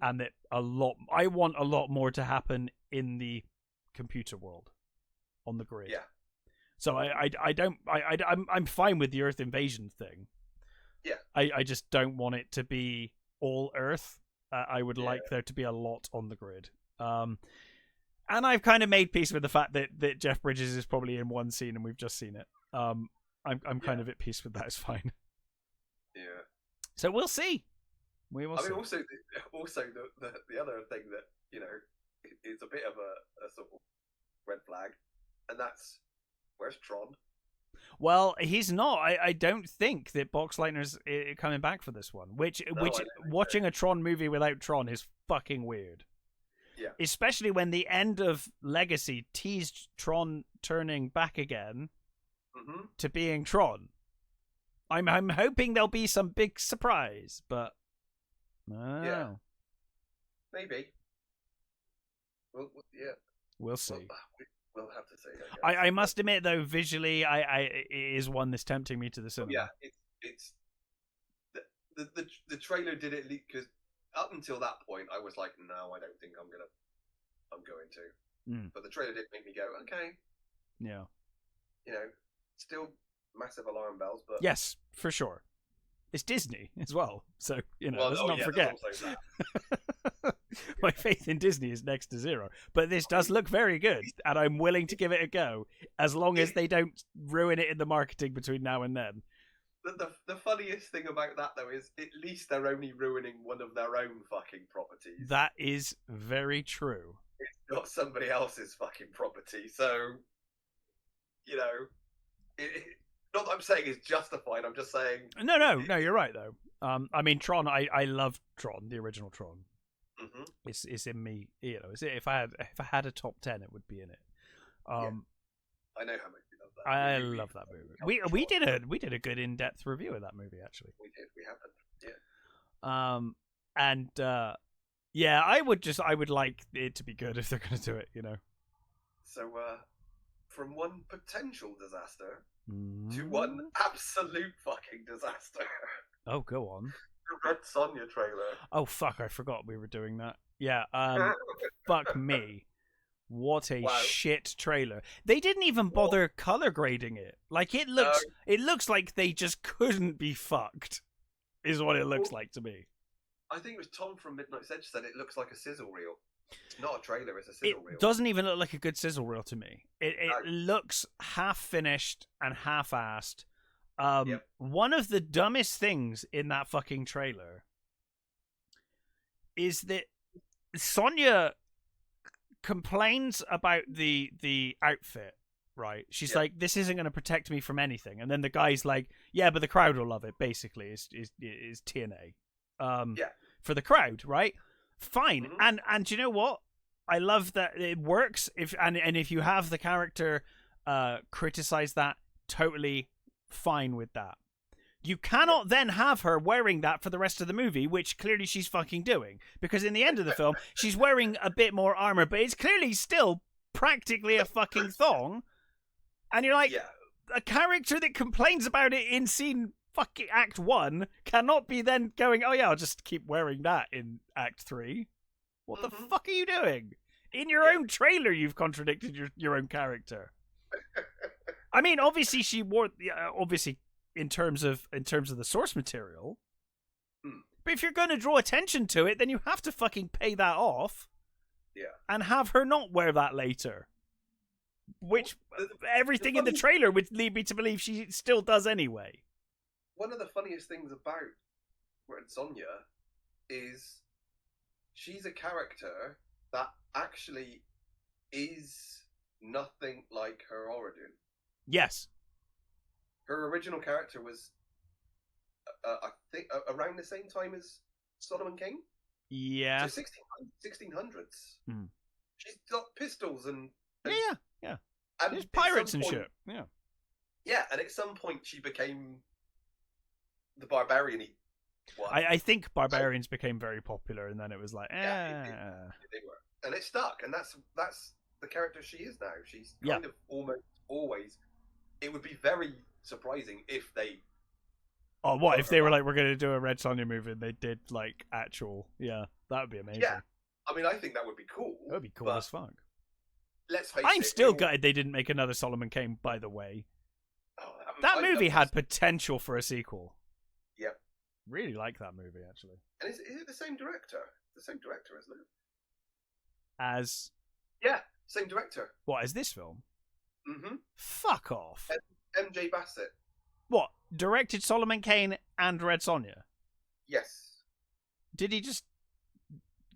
and that I want a lot more to happen in the computer world, on the grid. Yeah. So I'm fine with the Earth invasion thing. Yeah. I just don't want it to be all Earth. I would like there to be a lot on the grid. And I've kind of made peace with the fact that Jeff Bridges is probably in one scene and we've just seen it. I'm kind of at peace with that. It's fine. Yeah. So we'll see. We will see. also the other thing that is a bit of a sort of red flag, and that's where's Tron? Well, he's not. I don't think that Boxleitner's coming back for this one. Which watching a Tron movie without Tron is fucking weird. Yeah. Especially when the end of Legacy teased Tron turning back again to being Tron. I'm hoping there'll be some big surprise, but I don't know. Maybe. Well, yeah. We'll see. We'll have to see. I must admit, though, visually, it is one that's tempting me to the cinema. Yeah, it's the trailer did it because up until that point, I was like, no, I don't think I'm going to. But the trailer did make me go, okay. Yeah. Still massive alarm bells, but yes, for sure. It's Disney as well, so let's not forget. My faith in Disney is next to zero, but this does look very good, and I'm willing to give it a go as long as they don't ruin it in the marketing between now and then. The funniest thing about that, though, is at least they're only ruining one of their own fucking properties. That is very true. It's not somebody else's fucking property, so not that I'm saying it's justified. I'm just saying. No, you're right though. I mean, Tron. I love Tron, the original Tron. Mm-hmm. It's in me. If I had a top 10, it would be in it. I know how much you love that. I love that movie. We did a good in-depth review of that movie actually. We did. We happened. Yeah. I would like it to be good if they're going to do it. So, from one potential disaster to one absolute fucking disaster. Oh, go on. The Red Sonja trailer. Oh, fuck, I forgot we were doing that. Yeah, fuck me. What a shit trailer. They didn't even bother color grading it. Like, it looks like they just couldn't be fucked, is what it looks like to me. I think it was Tom from Midnight's Edge said it looks like a sizzle reel. It's not a trailer, it's a sizzle reel. It doesn't even look like a good sizzle reel to me. It looks half finished and half-assed. One of the dumbest things in that fucking trailer is that Sonja complains about the outfit, right? She's like, this isn't going to protect me from anything. And then the guy's like, yeah, but the crowd will love it, basically, is TNA. For the crowd, right? Fine. And you know what? I love that it works. If you have the character criticize that, totally fine with that. You cannot then have her wearing that for the rest of the movie, which clearly she's fucking doing. Because in the end of the film, she's wearing a bit more armor, but it's clearly still practically a fucking thong. And you're like, a character that complains about it in scene fucking Act 1 cannot be then going, oh yeah, I'll just keep wearing that in Act 3. What the fuck are you doing? In your own trailer, you've contradicted your own character. I mean, obviously she wore, obviously in terms of the source material. But if you're going to draw attention to it, then you have to fucking pay that off. Yeah. And have her not wear that later. Which everything in the trailer would lead me to believe she still does anyway. One of the funniest things about Red Sonja is she's a character that actually is nothing like her origin. Yes. Her original character was, I think, around the same time as Solomon King. Yeah. So 1600s. She's got pistols and yeah. And there's pirates and shit. Yeah. Yeah, and at some point she became the barbarian-y one. I think barbarians became very popular, and then it was like, Yeah, they were. And it stuck, and that's the character she is now. She's kind of almost always. It would be very surprising if they. Oh, what if they were like, we're going to do a Red Sonja movie, and they did like actual? Yeah, that would be amazing. Yeah, I mean, I think that would be cool. That would be cool as fuck. Let's face it. I'm still gutted they didn't make another Solomon Kane, by the way. Oh, that movie had potential for a sequel. Yep. Really like that movie, actually. And is it the same director? The same director, isn't it? As? Yeah, same director. What, as this film? Mm-hmm. Fuck off. MJ Bassett. What? Directed Solomon Kane and Red Sonja? Yes. Did he just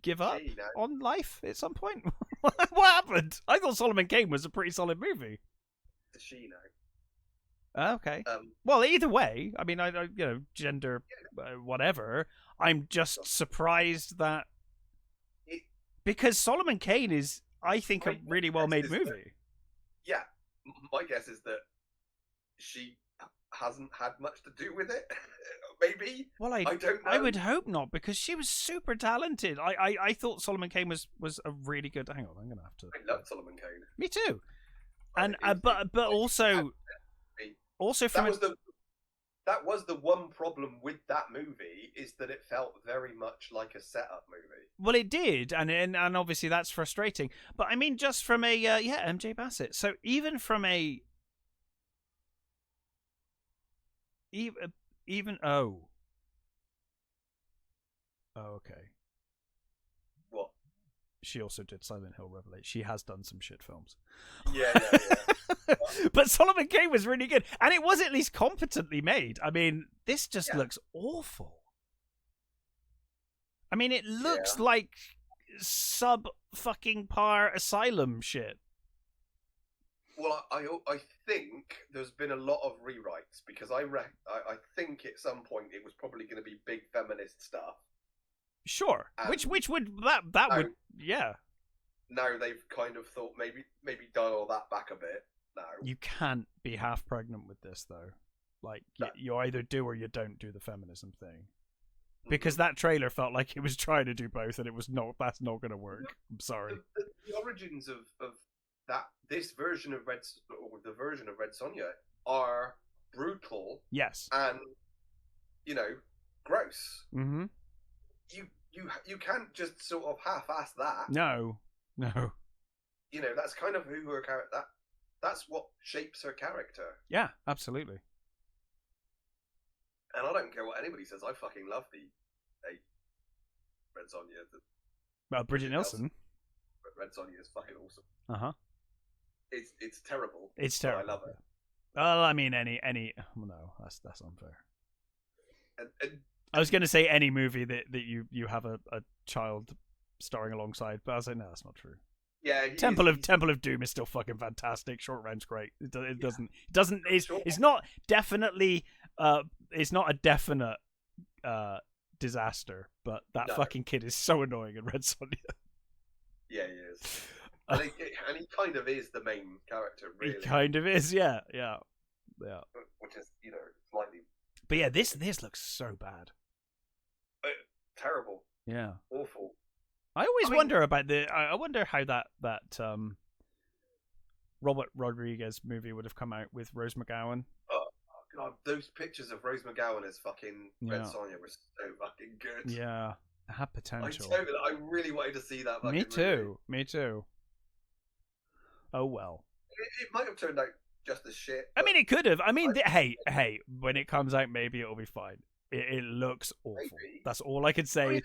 give up She, no. on life at some point? What happened? I thought Solomon Kane was a pretty solid movie. Does she know? Okay. Well, either way, I mean, I you know, gender, whatever. I'm just surprised that because Solomon Kane is, I think, a really well-made movie. Yeah, my guess is that she hasn't had much to do with it. Maybe. Well, I don't know. I would hope not, because she was super talented. I thought Solomon Kane was a really good. Hang on, I'm gonna have to. I love Solomon Kane. Me too. And but also from that was the one problem with that movie, is that it felt very much like a setup movie. Well, it did, and obviously that's frustrating. But I mean, just from a MJ Bassett. So even from a even okay. What? She also did Silent Hill Revelation. She has done some shit films. Yeah. But Solomon Kane was really good, and it was at least competently made. I mean, this just looks awful. I mean, it looks like sub fucking par asylum shit. Well, I think there's been a lot of rewrites, because I think at some point it was probably going to be big feminist stuff. Sure, which would that would Now they've kind of thought maybe dial that back a bit. Now you can't be half pregnant with this though. Like you either do or you don't do the feminism thing. Because that trailer felt like it was trying to do both, and it was not. That's not going to work. I'm sorry. The origins of this version of the version of Red Sonja are brutal. Yes. And gross. Mm-hmm. You can't just sort of half-ass that. No. That's kind of who her character. That's what shapes her character. Yeah, absolutely. And I don't care what anybody says. I fucking love the Red Sonja. Bridget Nielsen. Red Sonja is fucking awesome. Uh-huh. It's terrible. It's terrible. I love it. Well, I mean, any. Well, no, that's unfair. And I was going to say any movie that you have a child starring alongside, but I was like, no, that's not true. Yeah, Temple of Doom is still fucking fantastic. Short Round's great. It doesn't. It's not definitely. It's not a definite disaster, but that fucking kid is so annoying in Red Sonja. Yeah, he is. And he kind of is the main character, really. He kind of is, yeah. Which is, slightly. But yeah, this looks so bad. Terrible. Yeah. Awful. I wonder about I wonder how that Robert Rodriguez movie would have come out with Rose McGowan. Oh god, those pictures of Rose McGowan as fucking Red Sonja were so fucking good. Yeah, it had potential. I really wanted to see that. Me too. Oh well. It might have turned out just as shit. I mean, it could have. I mean, hey, when it comes out, maybe it'll be fine. It looks awful. Maybe. That's all I could say.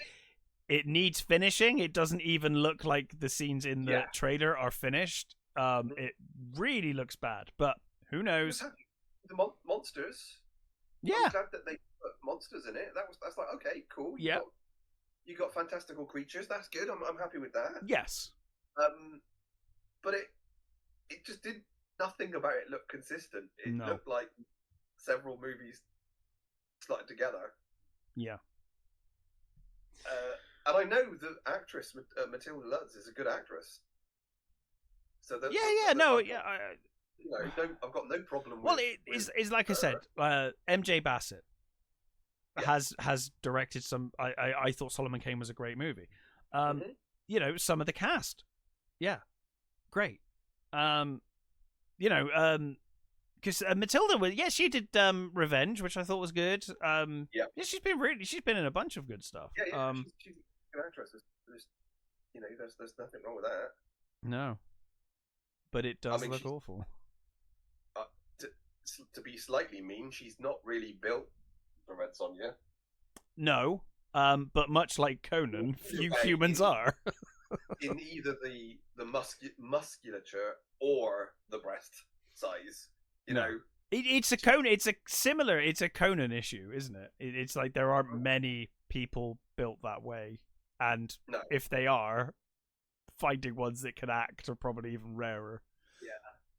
It needs finishing. It doesn't even look like the scenes in the trailer are finished. It really looks bad, but who knows? The monsters. Yeah. I'm glad that they put monsters in it. That's like, okay, cool. Yeah. You got fantastical creatures. That's good. I'm happy with that. Yes. But it just did nothing about it look consistent. It looked like several movies slotted together. Yeah. And I know the actress Matilda Lutz is a good actress. So I've got no problem. Well, it's like I said, MJ Bassett has directed some. I thought Solomon Kane was a great movie. Some of the cast, great. Because Matilda she did Revenge, which I thought was good. She's been in a bunch of good stuff. She's a good actress. There's nothing wrong with that. No, but it does look awful. To be slightly mean, she's not really built for Red Sonja. No, but much like Conan, few humans are. In either the musculature or the breast size. It's a Conan. It's a Conan issue, isn't it? It's like there aren't many people built that way, and No. if they are, finding ones that can act are probably even rarer.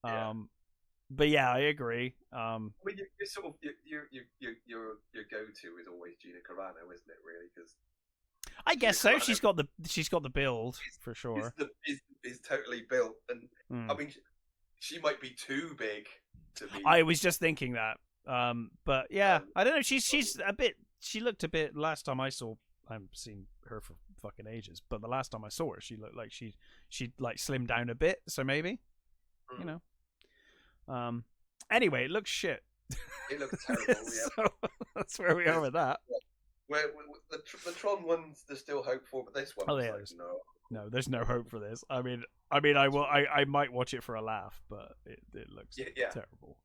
Yeah. But yeah, I agree. I mean, you're sort of your go-to is always Gina Carano, isn't it? Really, because I guess so. She's got the build for sure. Is totally built, and I mean, she might be too big to be. I was just thinking that. But yeah, I don't know. She's a bit. She looked a bit. Last time I saw, I haven't seen her for fucking ages. But the last time I saw her, she looked like she like slimmed down a bit. So maybe, you know. Anyway, it looks shit. It looks terrible. Yeah. So that's where we are with that. Where the Tron ones, there's still hope for, but this one, no, there's no hope for this. I mean, I might watch it for a laugh, but it looks terrible.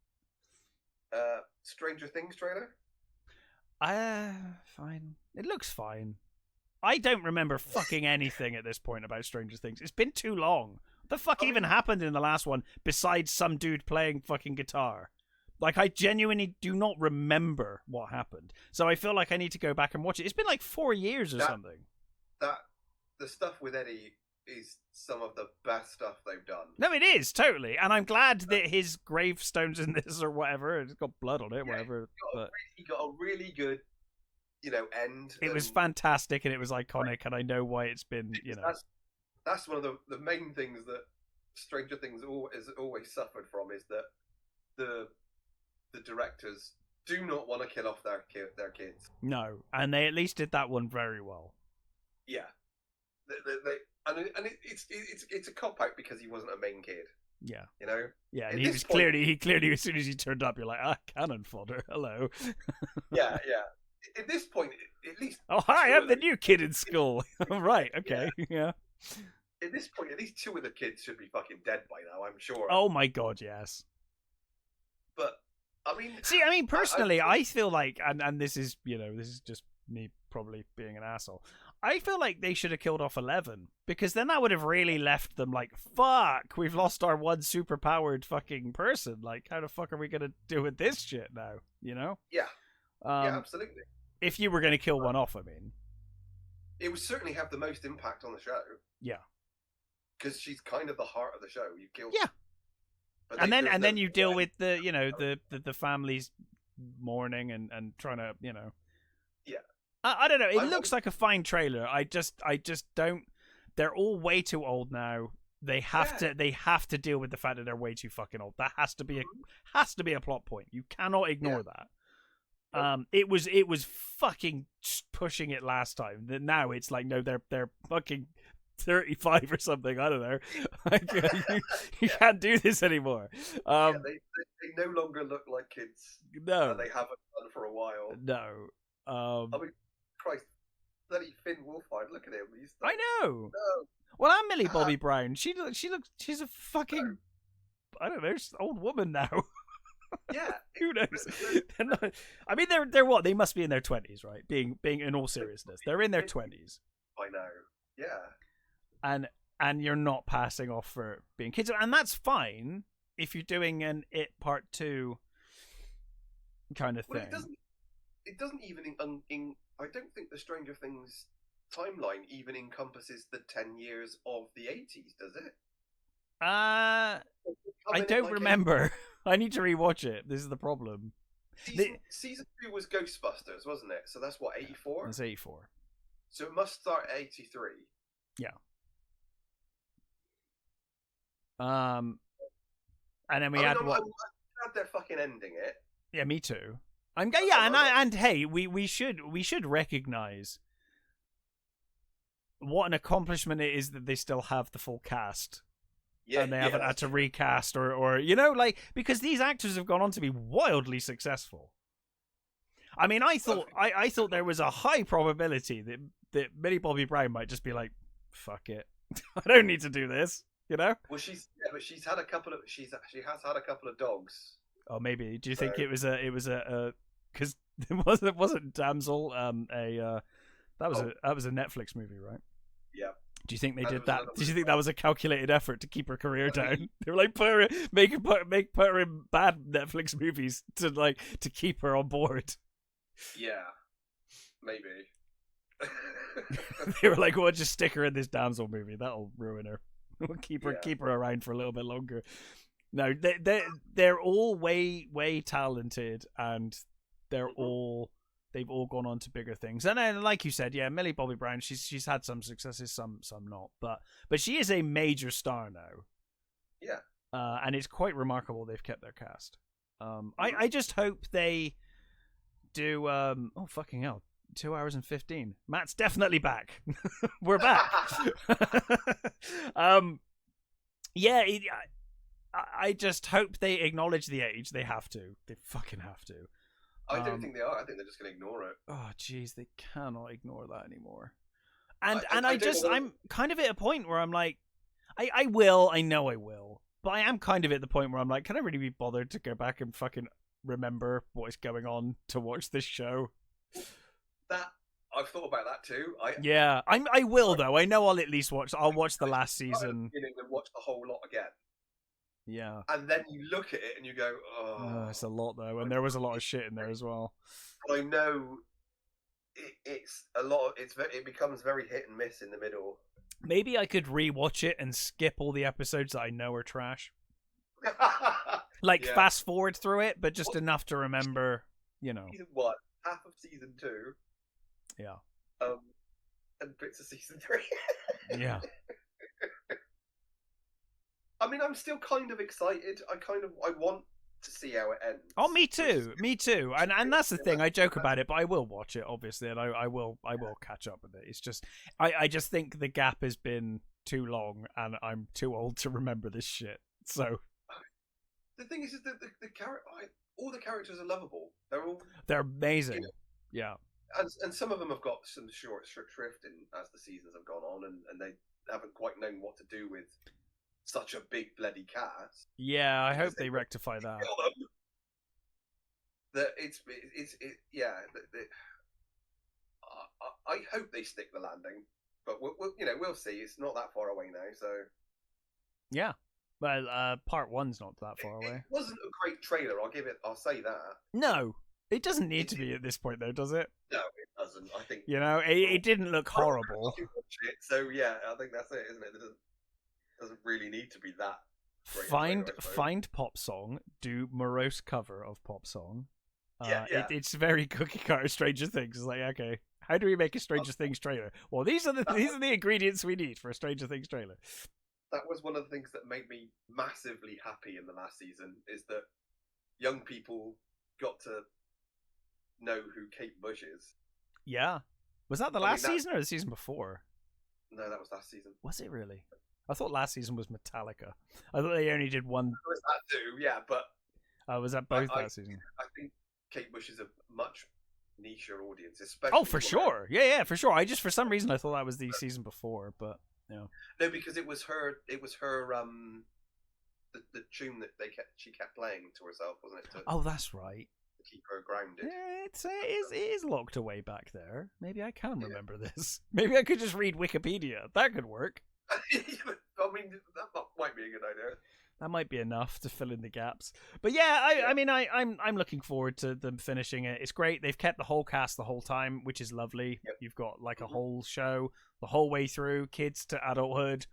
Stranger Things trailer. Fine. It looks fine. I don't remember fucking anything at this point about Stranger Things. It's been too long. What the fuck even happened in the last one besides some dude playing fucking guitar? Like, I genuinely do not remember what happened. So I feel like I need to go back and watch it. It's been like 4 years or something. The stuff with Eddie is some of the best stuff they've done. No, it is, totally. And I'm glad that his gravestone's in this or whatever. It's got blood on it, whatever. He got a really good, end. It was fantastic and it was iconic, and I know why it's been, That's one of the main things that Stranger Things has always suffered from, is that the directors do not want to kill off their kids. No, and they at least did that one very well. Yeah, it's a cop out because he wasn't a main kid. Yeah, Yeah, and he clearly as soon as he turned up, you're like, cannon fodder. Hello. yeah. At this point, at least. Oh, hi! I'm the new kid in school. Right. Okay. Yeah. At this point, at least 2 of the kids should be fucking dead by now, I'm sure. Oh my god, yes. But I mean, personally, I feel like, and this is just me probably being an asshole. I feel like they should have killed off 11, because then that would have really left them like, fuck, we've lost our one super powered fucking person. Like, how the fuck are we gonna do with this shit now? Yeah. Yeah, absolutely. If you were gonna kill one off, I mean, it would certainly have the most impact on the show. Yeah. Because she's kind of the heart of the show. You kill. Yeah. And then you deal with the the family's mourning and trying to Yeah. I don't know. It looks like a fine trailer. I just don't. They're all way too old now. They have to deal with the fact that they're way too fucking old. That has to be a plot point. You cannot ignore that. It was fucking pushing it last time. Now it's like, no, they're fucking 35 or something. I don't know. You can't do this anymore. They no longer look like kids. No, they haven't done for a while. No. I mean, Christ, bloody Finn Wolfhard. Look at him. I know. No. Well, I'm Millie Bobby Brown. She's a fucking, I don't know, she's an old woman now. Yeah. Who knows? I mean, they're what? They must be in their 20s, right? Being in all seriousness, they're in their 20s. I know. Yeah. And you're not passing off for being kids, and that's fine if you're doing an It Part 2 kind of thing. It doesn't even I don't think the Stranger Things timeline even encompasses the 10 years of the 80s, does it? I don't remember. I need to rewatch it. This is the problem. Season 2 was Ghostbusters, wasn't it? So that's what, 84? It's 84. So it must start at 83. Yeah. And then we had what? I'm glad they're fucking ending it. Yeah, me too. And hey, we should recognize what an accomplishment it is that they still have the full cast. Yeah, and they haven't had to recast or because these actors have gone on to be wildly successful. I mean, I thought there was a high probability that Millie Bobby Brown might just be like, fuck it, I don't need to do this, Well, but she has had a couple of dogs. Oh, maybe. Do you think it was a because it wasn't Damsel that was a Netflix movie, right? Yeah. Do you think they did that? Do you think that was a calculated effort to keep her career down? They were like, put her in bad Netflix movies to keep her on board. Yeah, maybe. They were like, "Well, just stick her in this damsel movie. That'll ruin her. We'll keep her around for a little bit longer." No, they're all way talented, and they've all gone on to bigger things. And then, like you said, yeah, Millie Bobby Brown, she's had some successes, some not, but she is a major star now. Yeah. And it's quite remarkable they've kept their cast. I just hope they do. Oh fucking hell! 2 hours and 15. Matt's definitely back. We're back. Yeah. I just hope they acknowledge the age. They have to. They fucking have to. I don't think they are. I think they're just going to ignore it. Oh, jeez, they cannot ignore that anymore. And I'm kind of at a point where I'm like, I will. I know I will. But I am kind of at the point where I'm like, can I really be bothered to go back and fucking remember what is going on to watch this show? That I've thought about that too. I will though. I know I'll at least watch. I'll watch the last season. And watch the whole lot again. Yeah. And then you look at it and you go, oh, it's a lot though, and there was a lot of shit in there as well. I know it's a lot. It becomes very hit and miss in the middle. Maybe I could rewatch it and skip all the episodes that I know are trash. Like fast forward through it, but just enough to remember, Season 1, half of season 2. Yeah. And bits of season 3. Yeah. I mean, I'm still kind of excited. I want to see how it ends. Oh, me too. And that's the thing. I joke about it, but I will watch it, obviously, and I will catch up with it. It's just, I just think the gap has been too long, and I'm too old to remember this shit. So the thing is that all the characters are lovable. They're amazing. Yeah. And some of them have got some short shrift as the seasons have gone on, and they haven't quite known what to do with such a big bloody cast. Yeah, I hope they rectify that. I hope they stick the landing, but we'll see. It's not that far away now, so yeah. Well, part 1's not that far away. It wasn't a great trailer. I'll say that. No, it doesn't need to be at this point, though, does it? No, it doesn't. I think it didn't look horrible. So yeah, I think that's it, isn't it? It doesn't really need to be that. Find pop song, do morose cover of pop song. Yeah. It's very cookie cutter Stranger Things. It's like, okay, how do we make a Stranger Things trailer? Well, these are the ingredients we need for a Stranger Things trailer. That was one of the things that made me massively happy in the last season, is that young people got to know who Kate Bush is. Yeah. Was that the last season or the season before? No, that was last season. Was it really? I thought last season was Metallica. I thought they only did one. There was that too, yeah, but was that both that season? I think Kate Bush is a much nicher audience, especially. Oh, for sure, yeah, for sure. For some reason I thought that was the season before, but no, because it was her. The tune that she kept playing to herself, wasn't it? Oh, that's right. To keep her grounded. Yeah, it is locked away back there. Maybe I can remember this. Maybe I could just read Wikipedia. That could work. I mean, that might be a good idea. That might be enough to fill in the gaps. But yeah, I mean, I'm looking forward to them finishing it. It's great. They've kept the whole cast the whole time, which is lovely. Yep. You've got like a whole show the whole way through, kids to adulthood.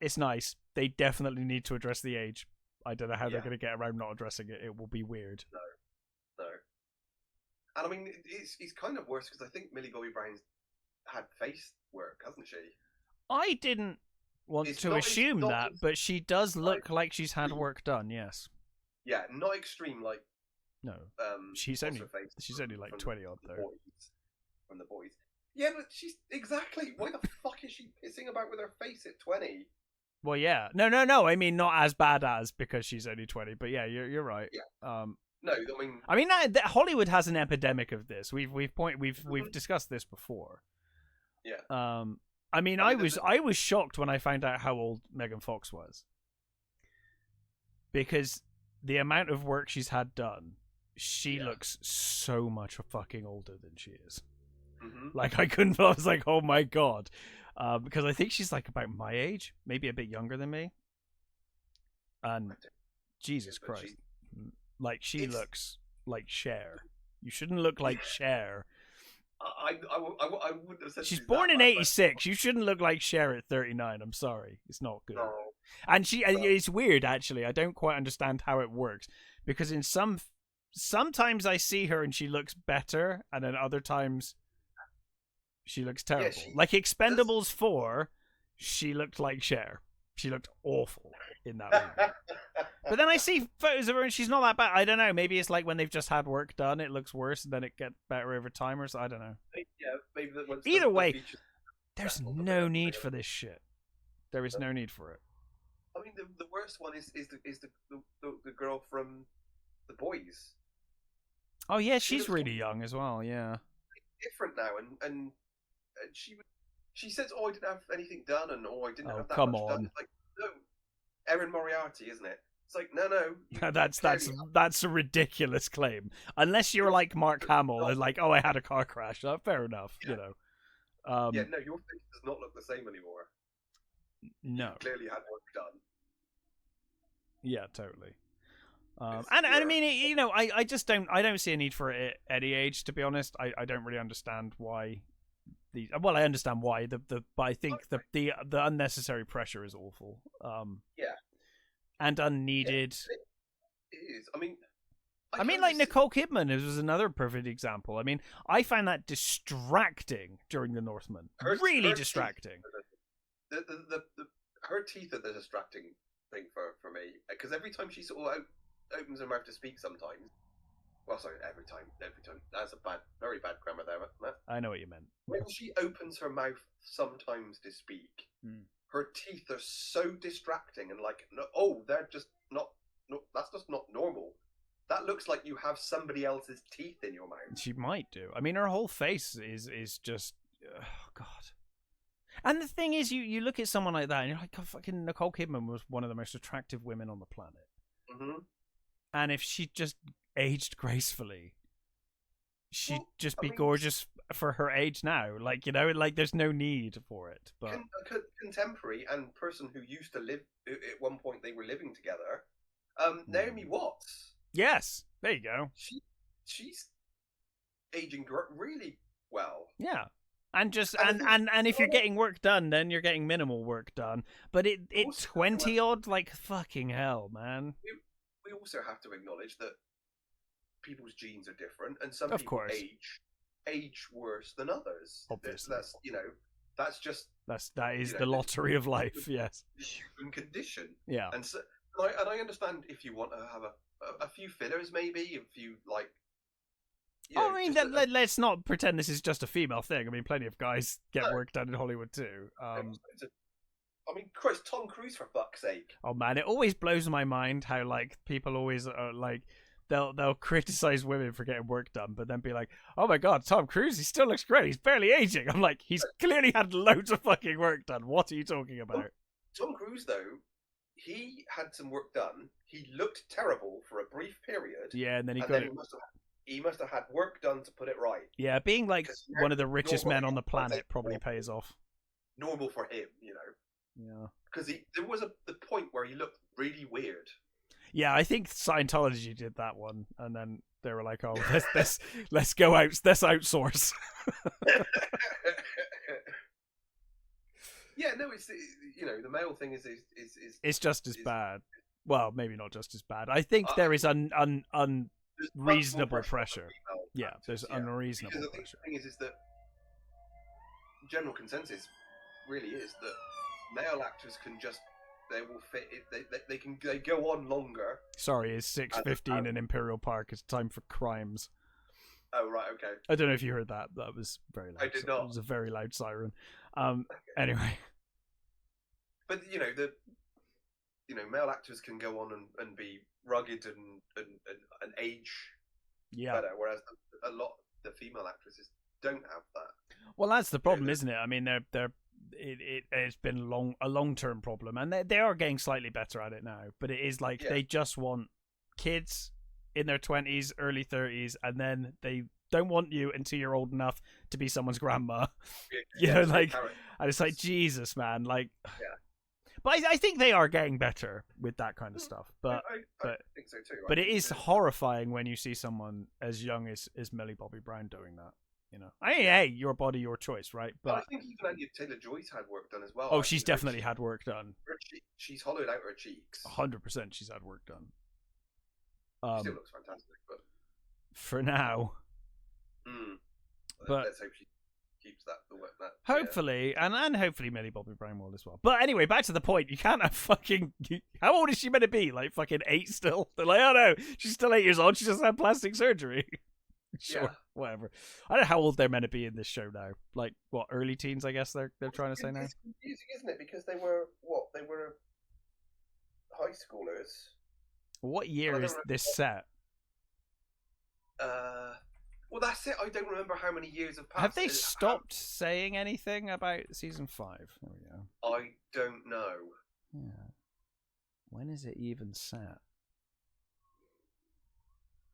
It's nice. They definitely need to address the age. I don't know how they're going to get around not addressing it. It will be weird. No. And I mean, it's kind of worse because I think Millie Bobby Brown's had face work, hasn't she? I didn't want to assume that, but she does look like she's had work done. Yes. Yeah, not extreme like. No. She's only like 20 odd though. From the boys. Yeah, but she's exactly. Why the fuck is she pissing about with her face at 20? Well, yeah. No. I mean, not as bad as because she's only 20. But yeah, you're right. Yeah. No, I mean, Hollywood has an epidemic of this. We've discussed this before. Yeah. I mean, I was shocked when I found out how old Megan Fox was, because the amount of work she's had done, she looks so much fucking older than she is. Mm-hmm. Like I was like, oh my god, because I think she's like about my age, maybe a bit younger than me. And Jesus Christ, like she looks like Cher. You shouldn't look like Cher. I wouldn't have said she's born in bad, '86. You shouldn't look like Cher at 39. I'm sorry, it's not good. No. And it's weird actually. I don't quite understand how it works because sometimes I see her and she looks better, and then other times she looks terrible. Like Expendables 4, she looked like Cher. She looked awful in that movie. But then I see photos of her and she's not that bad. I don't know. Maybe it's like when they've just had work done, it looks worse and then it gets better over time or so. I don't know. Yeah, maybe either way, there's no need for this shit. There is no need for it. I mean, the worst one is the girl from The Boys. Oh yeah, she's really young as well. Yeah, different now, and she says, "Oh, I didn't have anything done," and "Oh, I didn't have that come much on. done." It's like, no, Erin Moriarty, isn't it? It's like, no. That's a ridiculous claim. Unless you're like Mark Hamill and like, oh, I had a car crash. Fair enough, yeah. You know. No, your face does not look the same anymore. No, you clearly had work done. Yeah, totally. And I mean, I just don't see a need for it at any age. To be honest, I don't really understand why. I understand why but I think the unnecessary pressure is awful. And unneeded. Yeah, it is. I mean, like Nicole Kidman was another perfect example. I mean, I find that distracting during The Northman. Really distracting. Her teeth are the distracting thing for me, because every time she sort of opens her mouth to speak, sometimes. Well, sorry, every time. That's very bad grammar there, Matt. I know what you meant. When she opens her mouth sometimes to speak, her teeth are so distracting and like, they're just not. No, that's just not normal. That looks like you have somebody else's teeth in your mouth. She might do. I mean, her whole face is just, oh God. And the thing is, you look at someone like that, and you're like, oh, fucking Nicole Kidman was one of the most attractive women on the planet. Mm-hmm. And if she just aged gracefully, she'd just be gorgeous for her age now. Like, there's no need for it. But contemporary and person who used to live at one point, they were living together. Naomi Watts. Yes, there you go. She's aging really well. Yeah. And and if you're getting work done, then you're getting minimal work done. But it's 20 odd, like fucking hell, man. We also have to acknowledge that people's genes are different, and some people age worse than others. Obviously, that is the lottery of life. Yes, the human condition. Yeah, and so I understand if you want to have a few fillers, maybe a few like. I mean, let's not pretend this is just a female thing. I mean, plenty of guys get work done in Hollywood too. I mean, Chris, Tom Cruise, for fuck's sake. Oh man, it always blows my mind how like people always are like they'll criticize women for getting work done, but then be like, oh my god, Tom Cruise, he still looks great. He's barely aging. I'm like, he's clearly had loads of fucking work done. What are you talking about? Tom Cruise, though, he had some work done. He looked terrible for a brief period. Yeah, and then he must have had work done to put it right. Yeah, being like one of the richest men on the planet probably pays off. Normal for him, Yeah. Because there was the point where he looked really weird. Yeah, I think Scientology did that one, and then they were like, "Oh, let's go out, let's outsource." Yeah, no, it's the male thing is it's just as bad. Well, maybe not just as bad. I think there is unreasonable pressure. Yeah, there's unreasonable pressure. The thing is that general consensus really is that male actors can just they will fit it. They go on longer. Sorry, it's 6:15 in Imperial Park. It's time for crimes. Oh right, okay. I don't know if you heard that. That was very loud. I did not. It was a very loud siren. Anyway. But male actors can go on and be rugged and age better, whereas a lot of the female actresses don't have that. Well, that's the problem, isn't it? I mean, it's been a long-term problem, and they are getting slightly better at it now. But it is like they just want kids in their 20s, early 30s, and then they don't want you until you're old enough to be someone's grandma. And it's like, Jesus, man, like. Yeah. But I think they are getting better with that kind of stuff. But I think so too. But it is horrifying when you see someone as young as Millie Bobby Brown doing that. you know. Hey, your body, your choice, right? But I think even Anya Taylor-Joy's had work done as well. Oh, she's definitely had work done. She's hollowed out her cheeks. 100% she's had work done. She still looks fantastic, but for now. But let's hope she keeps that. Hopefully, and hopefully Millie Bobby Brown will as well. But anyway, back to the point. You can't have fucking. How old is she meant to be? Like fucking 8 still? They're like, oh no, she's still 8 years old. She just had plastic surgery. Sure, whatever. I don't know how old they're meant to be in this show now. Like what, early teens? I guess they're trying to say now. It's confusing, isn't it? Because they were high schoolers. What year is this set? Well, that's it. I don't remember how many years have passed. Have they stopped saying anything about season 5? There we go. I don't know. Yeah. When is it even set?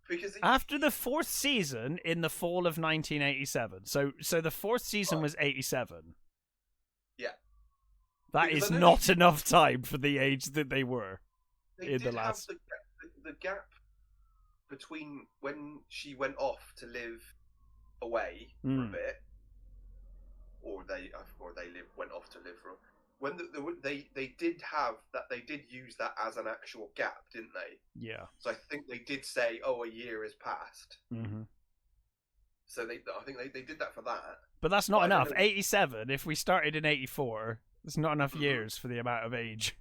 Because after the 4th season in the fall of 1987. So the 4th season was 87. Yeah. That is not enough time for the age that they were in the last. The gap between when she went off to live away for a bit, or they went off to live for. When they did have that, they did use that as an actual gap, didn't they? Yeah. So I think they did say, "Oh, a year has passed." Mm-hmm. So I think they did that for that. But that's not enough. 87. If we started in 84, there's not enough years for the amount of age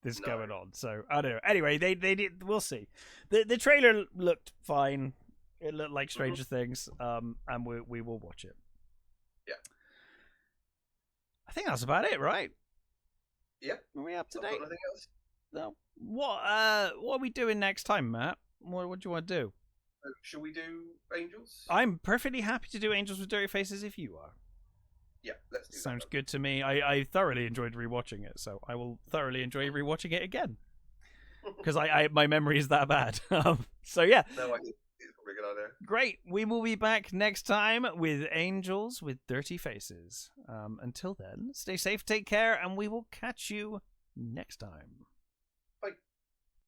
that's going on. So I don't know. Anyway, they did. We'll see. The trailer looked fine. It looked like Stranger Things. And we will watch it. Yeah. I think that's about it, right? Yeah. Are we up to date? Nothing else. No. What are we doing next time, Matt? What do you want to do? Shall we do Angels? I'm perfectly happy to do Angels with Dirty Faces if you are. Yeah, let's do that. Sounds good to me. I thoroughly enjoyed rewatching it, so I will thoroughly enjoy rewatching it again. Because my memory is that bad. So yeah. No, I think it's probably a good idea. Great. We will be back next time with Angels with Dirty Faces. Until then, stay safe, take care, and we will catch you next time. Bye.